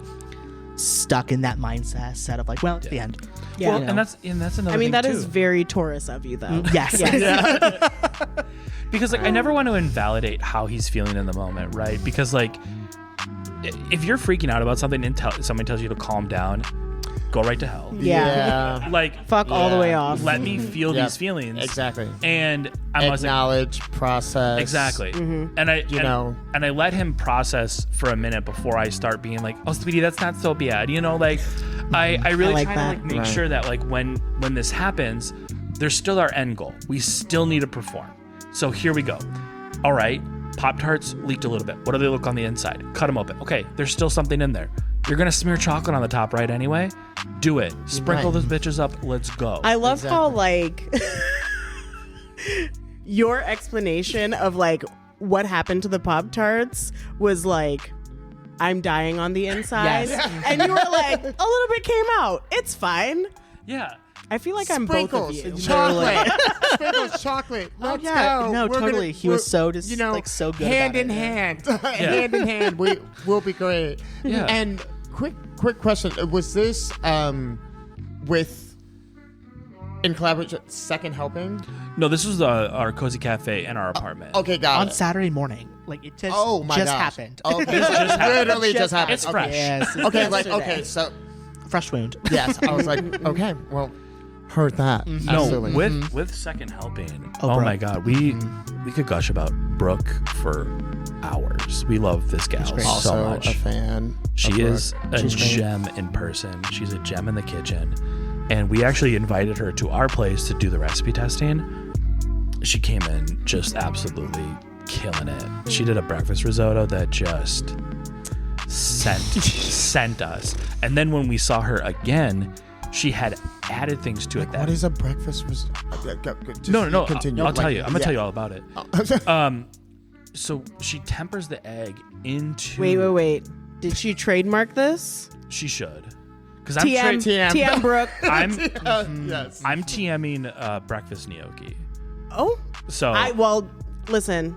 Speaker 4: stuck in that mindset of like, well, it's the end.
Speaker 1: Yeah.
Speaker 3: Well, and that's another.
Speaker 1: I mean,
Speaker 3: thing
Speaker 1: that
Speaker 3: too.
Speaker 1: is very Taurus of you, though.
Speaker 4: Yes.
Speaker 3: Because like I never want to invalidate how he's feeling in the moment, right? Because like if you're freaking out about something and somebody tells you to calm down, go right to hell.
Speaker 1: Yeah.
Speaker 3: Like
Speaker 1: Fuck all the way off.
Speaker 3: let me feel
Speaker 2: Yeah,
Speaker 3: these feelings.
Speaker 2: exactly.
Speaker 3: And I was like,
Speaker 2: Acknowledge, process.
Speaker 3: exactly. And I and I let him process for a minute before I start being like, oh sweetie, that's not so bad. You know, like I really
Speaker 1: like
Speaker 3: try to
Speaker 1: that.
Speaker 3: like make sure that like when this happens, there's still our end goal. We still need to perform. So here we go. All right, Pop-Tarts leaked a little bit. What do they look on the inside? Cut them open. Okay, there's still something in there. You're gonna smear chocolate on the top, right? Anyway, do it. Sprinkle those bitches up. Let's go.
Speaker 1: I love how like your explanation of like what happened to the Pop-Tarts was like, I'm dying on the inside.
Speaker 4: Yes.
Speaker 1: And you were like, a little bit came out. It's fine.
Speaker 3: Yeah.
Speaker 1: I feel like I'm both of you.
Speaker 2: Chocolate. Sprinkles, chocolate. Let's
Speaker 4: yeah.
Speaker 2: go.
Speaker 4: No,
Speaker 2: We're
Speaker 4: totally. He was so just, like, so good
Speaker 2: hand
Speaker 4: about
Speaker 2: in
Speaker 4: it.
Speaker 2: hand. Hand in hand. We'll be great.
Speaker 3: Yeah.
Speaker 2: And quick question. Was this with in collaboration Second Helping?
Speaker 3: No, this was our cozy cafe in our apartment.
Speaker 2: Okay, got
Speaker 4: On
Speaker 2: it.
Speaker 4: Saturday morning. Like it just,
Speaker 2: Oh my
Speaker 4: just
Speaker 2: gosh.
Speaker 4: happened.
Speaker 2: Okay,
Speaker 3: just happened.
Speaker 2: literally just happened.
Speaker 3: It's
Speaker 2: Okay.
Speaker 3: fresh.
Speaker 4: Yes.
Speaker 2: Okay, like
Speaker 1: Yesterday.
Speaker 2: okay, so
Speaker 4: Fresh wound.
Speaker 2: yes, I was like, okay, well, heard that.
Speaker 3: No,
Speaker 2: Absolutely.
Speaker 3: with Second Helping.
Speaker 4: Oh,
Speaker 3: Oh,
Speaker 4: Brooke.
Speaker 3: my God, we could gush about Brooke for hours. We love this gal
Speaker 4: great.
Speaker 3: so
Speaker 2: also
Speaker 3: much.
Speaker 2: a fan.
Speaker 3: She
Speaker 2: of
Speaker 3: is
Speaker 2: Brooke.
Speaker 3: a
Speaker 2: She's great.
Speaker 3: gem in person. She's a gem in the kitchen. And we actually invited her to our place to do the recipe testing. She came in just absolutely killing it. She did a breakfast risotto that just sent us. And then when we saw her again, she had added things to it.
Speaker 2: What is a breakfast?
Speaker 3: No.
Speaker 2: Continue.
Speaker 3: I'll tell you. I'm gonna tell you
Speaker 2: yeah.
Speaker 3: all about it. So she tempers the egg into.
Speaker 1: Wait. Did she trademark this?
Speaker 3: She should, because I'm
Speaker 1: TM Brooke.
Speaker 3: I'm
Speaker 2: Yes.
Speaker 3: I'm TMing breakfast gnocchi.
Speaker 1: Oh,
Speaker 3: So
Speaker 1: listen,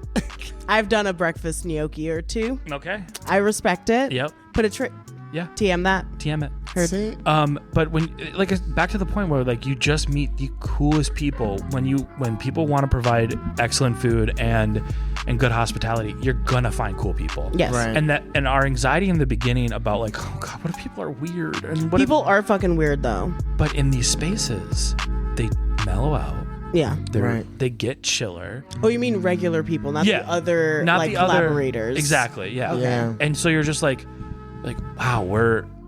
Speaker 1: I've done a breakfast gnocchi or two.
Speaker 3: okay.
Speaker 1: I respect it.
Speaker 3: Yep.
Speaker 1: Put a
Speaker 3: Yeah.
Speaker 1: TM that.
Speaker 3: TM it.
Speaker 2: See?
Speaker 3: But when like back to the point where like you just meet the coolest people when people want to provide excellent food and good hospitality, you're gonna find cool people.
Speaker 1: Yes.
Speaker 2: Right.
Speaker 3: And our anxiety in the beginning about like, oh God, what if people are weird and what
Speaker 1: People are fucking weird though.
Speaker 3: but in these spaces they mellow out.
Speaker 1: Yeah.
Speaker 3: They get chiller.
Speaker 1: Oh, you mean regular people, not the other
Speaker 3: not
Speaker 1: like
Speaker 3: the other
Speaker 1: collaborators.
Speaker 3: Exactly. Yeah.
Speaker 1: Okay.
Speaker 2: Yeah.
Speaker 3: And so you're just like wow,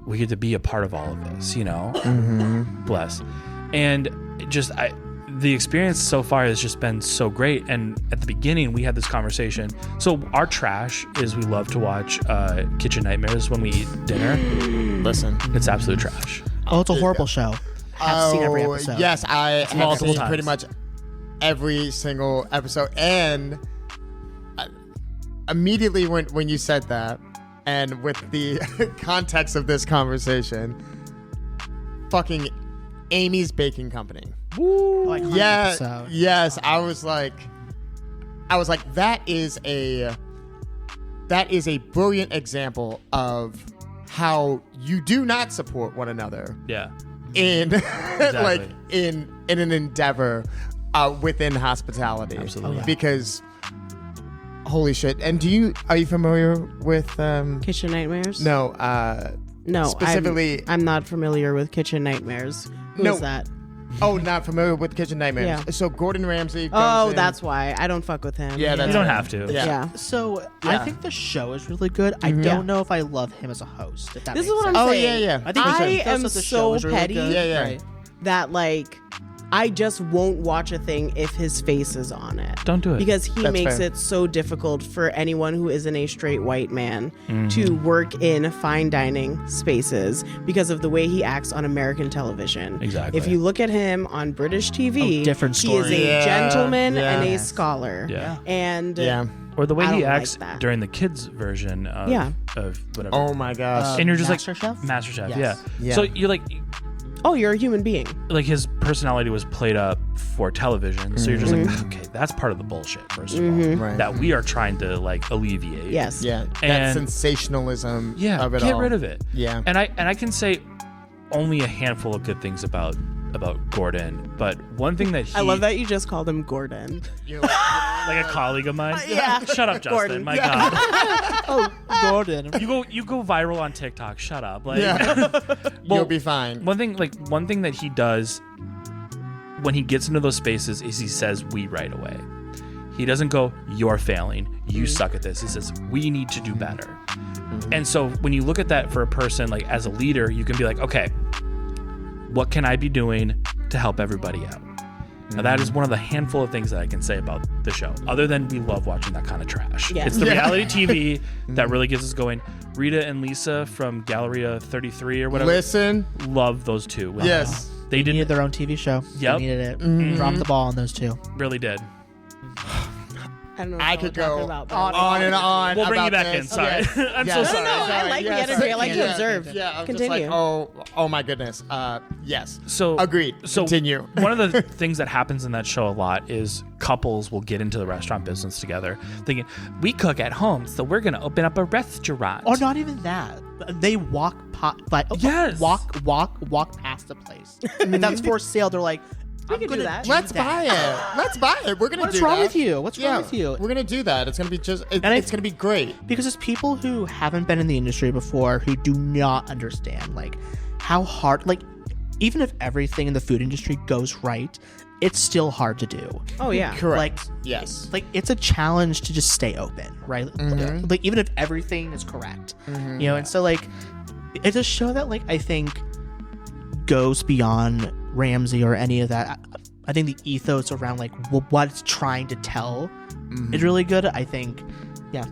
Speaker 3: we get to be a part of all of this, you know? Bless. And the experience so far has just been so great. And at the beginning, we had this conversation. So our trash is we love to watch Kitchen Nightmares when we eat dinner.
Speaker 2: Listen.
Speaker 3: It's absolute trash.
Speaker 4: Oh, it's a horrible show. I've seen every episode.
Speaker 2: Yes, I have
Speaker 3: multiple
Speaker 2: seen
Speaker 3: times.
Speaker 2: pretty much every single episode. And immediately when you said that, and with the context of this conversation, fucking Amy's Baking Company.
Speaker 4: Oh, I can't
Speaker 2: Yeah,
Speaker 4: episode.
Speaker 2: yes. I was like, that is a brilliant example of how you do not support one another
Speaker 3: Yeah.
Speaker 2: in like in an endeavor within hospitality.
Speaker 3: Absolutely. Oh, yeah.
Speaker 2: Because holy shit. And are you familiar with
Speaker 1: Kitchen Nightmares?
Speaker 2: no
Speaker 1: No.
Speaker 2: specifically
Speaker 1: I'm not familiar with Kitchen Nightmares. Who
Speaker 2: No.
Speaker 1: is that?
Speaker 2: Oh, not familiar with Kitchen Nightmares.
Speaker 1: Yeah.
Speaker 2: So Gordon Ramsay.
Speaker 1: Oh,
Speaker 2: goes
Speaker 1: that's why I don't fuck with him.
Speaker 2: Yeah, that's
Speaker 3: You don't
Speaker 2: right.
Speaker 3: have to.
Speaker 2: Yeah.
Speaker 4: So I
Speaker 2: Yeah.
Speaker 4: think the show is really good. I don't know if I love him as a host. If that
Speaker 1: This is
Speaker 4: makes
Speaker 1: what I'm
Speaker 4: sense.
Speaker 2: Oh,
Speaker 1: saying.
Speaker 2: yeah.
Speaker 4: I think
Speaker 1: I
Speaker 4: the
Speaker 1: am
Speaker 4: ethos of the
Speaker 1: so
Speaker 4: show is really
Speaker 1: petty.
Speaker 4: good.
Speaker 2: Yeah, yeah.
Speaker 4: Right.
Speaker 1: that like I just won't watch a thing if his face is on it.
Speaker 3: Don't do it.
Speaker 1: Because he
Speaker 2: That's
Speaker 1: makes
Speaker 2: fair.
Speaker 1: it so difficult for anyone who isn't a straight white man to work in fine dining spaces because of the way he acts on American television.
Speaker 3: Exactly.
Speaker 1: If you look at him on British TV,
Speaker 4: Oh, different
Speaker 1: he is
Speaker 4: story.
Speaker 1: a
Speaker 2: Yeah,
Speaker 1: gentleman
Speaker 2: yeah.
Speaker 1: and a scholar.
Speaker 3: Yeah.
Speaker 1: And
Speaker 2: Yeah.
Speaker 3: Or the way
Speaker 1: I
Speaker 3: he
Speaker 1: don't like
Speaker 3: acts
Speaker 1: that.
Speaker 3: during the kids' version of,
Speaker 1: Yeah.
Speaker 3: of whatever.
Speaker 2: Oh my gosh.
Speaker 3: And you're just
Speaker 4: MasterChef?
Speaker 3: like MasterChef,
Speaker 4: Yes.
Speaker 3: yeah.
Speaker 2: Yeah.
Speaker 3: So you're
Speaker 1: oh, you're a human being.
Speaker 3: like his personality was played up for television, so you're just like, okay, that's part of the bullshit. First of all,
Speaker 2: Right.
Speaker 3: that we are trying to like alleviate.
Speaker 1: Yes.
Speaker 2: Yeah. That
Speaker 3: And-
Speaker 2: sensationalism
Speaker 3: Yeah,
Speaker 2: of it
Speaker 3: get
Speaker 2: all.
Speaker 3: rid of it.
Speaker 2: Yeah.
Speaker 3: And I can say only a handful of good things about Gordon, but one thing that he
Speaker 1: I love that you just called him Gordon.
Speaker 3: like a colleague of mine.
Speaker 1: Yeah.
Speaker 3: Shut up, Justin.
Speaker 1: Gordon.
Speaker 3: My God.
Speaker 4: Oh, Gordon.
Speaker 3: You go viral on TikTok. Shut up. Like
Speaker 2: Yeah.
Speaker 3: Well,
Speaker 2: You'll be fine.
Speaker 3: one thing that he does when he gets into those spaces is he says we right away. He doesn't go, you're failing, you suck at this. He says, we need to do better. And so when you look at that for a person, like as a leader, you can be like, okay, what can I be doing to help everybody out? Now that is one of the handful of things that I can say about the show, other than we love watching that kind of trash.
Speaker 1: Yeah.
Speaker 3: It's the reality TV that really gets us going. Rita and Lisa from Galleria 33 or whatever,
Speaker 2: Listen.
Speaker 3: love those two.
Speaker 2: Yes.
Speaker 3: They
Speaker 4: Needed
Speaker 3: didn't
Speaker 4: their own TV show.
Speaker 3: Yep.
Speaker 4: They needed it. Dropped the ball on those two.
Speaker 3: really did.
Speaker 1: I don't know what
Speaker 2: I
Speaker 1: we're
Speaker 2: could
Speaker 1: talking
Speaker 2: go
Speaker 1: about, but
Speaker 2: on and on.
Speaker 3: We'll bring you
Speaker 2: about
Speaker 3: back in.
Speaker 2: this.
Speaker 3: Sorry.
Speaker 2: Yes.
Speaker 3: I'm
Speaker 2: Yes.
Speaker 3: so
Speaker 1: No,
Speaker 3: sorry.
Speaker 1: no, I like the
Speaker 2: Yes.
Speaker 1: energy. I like to
Speaker 2: Yeah.
Speaker 1: observe.
Speaker 2: Yeah, I'm
Speaker 1: Continue.
Speaker 2: just like, oh my goodness. Yes.
Speaker 3: So
Speaker 2: Agreed.
Speaker 3: So
Speaker 2: Continue.
Speaker 3: One of the things that happens in that show a lot is couples will get into the restaurant business together, thinking we cook at home, so we're gonna open up a restaurant.
Speaker 4: Or not even that. They walk
Speaker 3: Yes.
Speaker 4: walk past the place. And that's for sale. They're like, I'm
Speaker 1: could do
Speaker 4: gonna
Speaker 1: that.
Speaker 2: Let's buy it. Let's buy it. We're gonna
Speaker 4: What's
Speaker 2: do
Speaker 4: wrong
Speaker 2: that.
Speaker 4: with you? What's wrong with you?
Speaker 2: We're gonna do that. It's gonna be just.
Speaker 4: And I-
Speaker 2: It's gonna be great.
Speaker 4: Because it's people who haven't been in the industry before who do not understand like how hard, like even if everything in the food industry goes right, it's still hard to do.
Speaker 1: Oh yeah.
Speaker 2: Correct.
Speaker 4: Like
Speaker 2: Yes.
Speaker 4: like it's a challenge to just stay open, right? Like even if everything is correct, you know. And so like it's a show that like I think goes beyond Ramsay or any of that. I think the ethos around like what it's trying to tell is really good. I think, yeah.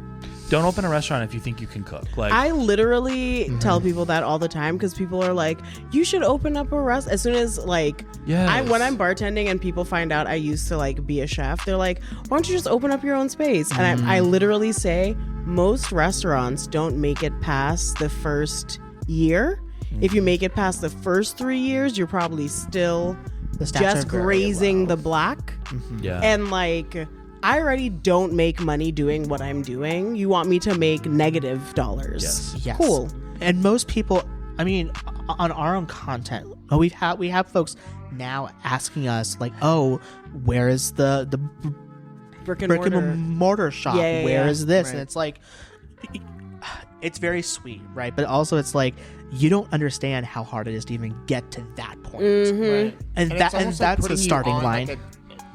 Speaker 3: Don't open a restaurant if you think you can cook. Like
Speaker 1: I literally tell people that all the time because people are like, you should open up a restaurant. As soon as like,
Speaker 3: Yes.
Speaker 1: when I'm bartending and people find out I used to like be a chef, they're like, why don't you just open up your own space? And I literally say most restaurants don't make it past the first year. If you make it past the first 3 years, you're probably still
Speaker 4: The stats
Speaker 1: just
Speaker 4: are very
Speaker 1: grazing
Speaker 4: low.
Speaker 1: the black.
Speaker 3: yeah.
Speaker 1: And like, I already don't make money doing what I'm doing. You want me to make negative dollars?
Speaker 3: Yes.
Speaker 4: Yes.
Speaker 1: Cool.
Speaker 4: And most people, I mean, on our own content, we have folks now asking us like, oh, where is the
Speaker 1: Brick and
Speaker 4: brick
Speaker 1: mortar.
Speaker 4: and mortar shop?
Speaker 1: Yeah, yeah,
Speaker 4: Where
Speaker 1: yeah.
Speaker 4: is this?
Speaker 2: Right.
Speaker 4: And it's like, it's very sweet, right? But also it's like, you don't understand how hard it is to even get to that point.
Speaker 2: Right.
Speaker 4: And
Speaker 2: it's almost like
Speaker 4: that's the
Speaker 2: putting you
Speaker 4: starting
Speaker 2: on,
Speaker 4: line.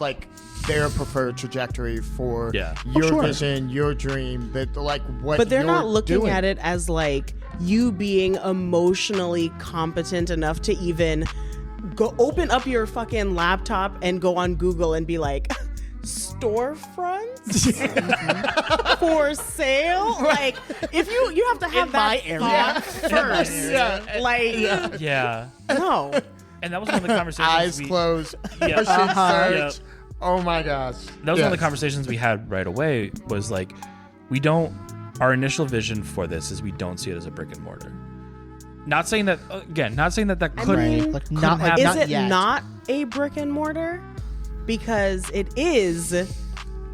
Speaker 2: Like their preferred trajectory for
Speaker 3: Yeah.
Speaker 2: your
Speaker 4: sure.
Speaker 2: vision, your dream, that like what.
Speaker 1: But they're
Speaker 2: you're
Speaker 1: not looking
Speaker 2: doing.
Speaker 1: at it as like you being emotionally competent enough to even go open up your fucking laptop and go on Google and be like, storefronts for sale. Like, if you have to have
Speaker 4: In
Speaker 1: that
Speaker 4: my area.
Speaker 1: thought first. Like,
Speaker 3: yeah.
Speaker 1: no.
Speaker 3: And that was one of the conversations
Speaker 2: Eyes
Speaker 3: we,
Speaker 2: closed,
Speaker 3: Yeah.
Speaker 2: pushing search.
Speaker 3: Yep.
Speaker 2: Oh my gosh.
Speaker 3: That was one of the conversations we had right away was like, our initial vision for this is we don't see it as a brick and mortar. Not saying that, not saying that couldn't.
Speaker 1: mean,
Speaker 4: Like
Speaker 3: couldn't
Speaker 4: not like
Speaker 3: happen.
Speaker 1: Is
Speaker 4: not
Speaker 1: it
Speaker 4: yet.
Speaker 1: not a brick and mortar? Because it is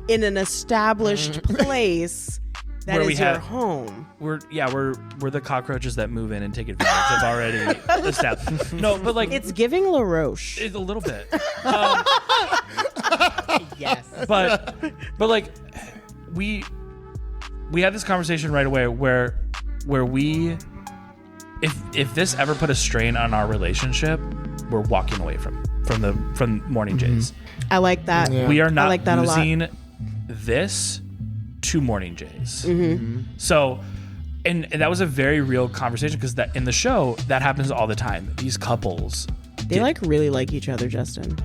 Speaker 1: in an established place that
Speaker 3: Where we
Speaker 1: is your
Speaker 3: have-
Speaker 1: home.
Speaker 3: We're the cockroaches that move in and take advantage of already established. No, but like
Speaker 1: It's giving La Roche.
Speaker 3: it's a little bit.
Speaker 4: Yes.
Speaker 3: But like we had this conversation right away where we if this ever put a strain on our relationship, we're walking away from from Morning Jays.
Speaker 1: I like that.
Speaker 2: Yeah.
Speaker 3: We are not
Speaker 1: I like that a lot.
Speaker 3: losing this to Morning Jays. So, and that was a very real conversation because that in the show that happens all the time. These couples,
Speaker 1: They really like each other, Justin.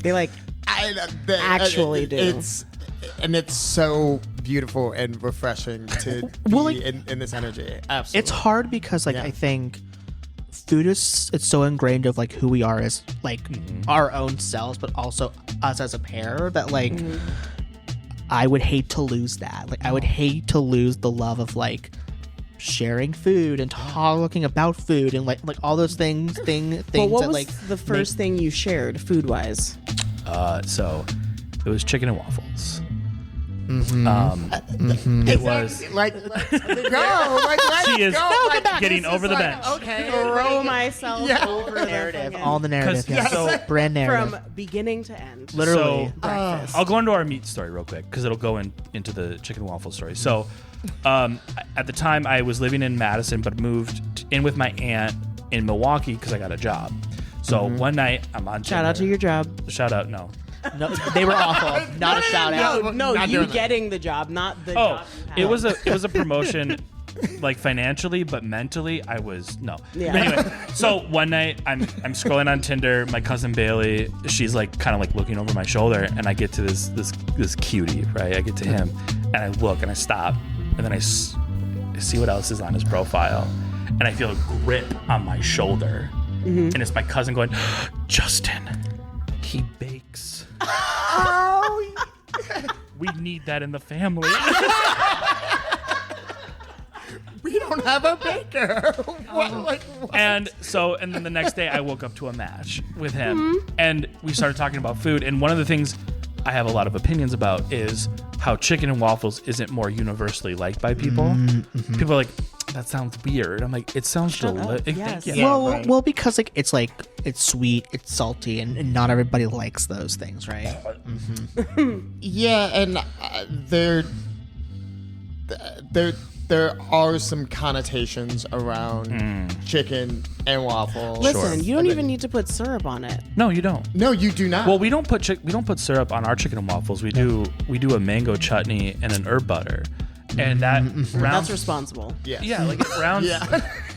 Speaker 1: They actually do.
Speaker 2: It's so beautiful and refreshing to be in this energy. Absolutely.
Speaker 4: It's hard because I think food it's so ingrained of who we are as our own selves, but also us as a pair that I would hate to lose that. I would hate to lose the love of sharing food and talking about food and all those things
Speaker 1: But what was the first thing you shared food wise?
Speaker 3: So it was chicken and waffles.
Speaker 2: It
Speaker 3: It was
Speaker 2: let's go. Let's
Speaker 3: she is
Speaker 2: go.
Speaker 3: getting over the bench.
Speaker 2: Okay.
Speaker 1: Throw myself over the
Speaker 4: narrative,
Speaker 1: friggin-
Speaker 4: all the narrative,
Speaker 3: 'Cause-
Speaker 4: yeah.
Speaker 3: so-
Speaker 4: Brand narrative.
Speaker 1: from beginning to end.
Speaker 4: Literally.
Speaker 3: So,
Speaker 1: breakfast.
Speaker 3: I'll go into our meat story real quick because it'll go into the chicken and waffle story. So, at the time, I was living in Madison, but moved in with my aunt in Milwaukee because I got a job. So one night, I'm on
Speaker 1: Shout out to
Speaker 3: Tinder.
Speaker 1: your job.
Speaker 3: Shout out, no.
Speaker 4: No, they were awful. Not a shout out.
Speaker 1: No,
Speaker 2: Not
Speaker 1: you
Speaker 2: doing that.
Speaker 1: getting the job, not the
Speaker 3: Oh,
Speaker 1: job you
Speaker 3: it
Speaker 1: had.
Speaker 3: was a promotion, financially, but mentally, I was no.
Speaker 1: Yeah.
Speaker 3: Anyway, so one night I'm scrolling on Tinder. My cousin Bailey, she's kind of looking over my shoulder, and I get to this cutie, right? I get to him, and I look and I stop, and then I see what else is on his profile, and I feel a grip on my shoulder, and it's my cousin going, Justin, he bakes. We need that in the family.
Speaker 2: We don't have a baker. What?
Speaker 3: And then the next day I woke up to a match with him and we started talking about food. And one of the things I have a lot of opinions about is how chicken and waffles isn't more universally liked by people. People are like, that sounds weird. I'm like, it sounds delicious.
Speaker 1: Yes.
Speaker 2: Yeah.
Speaker 4: Well, because it's sweet, it's salty, and not everybody likes those things, right?
Speaker 2: Yeah, and there are some connotations around chicken and waffles.
Speaker 1: Listen, you don't even need to put syrup on it.
Speaker 3: No, you don't.
Speaker 2: No, you do not.
Speaker 3: Well, we don't put syrup on our chicken and waffles. We do a mango chutney and an herb butter. And that rounds
Speaker 1: That's responsible.
Speaker 2: yeah.
Speaker 3: Yeah, it rounds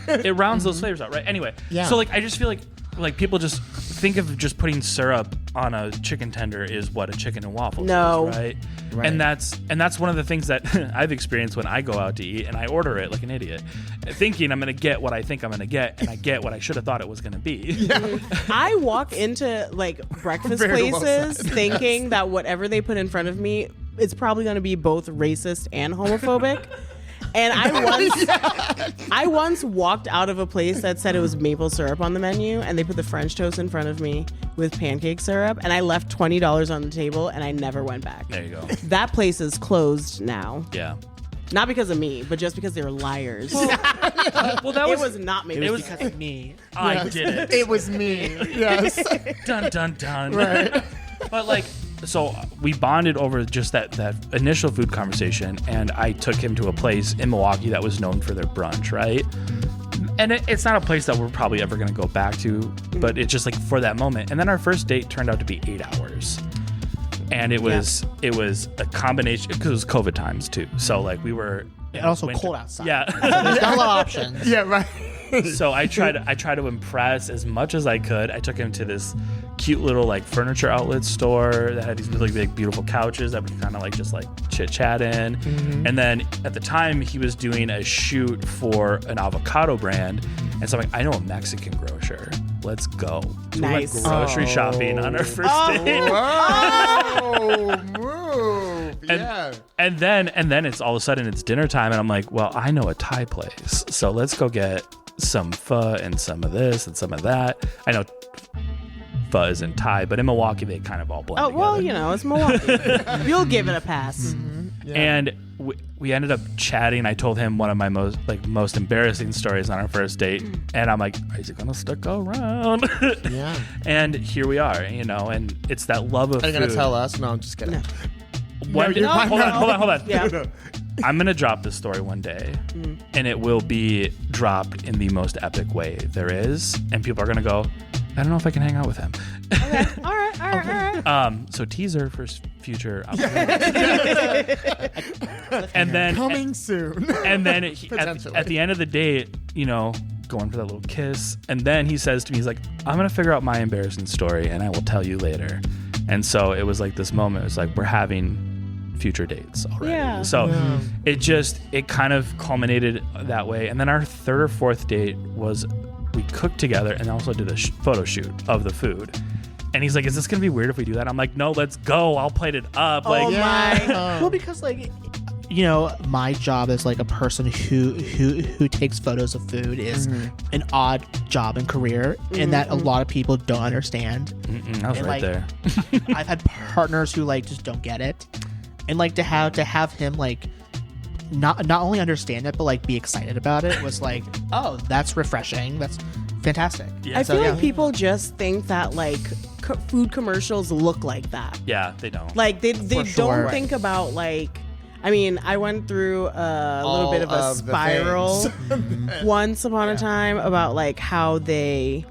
Speaker 3: it rounds those flavors out, right? Anyway,
Speaker 2: Yeah.
Speaker 3: so I just feel like people just think of just putting syrup on a chicken tender is what a chicken and waffles
Speaker 1: No.
Speaker 3: is, right?
Speaker 2: Right.
Speaker 3: And that's one of the things that I've experienced when I go out to eat and I order it like an idiot, thinking I'm going to get what I think I'm going to get, and I get what I should have thought it was going to be.
Speaker 1: I walk into breakfast
Speaker 2: Very well
Speaker 1: places
Speaker 2: said.
Speaker 1: thinking that whatever they put in front of me, it's probably going to be both racist and homophobic. And I once walked out of a place that said it was maple syrup on the menu, and they put the French toast in front of me with pancake syrup, and I left $20 on the table, and I never went back.
Speaker 3: There you go.
Speaker 1: That place is closed now.
Speaker 3: Yeah.
Speaker 1: Not because of me, but just because they're liars.
Speaker 3: Well, that
Speaker 1: it was not me.
Speaker 4: It was
Speaker 3: was-
Speaker 4: because of me.
Speaker 3: I did it.
Speaker 2: It was me. Yes.
Speaker 3: Dun dun dun. Right. But so we bonded over just that initial food conversation, and I took him to a place in Milwaukee that was known for their brunch, right? And it's not a place that we're probably ever going to go back to, but it's just for that moment. And then our first date turned out to be 8 hours, and it was a combination because it was COVID times too. So we were
Speaker 4: And also
Speaker 3: winter.
Speaker 4: cold outside.
Speaker 3: Yeah.
Speaker 4: There's not a lot of options.
Speaker 2: Yeah, right.
Speaker 3: So I tried to impress as much as I could. I took him to this cute little furniture outlet store that had these really big, beautiful couches that we could kind of just chit chat in. And then at the time he was doing a shoot for an avocado brand, and so I'm like, I know a Mexican grocer. Let's go. So
Speaker 1: Nice.
Speaker 3: we went grocery shopping on our first date.
Speaker 2: Whoa, move. Yeah.
Speaker 3: And then it's all of a sudden it's dinner time, and I'm like, well, I know a Thai place, so let's go get some pho and some of this and some of that. I know pho is in Thai, but in Milwaukee they kind of all blend
Speaker 1: Oh,
Speaker 3: together.
Speaker 1: well, it's Milwaukee. You'll give it a pass.
Speaker 3: And we ended up chatting. I told him one of my most embarrassing stories on our first date, and I'm like, is it gonna stick around?
Speaker 2: Yeah.
Speaker 3: And here we are, and it's that love of
Speaker 2: Are you
Speaker 3: food.
Speaker 2: going to tell us? No, I'm just kidding.
Speaker 3: One day,
Speaker 2: you're fine.
Speaker 3: hold on.
Speaker 1: Yeah.
Speaker 3: I'm gonna drop this story one day, and it will be dropped in the most epic way there is, and people are gonna go, I don't know if I can hang out with him.
Speaker 1: Okay. All right.
Speaker 3: So teaser for future opportunities. And then
Speaker 2: Coming soon.
Speaker 3: And then
Speaker 2: Potentially.
Speaker 3: at the end of the date, going for that little kiss. And then he says to me, he's like, I'm going to figure out my embarrassing story and I will tell you later. And so it was like this moment. It was like, we're having future dates already.
Speaker 1: Yeah.
Speaker 3: So it kind of culminated that way. And then our third or fourth date was we cooked together and also did a photo shoot of the food. And he's like, is this going to be weird if we do that? I'm like, no, let's go. I'll plate it up. Like,
Speaker 4: Well, because like, my job as like a person who takes photos of food is an odd job and career, and that a lot of people don't understand.
Speaker 3: I was
Speaker 4: And,
Speaker 3: right
Speaker 4: like,
Speaker 3: there.
Speaker 4: I've had partners who like just don't get it, and like to have him like not only understand it but like be excited about it was like, oh, that's refreshing. That's fantastic.
Speaker 3: Yeah.
Speaker 1: I feel like people just think that like food commercials look like that.
Speaker 3: Yeah, they don't.
Speaker 1: Like they
Speaker 4: For
Speaker 1: don't
Speaker 4: sure.
Speaker 1: think about like. I mean, I went through a little bit of a
Speaker 2: of the
Speaker 1: spiral
Speaker 2: things.
Speaker 1: once upon a time about like how they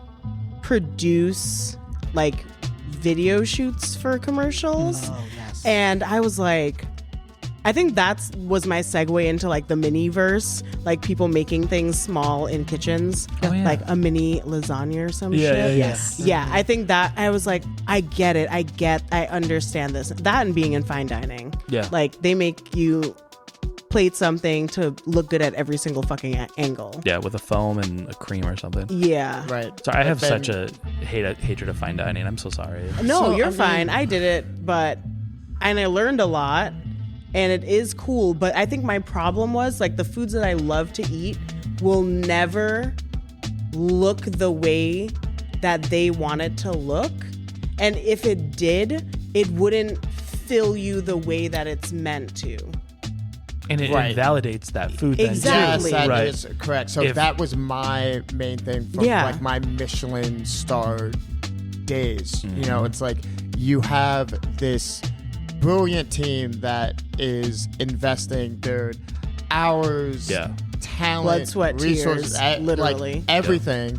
Speaker 1: produce like video shoots for commercials.
Speaker 4: Oh yes.
Speaker 1: And I was like, I think was my segue into like the mini-verse, like people making things small in kitchens,
Speaker 3: Oh, yeah.
Speaker 1: like a mini lasagna or some shit.
Speaker 3: Yeah.
Speaker 4: Yes.
Speaker 1: Yeah, I think that I was like, I get it. I understand this. That and being in fine dining.
Speaker 3: Yeah.
Speaker 1: Like they make you plate something to look good at every single fucking angle.
Speaker 3: Yeah, with a foam and a cream or something.
Speaker 1: Yeah.
Speaker 2: Right.
Speaker 3: Sorry, I have
Speaker 2: But then-
Speaker 3: such a hatred of fine dining. I'm so sorry.
Speaker 1: No,
Speaker 2: So,
Speaker 1: you're
Speaker 2: I mean-
Speaker 1: fine. I did it, and I learned a lot, and it is cool. But I think my problem was like the foods that I love to eat will never look the way that they want it to look. And if it did, it wouldn't fill you the way that it's meant to.
Speaker 3: And it
Speaker 2: Right.
Speaker 3: invalidates that food then, too.
Speaker 1: Exactly.
Speaker 2: Yes, that
Speaker 3: Right.
Speaker 2: is correct. So
Speaker 3: If-
Speaker 2: that was my main thing from
Speaker 1: Yeah.
Speaker 2: like my Michelin star days.
Speaker 3: Mm-hmm.
Speaker 2: It's like you have this brilliant team that is investing their hours,
Speaker 3: Yeah.
Speaker 2: talent,
Speaker 1: Blood, sweat,
Speaker 2: resources,
Speaker 1: tears, literally.
Speaker 2: like everything.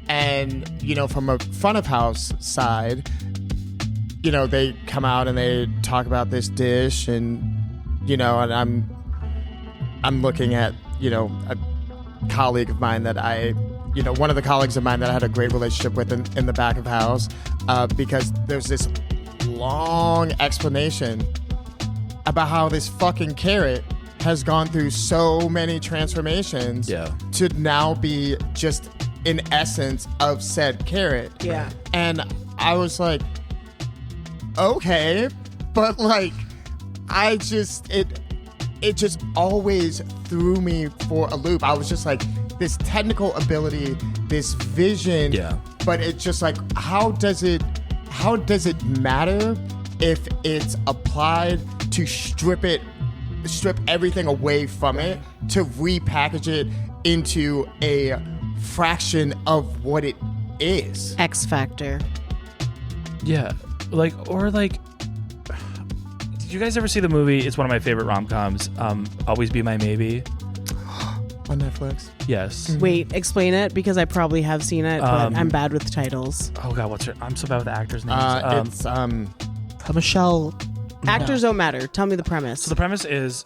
Speaker 2: And from a front of house side, they come out and they talk about this dish, and and I'm looking at a colleague of mine that one of the colleagues of mine that I had a great relationship with in the back of house, because there's this long explanation about how this fucking carrot has gone through so many transformations to now be just in essence of said carrot.
Speaker 1: Yeah.
Speaker 2: And I was like, okay, but like, it just always threw me for a loop. I was just like, this technical ability, this vision, but it's just like, how does it matter if it's applied to strip everything away from it, to repackage it into a fraction of what it is?
Speaker 1: X Factor.
Speaker 3: Yeah. Did you guys ever see the movie? It's one of my favorite rom-coms. Always Be My Maybe.
Speaker 2: On Netflix.
Speaker 3: Yes.
Speaker 1: Wait, explain it because I probably have seen it, but I'm bad with titles.
Speaker 3: Oh God, I'm so bad with the actors' names.
Speaker 2: It's
Speaker 4: Michelle.
Speaker 1: Actors don't matter. Tell me the premise.
Speaker 3: So the premise is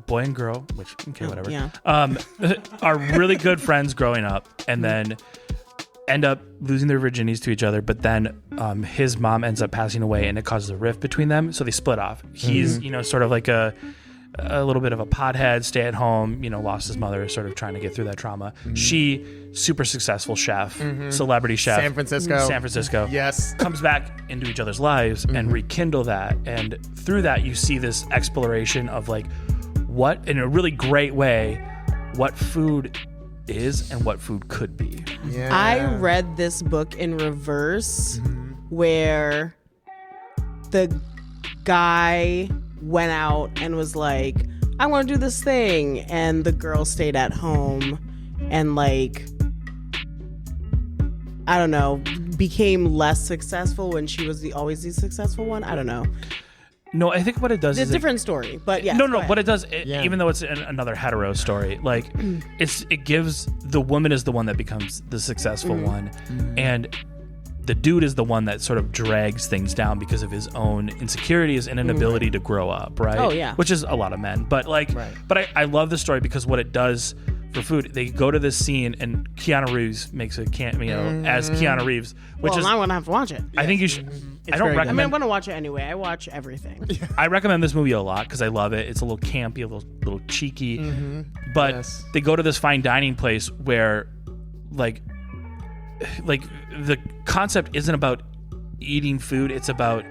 Speaker 3: boy and girl, which, okay, whatever,
Speaker 1: yeah.
Speaker 3: are really good friends growing up, and then end up losing their virginities to each other. But then his mom ends up passing away, and it causes a rift between them. So they split off. He's sort of like a little bit of a pothead, stay at home, lost his mother, sort of trying to get through that trauma. She, super successful chef, celebrity chef.
Speaker 2: San Francisco.
Speaker 3: Yes. Comes back into each other's lives and rekindle that. And through that, you see this exploration of like what, in a really great way, what food is and what food could be.
Speaker 2: Yeah.
Speaker 1: I read this book in reverse where the guy went out and was like, I want to do this thing, and the girl stayed at home and like, I don't know, became less successful when she was always the successful one. I don't know.
Speaker 3: No, I think what it does
Speaker 1: It's
Speaker 3: is
Speaker 1: a different story, but yeah.
Speaker 3: No. What it does, even though it's another hetero story, like it gives the woman is the one that becomes the successful one, and the dude is the one that sort of drags things down because of his own insecurities and inability to grow up, right?
Speaker 1: Oh, yeah.
Speaker 3: Which is a lot of men. But like, but I love the story because what it does for food, they go to this scene and Keanu Reeves makes a cameo as Keanu Reeves, which is
Speaker 1: now I'm gonna have to watch it.
Speaker 3: I think you should. I don't
Speaker 4: very good.
Speaker 1: I mean, I'm
Speaker 3: recommend.
Speaker 1: gonna watch it anyway. I watch everything.
Speaker 3: I recommend this movie a lot because I love it. It's a little campy, a little cheeky, but
Speaker 2: Yes.
Speaker 3: they go to this fine dining place where, like the concept isn't about eating food; it's about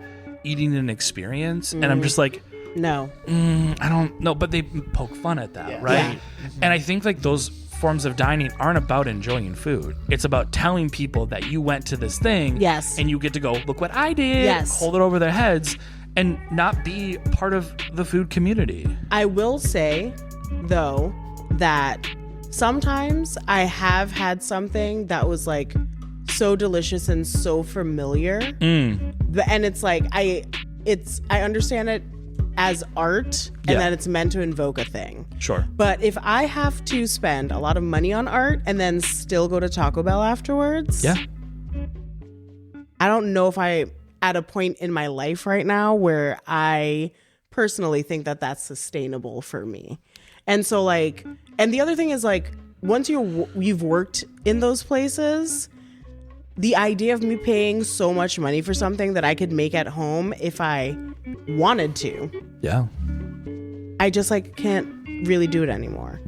Speaker 3: eating an experience. And I'm just like,
Speaker 1: No.
Speaker 3: I don't know, but they poke fun at that, right?
Speaker 1: Yeah.
Speaker 3: And I think like those forms of dining aren't about enjoying food. It's about telling people that you went to this thing,
Speaker 1: Yes.
Speaker 3: and you get to go, look what I did,
Speaker 1: Yes.
Speaker 3: hold it over their heads, and not be part of the food community.
Speaker 1: I will say, though, that sometimes I have had something that was like so delicious and so familiar, and it's like I understand it as art, and
Speaker 3: Yeah.
Speaker 1: that it's meant to invoke a thing.
Speaker 3: Sure.
Speaker 1: But if I have to spend a lot of money on art and then still go to Taco Bell afterwards,
Speaker 3: Yeah.
Speaker 1: I don't know if I'm at a point in my life right now where I personally think that that's sustainable for me. And so like, and the other thing is like, once you've worked in those places, the idea of me paying so much money for something that I could make at home if I wanted to,
Speaker 3: Yeah.
Speaker 1: I just like can't really do it anymore.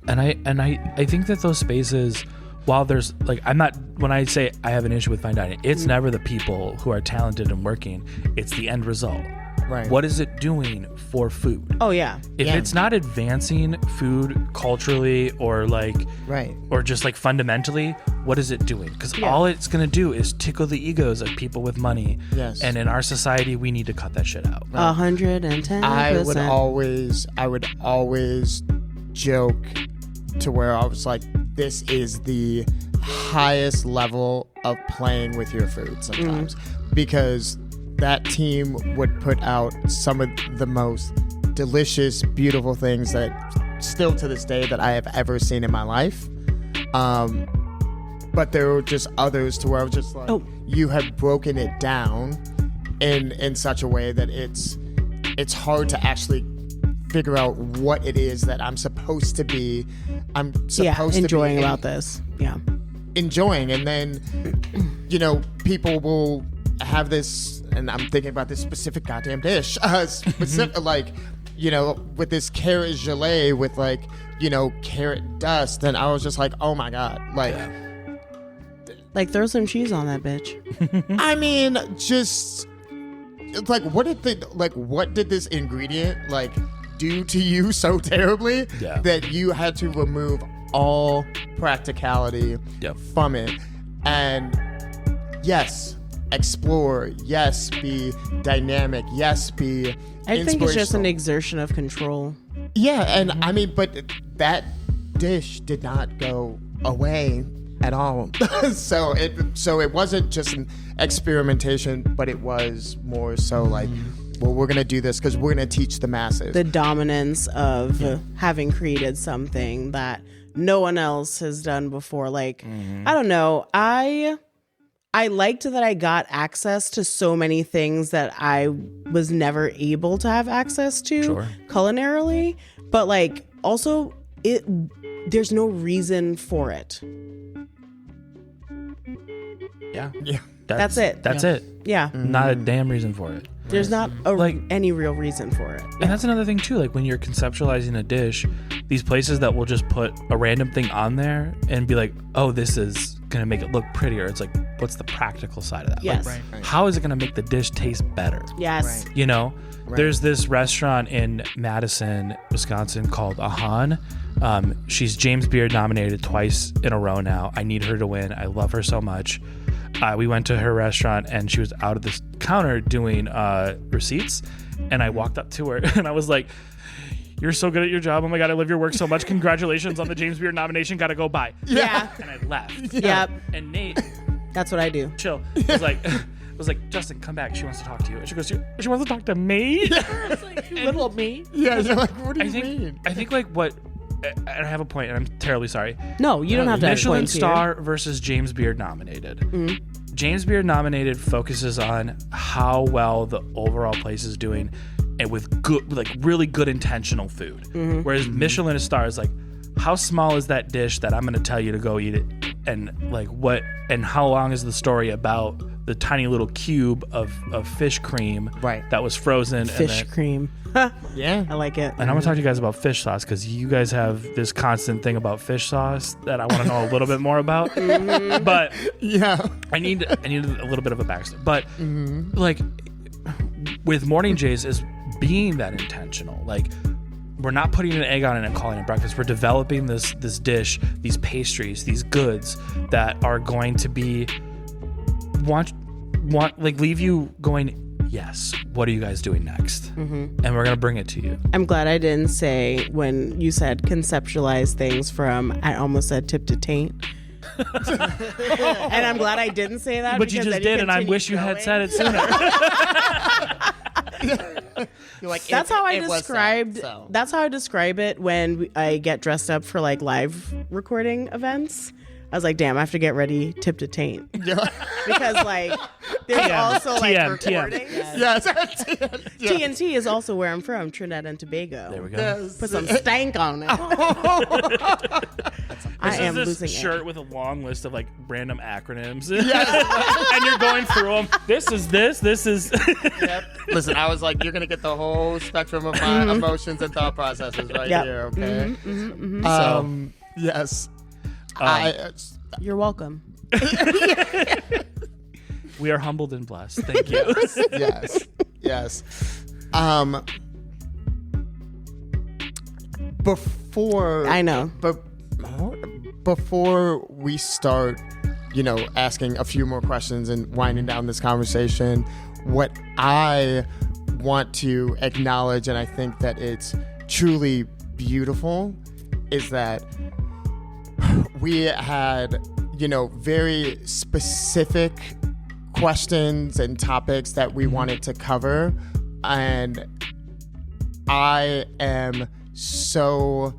Speaker 3: And I think that those spaces, while there's like, I'm not, when I say I have an issue with fine dining, it's never the people who are talented and working, it's the end result.
Speaker 2: Right.
Speaker 3: What is it doing for food?
Speaker 1: Oh yeah.
Speaker 3: If it's not advancing food culturally or like,
Speaker 2: Right.
Speaker 3: or just like fundamentally, what is it doing? Because all it's going to do is tickle the egos of people with money.
Speaker 2: Yes.
Speaker 3: And in our society, we need to cut that shit out.
Speaker 1: 110%.
Speaker 2: I would always joke to where I was like, this is the highest level of playing with your food sometimes, because that team would put out some of the most delicious, beautiful things that still to this day that I have ever seen in my life. But there were just others to where I was just like, you have broken it down in such a way that it's hard to actually figure out what it is that I'm supposed to be. I'm supposed to
Speaker 1: enjoying
Speaker 2: be
Speaker 1: about this. Yeah.
Speaker 2: enjoying, and then people will have this, and I'm thinking about this specific goddamn dish, like, with this carrot gelée with like, carrot dust, and I was just like, oh my god,
Speaker 1: Like throw some cheese on that bitch.
Speaker 2: I mean, just like what did this ingredient like do to you so terribly that you had to remove all practicality from it? And yes, explore, yes, be dynamic, yes, be
Speaker 1: I think it's just an
Speaker 2: inspirational.
Speaker 1: exertion of control.
Speaker 2: Yeah, and I mean, but that dish did not go away at all. so it wasn't just an experimentation, but it was more so like, well, we're gonna do this because we're gonna teach the masses.
Speaker 1: The dominance of having created something that no one else has done before. Like, I don't know. I liked that I got access to so many things that I was never able to have access to culinarily, but like also there's no reason for it.
Speaker 3: Yeah.
Speaker 1: That's it.
Speaker 3: That's it.
Speaker 1: Yeah.
Speaker 3: Not a damn reason for it.
Speaker 1: There's not any real reason for it.
Speaker 3: And that's another thing too. Like when you're conceptualizing a dish, these places that will just put a random thing on there and be like, "Oh, this is gonna make it look prettier." It's like, what's the practical side of that?
Speaker 1: Yes.
Speaker 3: Like, how is it gonna make the dish taste better?
Speaker 1: Yes.
Speaker 3: There's this restaurant in Madison, Wisconsin called Ahan. She's James Beard nominated twice in a row now. I need her to win. I love her so much. We went to her restaurant and she was out at this counter doing receipts, and I walked up to her and I was like, "You're so good at your job. Oh my god, I love your work so much. Congratulations on the James Beard nomination. Gotta go bye."
Speaker 1: Yeah.
Speaker 3: And I left.
Speaker 1: Yep.
Speaker 3: And Nate,
Speaker 1: That's what I do.
Speaker 3: chill, was like, "Justin, come back. She wants to talk to you." And she goes, "She wants to talk to me?"
Speaker 1: Little me.
Speaker 2: Yeah, you're like, what do you
Speaker 3: I think
Speaker 2: mean?
Speaker 3: I think like what. And I have a point, and I'm terribly sorry.
Speaker 1: No, you don't have to.
Speaker 3: Michelin
Speaker 1: have points here.
Speaker 3: star versus James Beard nominated. James Beard nominated focuses on how well the overall place is doing, and with good, like really good intentional food. Whereas Michelin star is like, how small is that dish that I'm going to tell you to go eat it, and like what, and how long is the story about the tiny little cube of fish cream that was frozen?
Speaker 1: Fish cream.
Speaker 2: Yeah.
Speaker 1: I like it.
Speaker 3: And I'm gonna talk to you guys about fish sauce, because you guys have this constant thing about fish sauce that I want to know a little bit more about. But
Speaker 2: Yeah.
Speaker 3: I need a little bit of a backstory. But like with Morning Jays is being that intentional. Like, we're not putting an egg on it and calling it breakfast. We're developing this dish, these pastries, these goods that are going to be like leave you going, yes, what are you guys doing next? And we're gonna bring it to you.
Speaker 1: I'm glad I didn't say, when you said conceptualize things from, I almost said tip to taint. And I'm glad I didn't say that.
Speaker 3: But you just did, and I wish you had said it sooner.
Speaker 2: You're like,
Speaker 1: That's how I
Speaker 2: it was
Speaker 1: described.
Speaker 2: that, so.
Speaker 1: That's how I describe it when I get dressed up for like live recording events. I was like, damn, I have to get ready tip to taint. Because like there's also like
Speaker 3: TM.
Speaker 1: recordings.
Speaker 2: Yes.
Speaker 1: TNT is also where I'm from, Trinidad and Tobago.
Speaker 3: There we go.
Speaker 2: Yes.
Speaker 1: Put some stank on it. I am
Speaker 3: This is
Speaker 1: losing
Speaker 3: this shirt
Speaker 1: it.
Speaker 3: with a long list of like random acronyms. And you're going through them. This is this. This is.
Speaker 2: Yep. Listen, I was like, you're gonna get the whole spectrum of my emotions and thought processes right
Speaker 1: Yep.
Speaker 2: here. Okay. Yes.
Speaker 1: You're welcome.
Speaker 3: We are humbled and blessed. Thank you.
Speaker 2: Yes. Before
Speaker 1: I know.
Speaker 2: But before we start, asking a few more questions and winding down this conversation, what I want to acknowledge, and I think that it's truly beautiful, is that we had, very specific questions and topics that we wanted to cover. And I'm so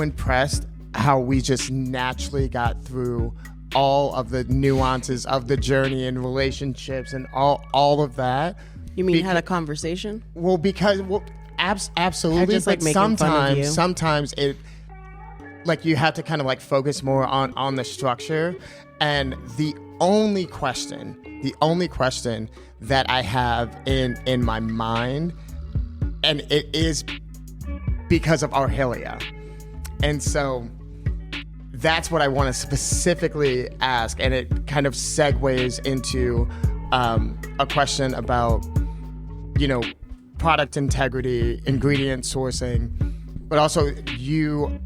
Speaker 2: impressed how we just naturally got through all of the nuances of the journey and relationships and all of that.
Speaker 1: You mean had a conversation?
Speaker 2: Well, because absolutely.
Speaker 1: I just like
Speaker 2: but
Speaker 1: making fun of you.
Speaker 2: sometimes it, like, you have to kind of like focus more on the structure. And the only question that I have in my mind, and it is because of Arhelia. And so that's what I want to specifically ask. And it kind of segues into a question about, product integrity, ingredient sourcing, but also you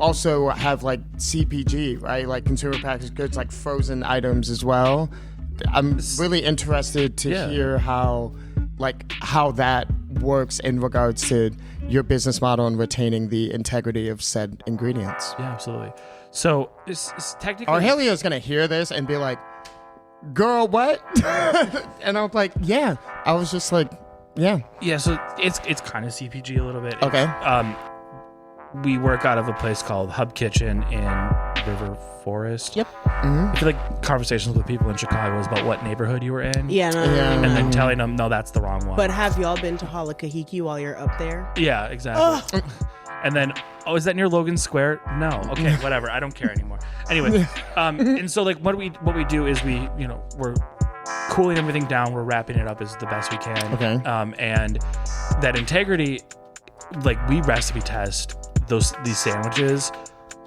Speaker 2: also have like CPG, right? Like consumer packaged goods, like frozen items as well. I'm really interested to hear how that works in regards to your business model and retaining the integrity of said ingredients.
Speaker 3: Yeah, absolutely. So it's technically,
Speaker 2: Arhelia is gonna hear this and be like, "Girl, what?" And I'm like, "Yeah." I was just like, "Yeah."
Speaker 3: Yeah, so it's kind of CPG a little bit.
Speaker 2: Okay.
Speaker 3: We work out of a place called Hub Kitchen in River Forest.
Speaker 1: Yep.
Speaker 3: I feel like conversations with people in Chicago is about what neighborhood you were in.
Speaker 1: Yeah, no.
Speaker 3: And then telling them, no, that's the wrong one.
Speaker 1: But have y'all been to Halakahiki while you're up there?
Speaker 3: Yeah, exactly. And then, is that near Logan Square? No. Okay, whatever. I don't care anymore. Anyway, and so like what we do is we're cooling everything down. We're wrapping it up as the best we can.
Speaker 2: Okay.
Speaker 3: And that integrity, like we recipe test these sandwiches.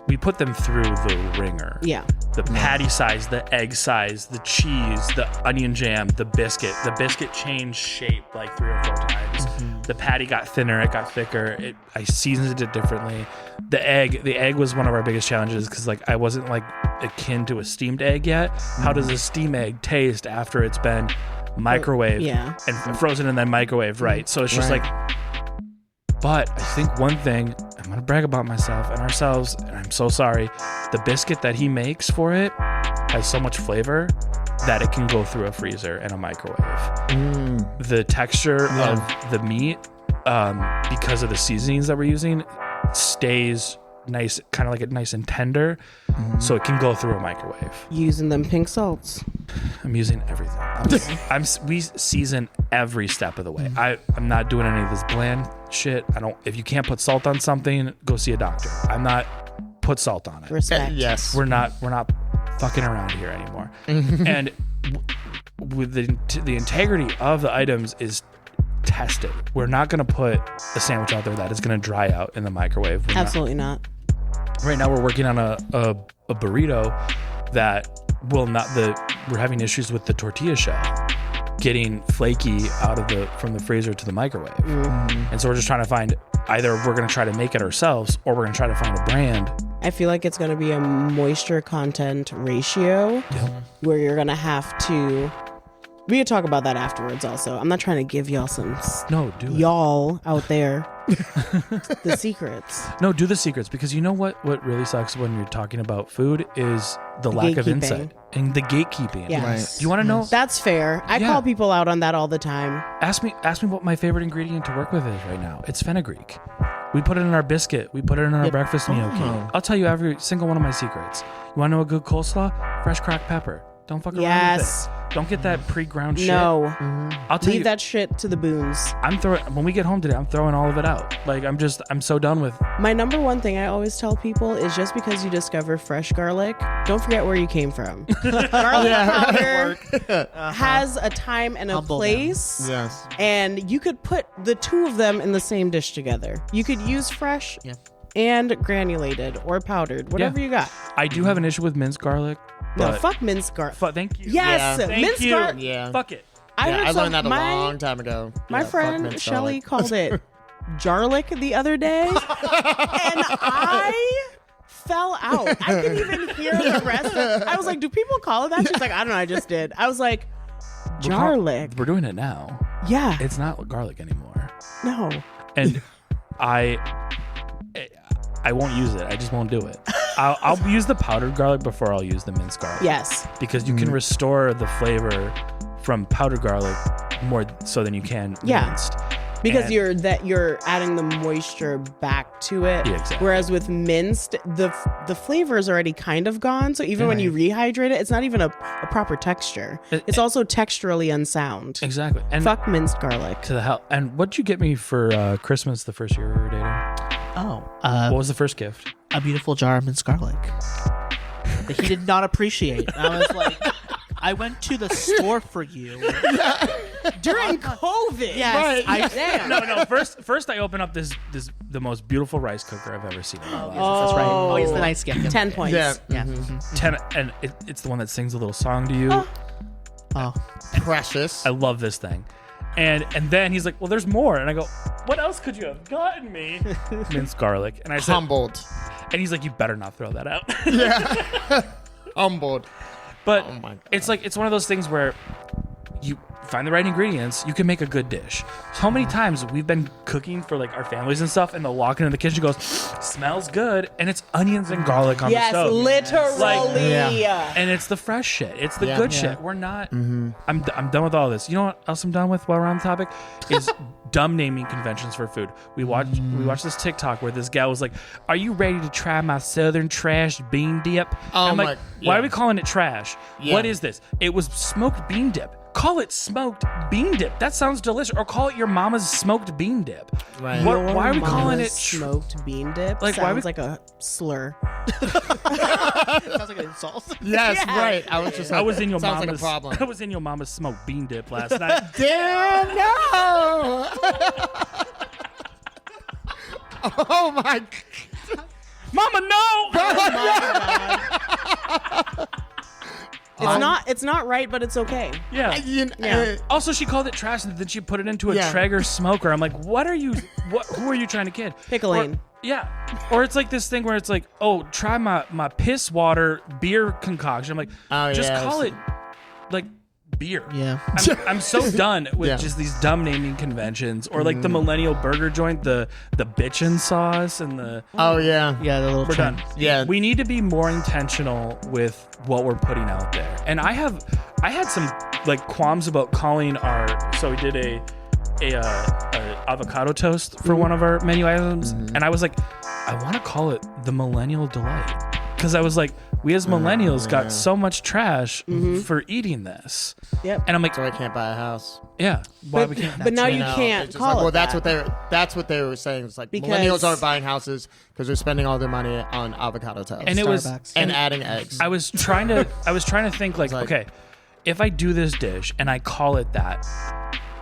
Speaker 3: We put them through the ringer.
Speaker 1: Yeah.
Speaker 3: The patty size, the egg size, the cheese, the onion jam, the biscuit. The biscuit changed shape like 3 or 4 times. The patty got thinner, it got thicker. I seasoned it differently. The egg was one of our biggest challenges because like I wasn't like akin to a steamed egg yet. How does a steamed egg taste after it's been microwaved and frozen and then microwaved, right? So it's just like, but I think one thing, I'm going to brag about myself and ourselves, and I'm so sorry, the biscuit that he makes for it has so much flavor that it can go through a freezer and a microwave. The texture of the meat, because of the seasonings that we're using, stays nice, kind of like a nice and tender, so it can go through a microwave.
Speaker 1: Using them pink salts.
Speaker 3: I'm using everything. We season every step of the way. I'm not doing any of this bland shit. If you can't put salt on something, go see a doctor. I'm not put salt on it.
Speaker 1: Respect.
Speaker 2: Yes.
Speaker 3: We're not fucking around here anymore. And with the integrity of the items is tested. We're not going to put a sandwich out there that is going to dry out in the microwave.
Speaker 1: Absolutely not.
Speaker 3: Right now we're working on a burrito that we're having issues with the tortilla shell getting flaky from the freezer to the microwave. And so we're just trying to find, either we're going to try to make it ourselves or we're going to try to find a brand.
Speaker 1: I feel like it's going to be a moisture content ratio where you're going to have to. We could talk about that afterwards also. I'm not trying to give y'all y'all out there the secrets.
Speaker 3: No, do the secrets, because you know what really sucks when you're talking about food is the lack of insight and the gatekeeping.
Speaker 1: Yes.
Speaker 2: Right.
Speaker 3: You want to know?
Speaker 1: That's fair. I call people out on that all the time.
Speaker 3: Ask me what my favorite ingredient to work with is right now. It's fenugreek. We put it in our biscuit. We put it in our breakfast gnocchi. I'll tell you every single one of my secrets. You want to know a good coleslaw? Fresh cracked pepper. Don't fuck around with it. Don't get that pre-ground shit.
Speaker 1: No.
Speaker 3: I'll tell you.
Speaker 1: Leave that shit to the boons.
Speaker 3: When we get home today, I'm throwing all of it out. Like, I'm so done with.
Speaker 1: My number one thing I always tell people is just because you discover fresh garlic, don't forget where you came from. Garlic powder has a time and a place.
Speaker 2: Yes.
Speaker 1: And you could put the two of them in the same dish together. You could use fresh and granulated or powdered, whatever you got.
Speaker 3: I do have an issue with minced garlic.
Speaker 1: No, fuck minced garlic.
Speaker 3: Thank you.
Speaker 1: Yes,
Speaker 2: Yeah.
Speaker 1: minced garlic.
Speaker 2: Yeah.
Speaker 3: Fuck it.
Speaker 2: I learned that a long time ago.
Speaker 1: My
Speaker 2: Yeah, fuck
Speaker 1: friend
Speaker 2: minced
Speaker 1: Shelly
Speaker 2: garlic.
Speaker 1: called it jarlic the other day, and I fell out. I couldn't even hear the rest. I was like, "Do people call it that?" She's like, "I don't know. I just did." I was like, "Jarlic."
Speaker 3: We're doing it now.
Speaker 1: Yeah.
Speaker 3: It's not garlic anymore.
Speaker 1: No.
Speaker 3: And I won't use it. I just won't do it. I'll use the powdered garlic before I'll use the minced garlic.
Speaker 1: Yes.
Speaker 3: Because you can restore the flavor from powdered garlic more so than you can minced.
Speaker 1: Because
Speaker 3: And-
Speaker 1: you're adding the moisture back to it.
Speaker 3: Yeah, exactly.
Speaker 1: Whereas with minced, the flavor is already kind of gone. So even when you rehydrate it, it's not even a proper texture. It's also texturally unsound.
Speaker 3: Exactly. And
Speaker 1: Fuck minced garlic.
Speaker 3: to the hell. And what'd you get me for Christmas the first year we were dating? What was the first gift?
Speaker 4: A beautiful jar of minced garlic that he did not appreciate. And I was like, I went to the store for you.
Speaker 1: During COVID.
Speaker 4: Yes,
Speaker 1: Right. Damn.
Speaker 3: No. First I open up the most beautiful rice cooker I've ever seen in my life.
Speaker 4: That's right. Oh, it's the nice gift.
Speaker 1: 10 points.
Speaker 2: Yeah.
Speaker 4: Yeah.
Speaker 3: 10, and it's the one that sings a little song to you.
Speaker 4: Oh,
Speaker 2: Precious.
Speaker 3: I love this thing. And then he's like, well, there's more. And I go, what else could you have gotten me? Minced garlic. And I said,
Speaker 2: Humbled.
Speaker 3: and he's like, you better not throw that out.
Speaker 2: Humbled.
Speaker 3: But
Speaker 2: Oh my God.
Speaker 3: it's one of those things where you find the right ingredients, you can make a good dish. So many times we've been cooking for like our families and stuff, and they'll walk into the kitchen and goes, smells good, and it's onions and garlic on the
Speaker 1: Yes,
Speaker 3: stove.
Speaker 1: literally.
Speaker 3: Like, and it's the fresh shit. It's the good shit. We're not. I'm done with all this. You know what else I'm done with while we're on the topic is dumb naming conventions for food. We watched this TikTok where this gal was like, "Are you ready to try my Southern trash bean dip?"
Speaker 2: Oh
Speaker 3: I'm
Speaker 2: my-
Speaker 3: like,
Speaker 2: yeah.
Speaker 3: why are we calling it trash?
Speaker 2: Yeah.
Speaker 3: What is this? It was smoked bean dip. Call it smoked bean dip. That sounds delicious. Or call it your mama's smoked bean dip.
Speaker 2: Right.
Speaker 3: Why are we calling
Speaker 1: Mama's
Speaker 3: it
Speaker 1: smoked bean dip?
Speaker 3: Like, why
Speaker 1: sounds
Speaker 3: we-
Speaker 1: like a slur.
Speaker 4: sounds like an insult.
Speaker 2: Yes, right. I was just like,
Speaker 3: I was in your
Speaker 2: sounds
Speaker 3: mama's
Speaker 2: like a problem.
Speaker 3: I was in your mama's smoked bean dip last night.
Speaker 2: Damn, no. Oh my God.
Speaker 3: Mama, no!
Speaker 1: It's not right, but it's okay.
Speaker 3: Yeah.
Speaker 1: Yeah.
Speaker 3: Also, she called it trash, and then she put it into a
Speaker 2: Yeah.
Speaker 3: Traeger smoker. I'm like, what are you? Who are you trying to kid?
Speaker 1: Pickling.
Speaker 3: Or it's like this thing where it's like, oh, try my piss water beer concoction. I'm like,
Speaker 2: Oh,
Speaker 3: just
Speaker 2: yeah,
Speaker 3: call
Speaker 2: it's-
Speaker 3: it like beer.
Speaker 4: Yeah.
Speaker 3: I'm so done with
Speaker 2: Yeah.
Speaker 3: just these dumb naming conventions, or like the millennial burger joint, the bitchin' sauce and the.
Speaker 2: Oh yeah.
Speaker 4: Yeah, the little
Speaker 3: We're
Speaker 4: trend.
Speaker 3: done.
Speaker 2: Yeah.
Speaker 3: We need to be more intentional with what we're putting out there. And I had some like qualms about calling so we did a a avocado toast for one of our menu items, and I was like, I want to call it the Millennial Delight, because I was like, we as millennials got so much trash for eating this.
Speaker 1: Yep.
Speaker 3: And I'm like,
Speaker 2: So I can't buy a house.
Speaker 3: yeah, why we can't?
Speaker 1: But now you
Speaker 2: know,
Speaker 1: can't
Speaker 2: it's just
Speaker 1: call
Speaker 2: like,
Speaker 1: it
Speaker 2: well,
Speaker 1: that.
Speaker 2: that's what they were saying. It's like
Speaker 1: Because-
Speaker 2: millennials aren't buying houses because they're spending all their money on avocado toast
Speaker 3: And it was,
Speaker 4: Starbucks.
Speaker 2: and adding eggs.
Speaker 3: I was trying to think like,
Speaker 2: like-
Speaker 3: okay, if I do this dish and I call it that,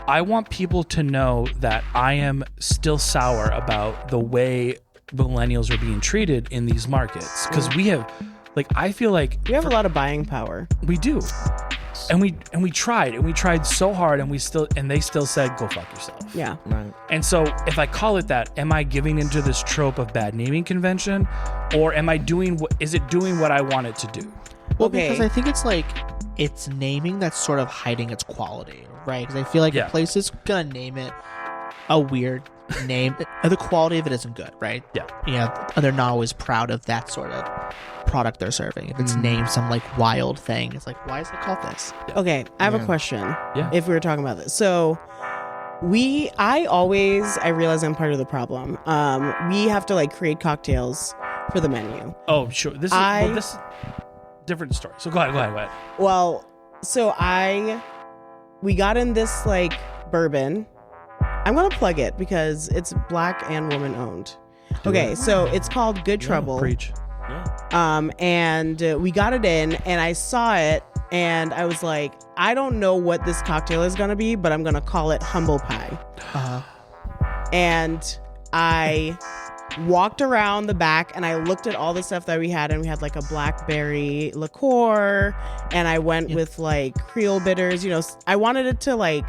Speaker 3: I want people to know that I am still sour about the way millennials are being treated in these markets, because we have, like, I feel like
Speaker 1: We have a lot of buying power.
Speaker 3: we do, and we tried so hard, and they still said, go fuck yourself.
Speaker 1: Yeah.
Speaker 2: Right.
Speaker 3: And so if I call it that, am I giving into this trope of bad naming convention, or am I is it doing what I want it to do?
Speaker 4: Well,
Speaker 1: Okay.
Speaker 4: because I think it's like it's naming that's sort of hiding its quality, right? Because I feel like
Speaker 3: Yeah.
Speaker 4: a place is gonna name it a weird name, the quality of it isn't good, right?
Speaker 3: Yeah.
Speaker 4: And they're not always proud of that sort of product they're serving. If it's named some like wild thing, it's like, why is it called this?
Speaker 1: Okay, I have a
Speaker 2: Yeah.
Speaker 1: question.
Speaker 3: Yeah.
Speaker 1: If we were talking about this, so I realize I'm part of the problem. We have to like create cocktails for the menu.
Speaker 3: Oh, sure. This is different story. So go ahead.
Speaker 1: Well, so we got in this like bourbon. I'm gonna plug it because it's black and woman owned. Okay, so it's called Good Trouble.
Speaker 3: Preach.
Speaker 1: And we got it in, and I saw it, and I was like, I don't know what this cocktail is gonna be, but I'm gonna call it Humble Pie. And I walked around the back and I looked at all the stuff that we had, and we had like a blackberry liqueur, and I went with like Creole bitters. You know, I wanted it to like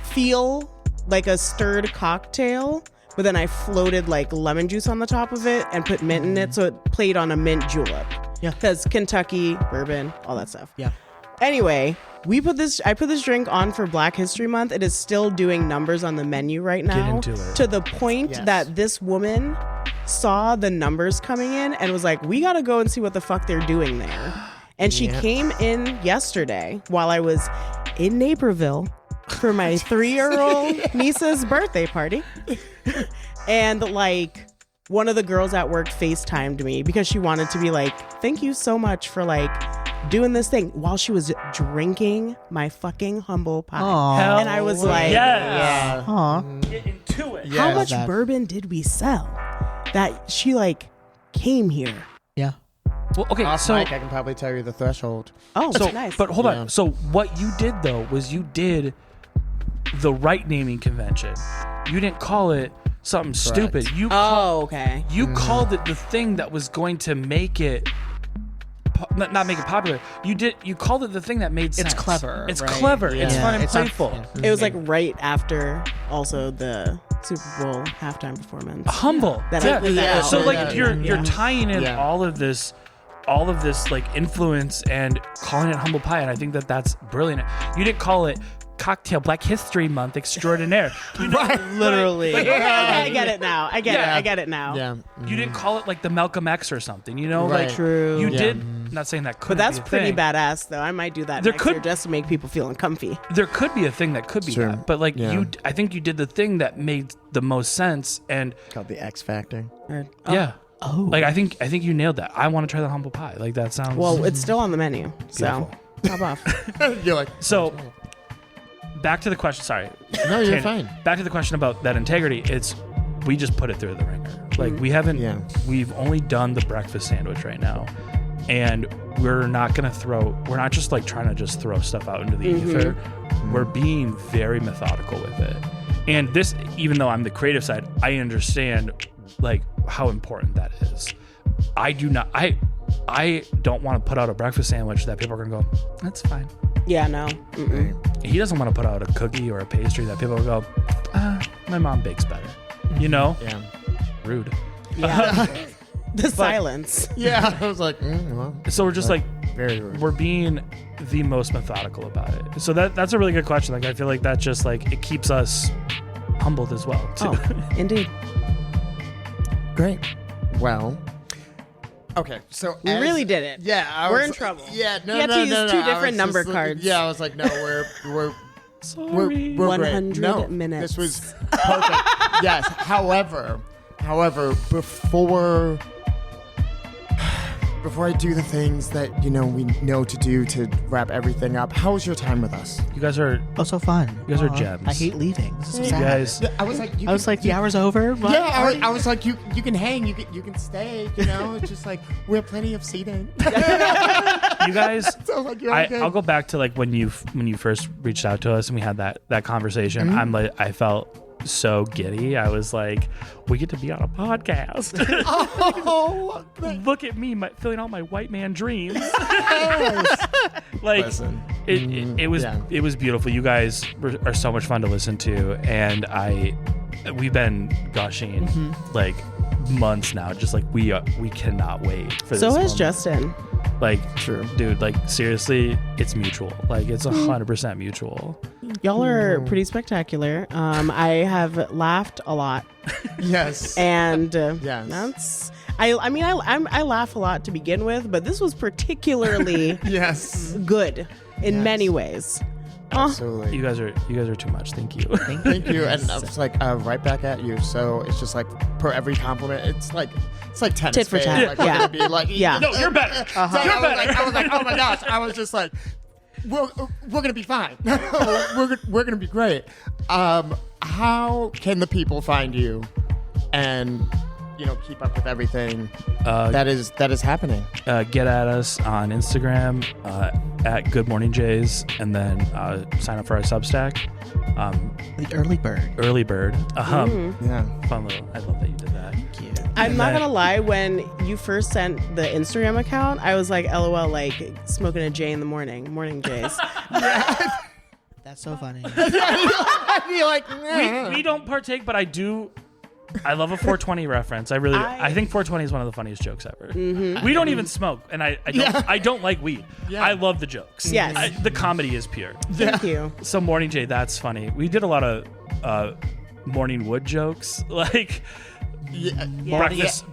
Speaker 1: feel like a stirred cocktail, but then I floated like lemon juice on the top of it and put mint in it, so it played on a mint julep.
Speaker 4: Yeah.
Speaker 1: Because Kentucky bourbon, all that stuff.
Speaker 4: Yeah.
Speaker 1: Anyway, I put this drink on for Black History Month. It is still doing numbers on the menu right now.
Speaker 3: into it.
Speaker 1: To the point
Speaker 2: Yes.
Speaker 1: that this woman saw the numbers coming in and was like, we gotta go and see what the fuck they're doing there. And she came in yesterday while I was in Naperville for my 3-year-old niece's birthday party. And like one of the girls at work FaceTimed me because she wanted to be like, thank you so much for like doing this thing, while she was drinking my fucking humble pie.
Speaker 4: Aw.
Speaker 1: And I was like,
Speaker 3: Yes.
Speaker 4: Aw.
Speaker 3: Get into it.
Speaker 1: how
Speaker 2: Yeah.
Speaker 1: much
Speaker 4: That-
Speaker 1: bourbon did we sell that she like came here?
Speaker 4: Yeah.
Speaker 3: Well, okay,
Speaker 2: Off
Speaker 3: so
Speaker 2: mic, I can probably tell you the threshold.
Speaker 1: Oh,
Speaker 3: so
Speaker 1: nice.
Speaker 3: but hold
Speaker 2: Yeah.
Speaker 3: on. So what you did though was you did the right naming convention. You didn't call it something stupid. You
Speaker 1: Okay.
Speaker 3: you called it the thing that was going to make it not make it popular. You called it the thing that made sense.
Speaker 4: clever,
Speaker 3: It's
Speaker 4: right?
Speaker 3: clever. It's
Speaker 2: Yeah.
Speaker 3: fun and
Speaker 4: It's not-
Speaker 3: playful.
Speaker 4: yeah.
Speaker 1: It was like right after also the Super Bowl halftime performance.
Speaker 3: Humble.
Speaker 1: That
Speaker 3: yeah.
Speaker 1: I put that out.
Speaker 3: So like
Speaker 2: Yeah.
Speaker 3: you're tying in
Speaker 2: Yeah.
Speaker 3: all of this like influence and calling it humble pie, and I think that's brilliant. You didn't call it Cocktail Black History Month Extraordinaire. You know,
Speaker 4: Literally.
Speaker 1: Okay, I get it now. I get it.
Speaker 3: Yeah.
Speaker 1: I get it now.
Speaker 2: Yeah.
Speaker 3: you didn't call it like the Malcolm X or something. You know,
Speaker 2: Right.
Speaker 3: like
Speaker 1: True.
Speaker 3: you
Speaker 2: Yeah.
Speaker 3: did. I'm not saying that could.
Speaker 1: But that's
Speaker 3: be a
Speaker 1: pretty
Speaker 3: thing.
Speaker 1: badass, though. I might do that
Speaker 3: There
Speaker 1: next
Speaker 3: could-
Speaker 1: year just to make people feel uncomfy.
Speaker 3: There could be a thing that could be
Speaker 2: Sure.
Speaker 3: that, but like
Speaker 2: Yeah.
Speaker 3: I think you did the thing that made the most sense, and
Speaker 2: Called the X Factor.
Speaker 3: yeah.
Speaker 4: Oh.
Speaker 3: Like I think you nailed that. I want to try the humble pie. Like that sounds
Speaker 1: Well, it's still on the menu, so pop off.
Speaker 2: You're like,
Speaker 3: so. Back to the question. Sorry.
Speaker 2: no, you're
Speaker 3: Tangent.
Speaker 2: fine.
Speaker 3: Back to the question about that integrity. It's we just put it through the ringer. Like we haven't.
Speaker 2: Yeah.
Speaker 3: We've only done the breakfast sandwich right now, and we're not gonna throw. We're not just like trying to just throw stuff out into the ether. We're being very methodical with it. And this, even though I'm the creative side, I understand like how important that is. I do not. I don't want to put out a breakfast sandwich that people are gonna go, that's fine.
Speaker 1: Yeah, no. Mm-mm.
Speaker 3: He doesn't want to put out a cookie or a pastry that people go, my mom bakes better. You know?
Speaker 2: Yeah.
Speaker 3: Rude.
Speaker 1: Yeah. The silence.
Speaker 2: Yeah. I was like, well,
Speaker 3: So we're just like,
Speaker 2: very rude.
Speaker 3: we're being the most methodical about it. So that's a really good question. Like, I feel like that just like, it keeps us humbled as well, too.
Speaker 1: Oh, indeed.
Speaker 2: Great. Well. Okay, so
Speaker 1: We really did it.
Speaker 2: Yeah,
Speaker 1: We're in trouble.
Speaker 2: Yeah, no,
Speaker 1: You had
Speaker 2: no,
Speaker 1: to use
Speaker 2: no, no,
Speaker 1: two
Speaker 2: I was
Speaker 1: different
Speaker 2: just
Speaker 1: number
Speaker 2: like-
Speaker 1: cards.
Speaker 2: Yeah, I was like, no, we're
Speaker 3: Sorry.
Speaker 2: We're
Speaker 1: 100
Speaker 2: great. No,
Speaker 1: minutes.
Speaker 2: This was perfect. Yes. However, before I do the things that we know to do to wrap everything up, how was your time with us?
Speaker 3: You guys are
Speaker 4: Oh, so fun.
Speaker 3: You guys are
Speaker 4: Aw,
Speaker 3: gems.
Speaker 4: I hate leaving. This is
Speaker 3: you
Speaker 4: sad.
Speaker 3: guys.
Speaker 2: I was like,
Speaker 4: the hour's over. What?
Speaker 2: Yeah, I was like, you can hang, you can stay. It's just like we have plenty of seating.
Speaker 3: You guys.
Speaker 2: So like, you're okay.
Speaker 3: I'll go back to like when you first reached out to us and we had that conversation.
Speaker 2: Mm-hmm.
Speaker 3: I felt so giddy. I was like, we get to be on a podcast.
Speaker 2: Oh,
Speaker 3: Look at me, filling out my white man dreams.
Speaker 2: yes.
Speaker 3: Like
Speaker 2: Listen.
Speaker 3: it was
Speaker 2: Yeah.
Speaker 3: it was beautiful. You guys are so much fun to listen to, and we've been gushing like months now. Just like we cannot wait for
Speaker 1: So
Speaker 3: this
Speaker 1: has
Speaker 3: moment.
Speaker 1: Justin.
Speaker 3: Like,
Speaker 2: True.
Speaker 3: dude, like seriously, it's mutual. Like it's 100% mutual.
Speaker 1: Y'all are pretty spectacular. I have laughed a lot,
Speaker 2: Yes.
Speaker 1: and
Speaker 2: Yes.
Speaker 1: that's. I laugh a lot to begin with, but this was particularly
Speaker 2: Yes.
Speaker 1: good in
Speaker 2: Yes.
Speaker 1: many ways.
Speaker 2: Absolutely.
Speaker 3: You guys are too much. Thank you.
Speaker 2: Thank you. And I was like, right back at you. So it's just like per every compliment, it's like tennis.
Speaker 1: Tit for
Speaker 2: fan.
Speaker 1: tat.
Speaker 2: Like, we're
Speaker 1: Yeah.
Speaker 2: gonna be like,
Speaker 1: Yeah.
Speaker 3: No, you're better.
Speaker 2: So I was like, oh my gosh. I was just like, we're gonna be fine. we're gonna be great. How can the people find you and keep up with everything that is happening?
Speaker 3: Get at us on Instagram at Good Morning Jays, and then sign up for our Substack.
Speaker 4: The early bird.
Speaker 3: Early bird.
Speaker 2: Yeah.
Speaker 3: Fun little. I love that you did that.
Speaker 1: I'm not gonna lie. When you first sent the Instagram account, I was like, "LOL," like smoking a J in the morning Jays.
Speaker 4: That's so funny.
Speaker 2: I'd be like,
Speaker 3: We don't partake, but I do. I love a 420 reference. I think 420 is one of the funniest jokes ever. We don't even smoke, and I don't like weed.
Speaker 2: Yeah.
Speaker 3: I love the jokes.
Speaker 1: Yes.
Speaker 3: The comedy is pure.
Speaker 1: Thank you.
Speaker 3: So Morning Jay, that's funny. We did a lot of morning wood jokes, like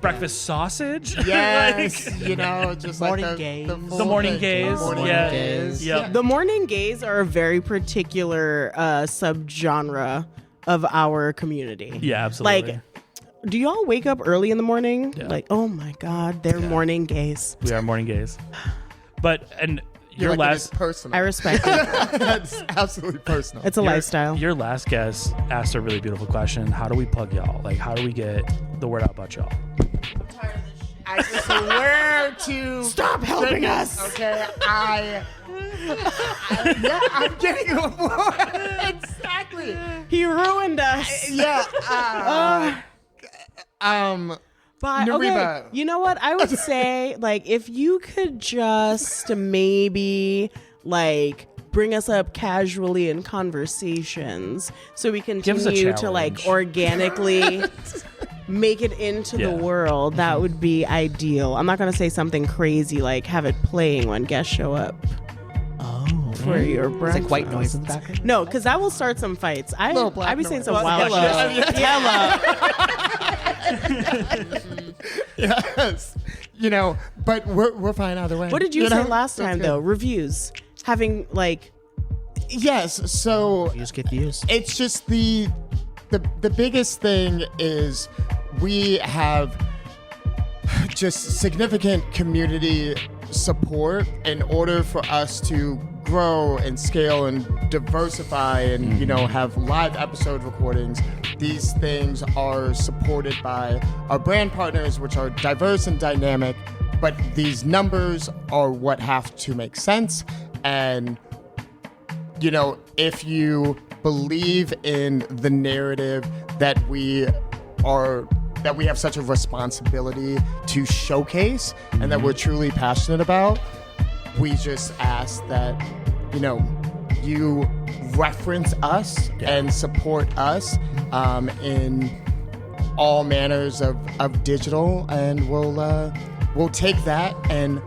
Speaker 3: breakfast sausage.
Speaker 2: yes.
Speaker 3: Like,
Speaker 2: Just
Speaker 4: Morning
Speaker 2: like
Speaker 4: gaze.
Speaker 3: the morning gaze.
Speaker 2: Morning
Speaker 3: Yeah.
Speaker 2: gaze.
Speaker 3: Yep.
Speaker 1: The morning gays are a very particular subgenre of our community.
Speaker 3: Yeah, absolutely.
Speaker 1: Like, do y'all wake up early in the morning?
Speaker 3: Yeah.
Speaker 1: Like, oh my God, they're morning gays.
Speaker 3: We are morning gays. And your
Speaker 2: Like, it is
Speaker 3: last
Speaker 2: personal.
Speaker 1: I respect it.
Speaker 2: That's absolutely personal.
Speaker 1: It's a lifestyle.
Speaker 3: Your last guest asked a really beautiful question. How do we plug y'all? Like, how do we get the word out about y'all?
Speaker 2: I swear to
Speaker 1: Stop helping
Speaker 2: goodness,
Speaker 1: us.
Speaker 2: Okay, I'm getting more. Exactly.
Speaker 1: He ruined us.
Speaker 2: Yeah.
Speaker 1: But okay,
Speaker 2: Nariba.
Speaker 1: you know what? I would say, like, if you could just maybe, like, bring us up casually in conversations so we
Speaker 3: us a
Speaker 1: continue to, like,
Speaker 3: challenge.
Speaker 1: organically make it into the
Speaker 3: Yeah.
Speaker 1: world, that would be ideal. I'm not going to say something crazy like have it playing when guests show up
Speaker 4: Oh.
Speaker 1: for your
Speaker 4: It's
Speaker 1: breakfast.
Speaker 4: like white noise in the background.
Speaker 1: No, because that will start some fights.
Speaker 2: Little black
Speaker 1: I be saying
Speaker 2: noise.
Speaker 1: some wild
Speaker 2: Hello.
Speaker 1: shit.
Speaker 2: Yes. But we're fine either way.
Speaker 1: What did you say
Speaker 2: know?
Speaker 1: last
Speaker 2: That's
Speaker 1: time,
Speaker 2: good.
Speaker 1: though? Reviews. Having, like,
Speaker 2: Yes. So
Speaker 4: You just get views.
Speaker 2: it's just the biggest thing is we have just significant community support in order for us to grow and scale and diversify and have live episode recordings. These things are supported by our brand partners, which are diverse and dynamic, but these numbers are what have to make sense. And if you believe in the narrative that we have such a responsibility to showcase and that we're truly passionate about, we just ask that, you reference us and support us in all manners of digital, and we'll take that and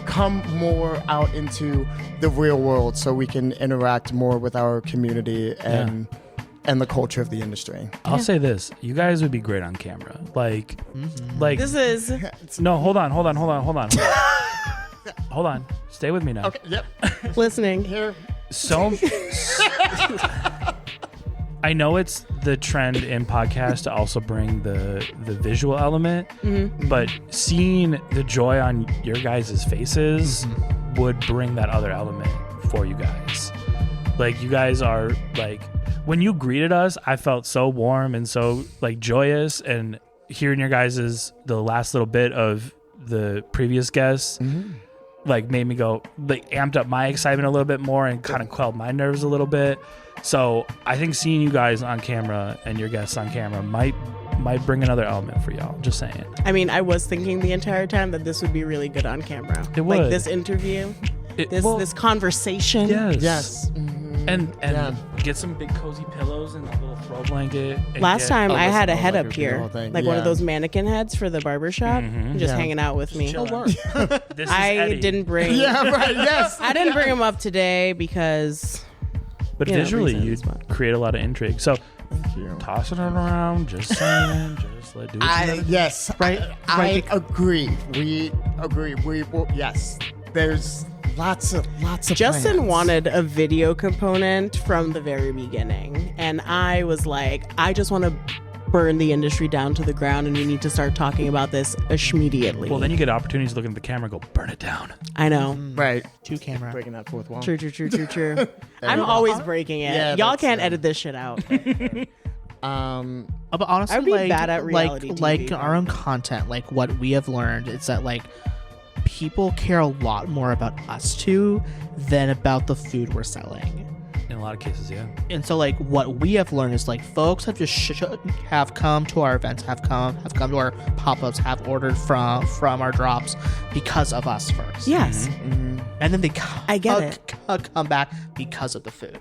Speaker 2: come more out into the real world so we can interact more with our community and the culture of the industry.
Speaker 3: I'll say this: you guys would be great on camera. Like,
Speaker 1: this is
Speaker 3: no, hold on. Hold on. Stay with me now.
Speaker 2: Okay, yep.
Speaker 1: listening.
Speaker 2: Here.
Speaker 3: so I know it's the trend in podcasts to also bring the visual element, but seeing the joy on your guys' faces would bring that other element for you guys. Like, you guys are like, when you greeted us, I felt so warm and so like joyous, and hearing your guys' the last little bit of the previous guests like made me go, like, amped up my excitement a little bit more and kind of quelled my nerves a little bit. So I think seeing you guys on camera and your guests on camera might bring another element for y'all. Just saying.
Speaker 1: I mean, I was thinking the entire time that this would be really good on camera.
Speaker 3: It would.
Speaker 1: Like this interview, this conversation.
Speaker 3: Yes. And get some big cozy pillows and a little throw blanket.
Speaker 1: Last time I had a head
Speaker 2: like
Speaker 1: up
Speaker 2: a
Speaker 1: here,
Speaker 2: beautiful thing.
Speaker 1: like one of those mannequin heads for the barbershop, just hanging out with me.
Speaker 3: Chill out. This is
Speaker 1: I
Speaker 3: Eddie.
Speaker 1: didn't bring.
Speaker 2: Yeah, right. Yes.
Speaker 1: I didn't bring him up today because.
Speaker 3: But
Speaker 1: you know,
Speaker 3: visually, you
Speaker 1: reasons, but-
Speaker 3: create a lot of intrigue. So
Speaker 2: Thank you.
Speaker 3: tossing it around, just saying, just let do it.
Speaker 2: Yes, I agree. We agree. Yes. There's lots of
Speaker 1: Justin
Speaker 2: plans.
Speaker 1: wanted a video component from the very beginning, and I was like, I just want to burn the industry down to the ground, and we need to start talking about this immediately.
Speaker 3: Well, then you get opportunities to look at the camera and go, burn it down.
Speaker 1: I know.
Speaker 2: Right.
Speaker 4: Two camera.
Speaker 2: Breaking that fourth wall.
Speaker 1: True. I'm always breaking it.
Speaker 2: Yeah,
Speaker 1: Y'all
Speaker 2: that's
Speaker 1: can't
Speaker 2: true.
Speaker 1: edit this shit out.
Speaker 4: But honestly,
Speaker 1: I'd be
Speaker 4: like,
Speaker 1: bad at reality
Speaker 4: like
Speaker 1: TV,
Speaker 4: our own content, like what we have learned is that like people care a lot more about us two than about the food we're selling.
Speaker 3: In a lot of cases, yeah.
Speaker 4: And so like what we have learned is like folks have just have come to our events, have come to our pop-ups, have ordered from our drops because of us first.
Speaker 1: Yes.
Speaker 4: And then they
Speaker 1: I get
Speaker 4: come back because of the food.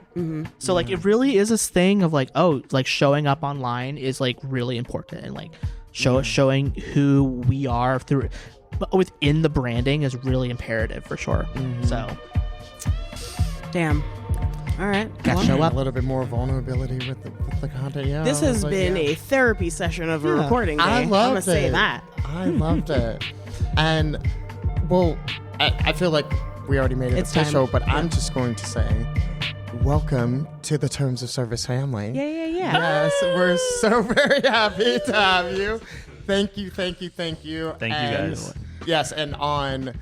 Speaker 4: So like it really is this thing of like, oh, like showing up online is like really important, and like showing who we are through within the branding is really imperative for sure. So
Speaker 1: Damn. All right.
Speaker 4: Gotta show up.
Speaker 2: A little bit more vulnerability with the content. Yeah.
Speaker 1: This
Speaker 2: I
Speaker 1: has
Speaker 2: was like,
Speaker 1: been
Speaker 2: yeah.
Speaker 1: a therapy session of a recording day.
Speaker 2: I
Speaker 1: I'm
Speaker 2: loved
Speaker 1: gonna say
Speaker 2: it.
Speaker 1: that.
Speaker 2: I loved it. And well, I feel like we already made it
Speaker 1: It's
Speaker 2: official,
Speaker 1: time.
Speaker 2: but I'm just going to say, welcome to the Terms of Service family.
Speaker 1: Yeah.
Speaker 2: Yes, we're so very happy to have you. Thank you.
Speaker 3: Thank you,
Speaker 2: And
Speaker 3: guys.
Speaker 2: Yes, and on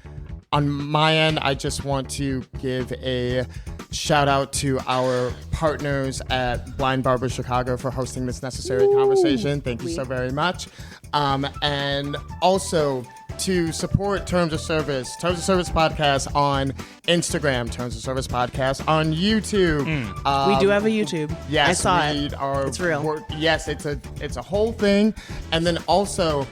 Speaker 2: my end, I just want to give a shout out to our partners at Blind Barber Chicago for hosting this necessary conversation. Thank you so very much. And also to support Terms of Service Podcast on Instagram, Terms of Service Podcast on YouTube.
Speaker 1: We do have a YouTube.
Speaker 2: Yes,
Speaker 1: I saw it. It's real.
Speaker 2: Yes, it's a whole thing. And then also,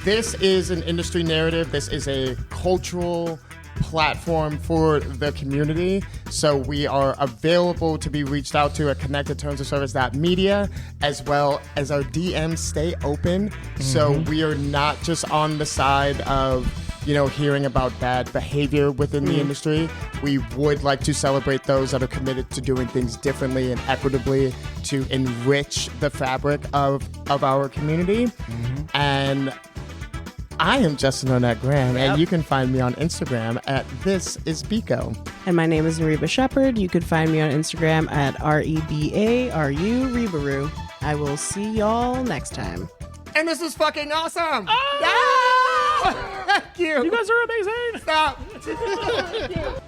Speaker 2: this is an industry narrative. This is a cultural platform for the community. So we are available to be reached out to at connectedtermsofservice.media, as well as our DMs stay open. So we are not just on the side of, hearing about bad behavior within the industry. We would like to celebrate those that are committed to doing things differently and equitably to enrich the fabric of our community. And I am Justin Onette Graham, and you can find me on Instagram at ThisIsBiko.
Speaker 1: And my name is Nariba Shepherd. You could find me on Instagram at REBARU Rebaru. I will see y'all next time.
Speaker 2: And this is fucking awesome! Yeah! Thank you!
Speaker 3: You guys are amazing.
Speaker 2: Stop!